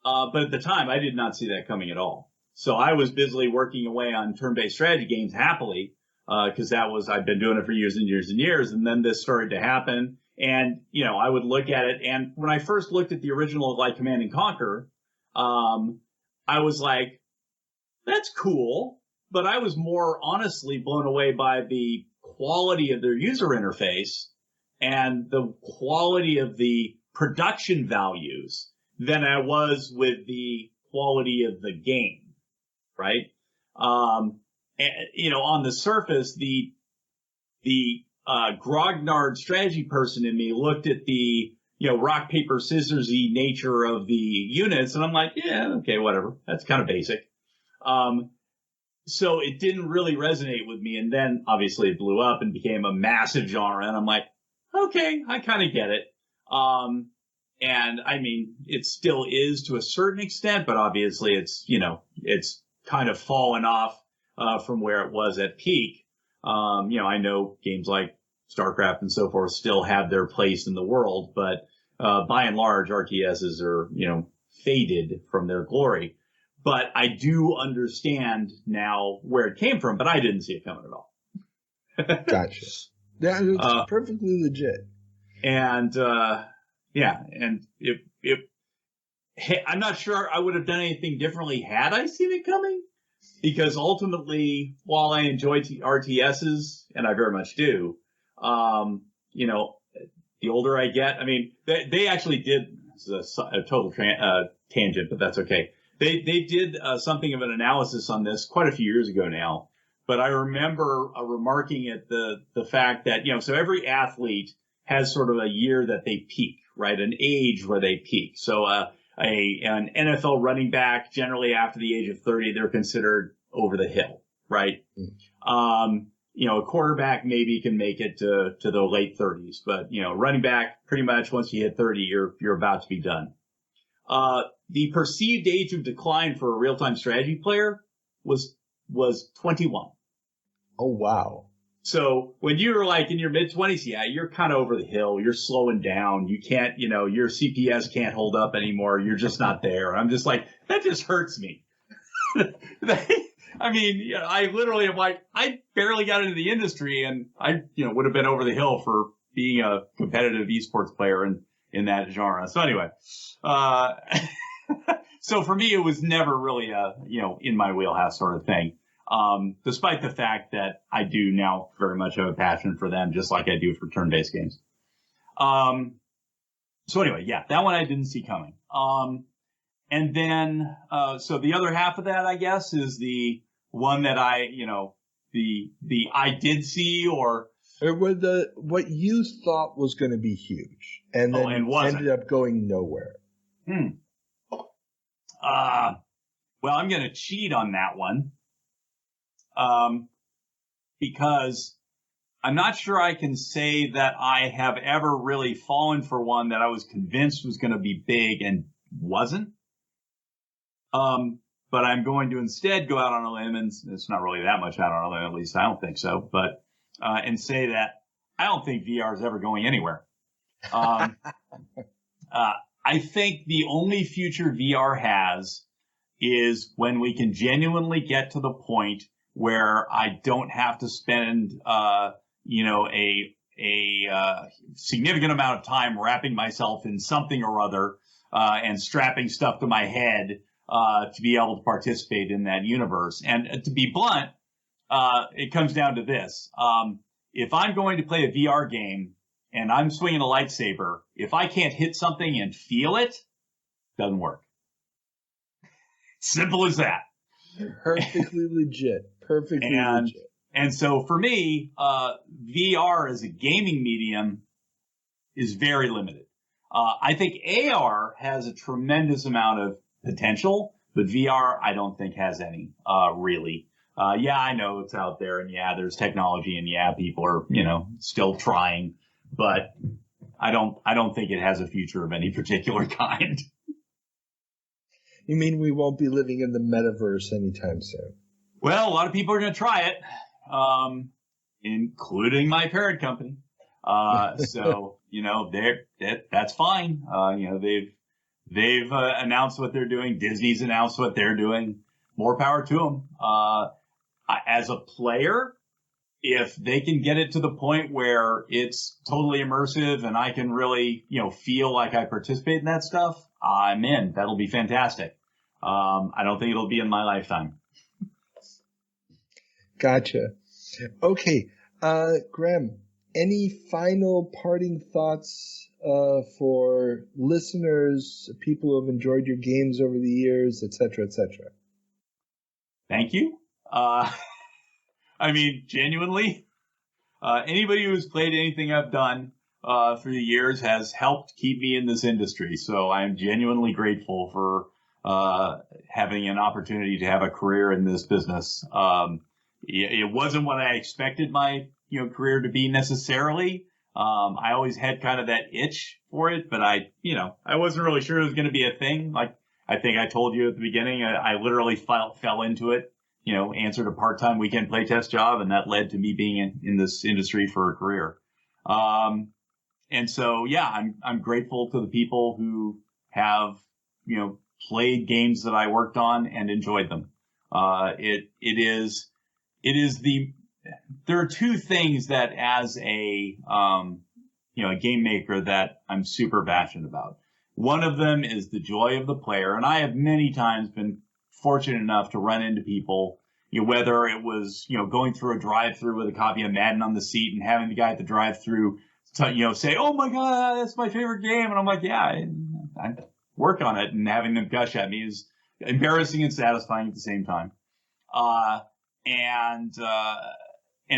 but at the time I did not see that coming at all. So I was busily working away on turn-based strategy games happily, because I've been doing it for years and years and years, and then this started to happen. And, I would look at it, and when I first looked at the original like Command and Conquer, I was like, that's cool, but I was more honestly blown away by the quality of their user interface and the quality of the production values than I was with the quality of the game, right? On the surface, the grognard strategy person in me looked at the rock paper scissorsy nature of the units, and I'm like, yeah, okay, whatever, that's kind of basic. So it didn't really resonate with me, and then obviously it blew up and became a massive genre, and I'm like, okay, I kind of get it. And I mean, it still is to a certain extent, but obviously it's kind of fallen off from where it was at peak. I know games like StarCraft and so forth still have their place in the world, but by and large, RTSs are, faded from their glory. But I do understand now where it came from, but I didn't see it coming at all. Gotcha. Yeah, it's perfectly legit. And and I'm not sure I would have done anything differently had I seen it coming. Because ultimately, while I enjoy RTSs, and I very much do, the older I get, I mean, they actually did, this is a total tangent, but that's okay. They did something of an analysis on this quite a few years ago now, but I remember remarking at the fact that, so every athlete has sort of a year that they peak, right? An age where they peak. So, an NFL running back, generally after the age of 30, they're considered over the hill, right? A quarterback maybe can make it to the late 30s, but running back, pretty much once you hit 30, you're about to be done. The perceived age of decline for a real-time strategy player was 21. Oh wow. So when you're like in your mid-20s, yeah, you're kind of over the hill. You're slowing down. You can't, your CPS can't hold up anymore. You're just not there. I'm just like, that just hurts me. I mean, I literally am like, I barely got into the industry, and I, would have been over the hill for being a competitive esports player in that genre. So anyway, so for me, it was never really a, in my wheelhouse sort of thing. Despite the fact that I do now very much have a passion for them, just like I do for turn-based games. So anyway, yeah, that one I didn't see coming. And then, so the other half of that, I guess, is the one that I did see, or what you thought was going to be huge, and then ended up going nowhere. Well, I'm going to cheat on that one, because I'm not sure I can say that I have ever really fallen for one that I was convinced was going to be big and wasn't. But I'm going to instead go out on a limb, and it's not really that much out on a limb, at least I don't think so, but and say that I don't think VR is ever going anywhere. I think the only future VR has is when we can genuinely get to the point where I don't have to spend, a significant amount of time wrapping myself in something or other, and strapping stuff to my head, to be able to participate in that universe. And to be blunt, it comes down to this. If I'm going to play a VR game and I'm swinging a lightsaber, if I can't hit something and feel it, doesn't work. Simple as that. Perfectly legit. Legit. And so for me, VR as a gaming medium is very limited. I think AR has a tremendous amount of potential, but VR I don't think has any, really. Yeah, I know it's out there, and yeah, there's technology, and yeah, people are, still trying, but I don't think it has a future of any particular kind. You mean we won't be living in the metaverse anytime soon? Well, a lot of people are going to try it, including my parent company. So, that's fine. They've announced what they're doing. Disney's announced what they're doing. More power to them. As a player, if they can get it to the point where it's totally immersive and I can really, feel like I participate in that stuff, I'm in. That'll be fantastic. I don't think it'll be in my lifetime. Gotcha. Okay. Graeme, any final parting thoughts for listeners, people who have enjoyed your games over the years, et cetera, et cetera? Thank you. Genuinely, anybody who's played anything I've done through the years has helped keep me in this industry. So I'm genuinely grateful for having an opportunity to have a career in this business. It wasn't what I expected my career to be necessarily. I always had kind of that itch for it, but I wasn't really sure it was going to be a thing. Like I think I told you at the beginning, I literally fell into it. Answered a part-time weekend playtest job, and that led to me being in this industry for a career. And so, yeah, I'm grateful to the people who have, played games that I worked on and enjoyed them. There are two things that as a game maker that I'm super passionate about. One of them is the joy of the player. And I have many times been fortunate enough to run into people, whether it was, going through a drive-through with a copy of Madden on the seat and having the guy at the drive-through, say, "Oh my God, that's my favorite game." And I'm like, yeah, I work on it. And having them gush at me is embarrassing and satisfying at the same time. And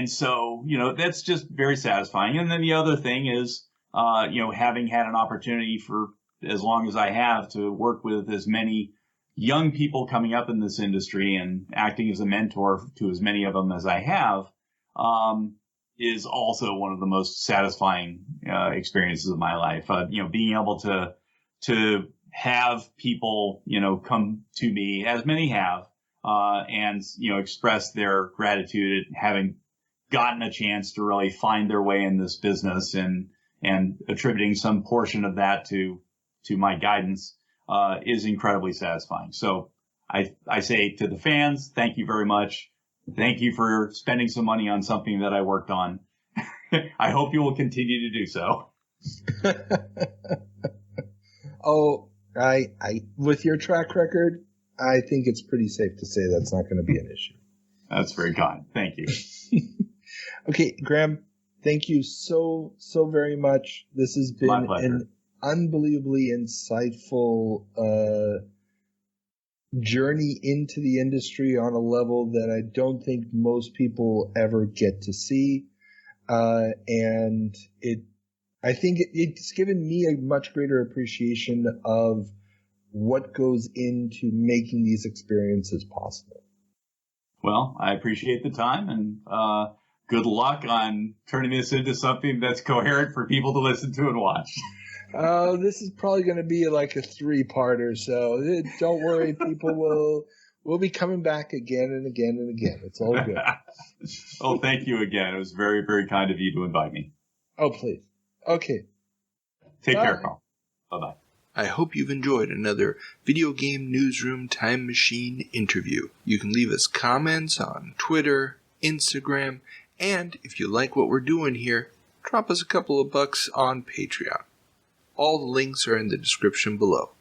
so, that's just very satisfying. And then the other thing is, having had an opportunity for as long as I have to work with as many young people coming up in this industry and acting as a mentor to as many of them as I have, is also one of the most satisfying experiences of my life. Being able to have people, come to me, as many have, and express their gratitude at having gotten a chance to really find their way in this business, and attributing some portion of that to my guidance is incredibly satisfying. So I say to the fans, thank you very much. Thank you for spending some money on something that I worked on. I hope you will continue to do so. Oh, I with your track record, I think it's pretty safe to say that's not going to be an issue. That's very kind. Thank you. Okay, Graeme, thank you so very much. This has been an unbelievably insightful journey into the industry on a level that I don't think most people ever get to see. And I think it's given me a much greater appreciation of what goes into making these experiences possible. Well, I appreciate the time, and good luck on turning this into something that's coherent for people to listen to and watch. This is probably going to be like a 3-parter, so don't worry, people will be coming back again and again and again. It's all good. Oh, thank you again. It was very, very kind of you to invite me. Oh, please. Okay. Take care, Carl. Bye-bye. I hope you've enjoyed another Video Game Newsroom Time Machine interview. You can leave us comments on Twitter, Instagram, and if you like what we're doing here, drop us a couple of bucks on Patreon. All the links are in the description below.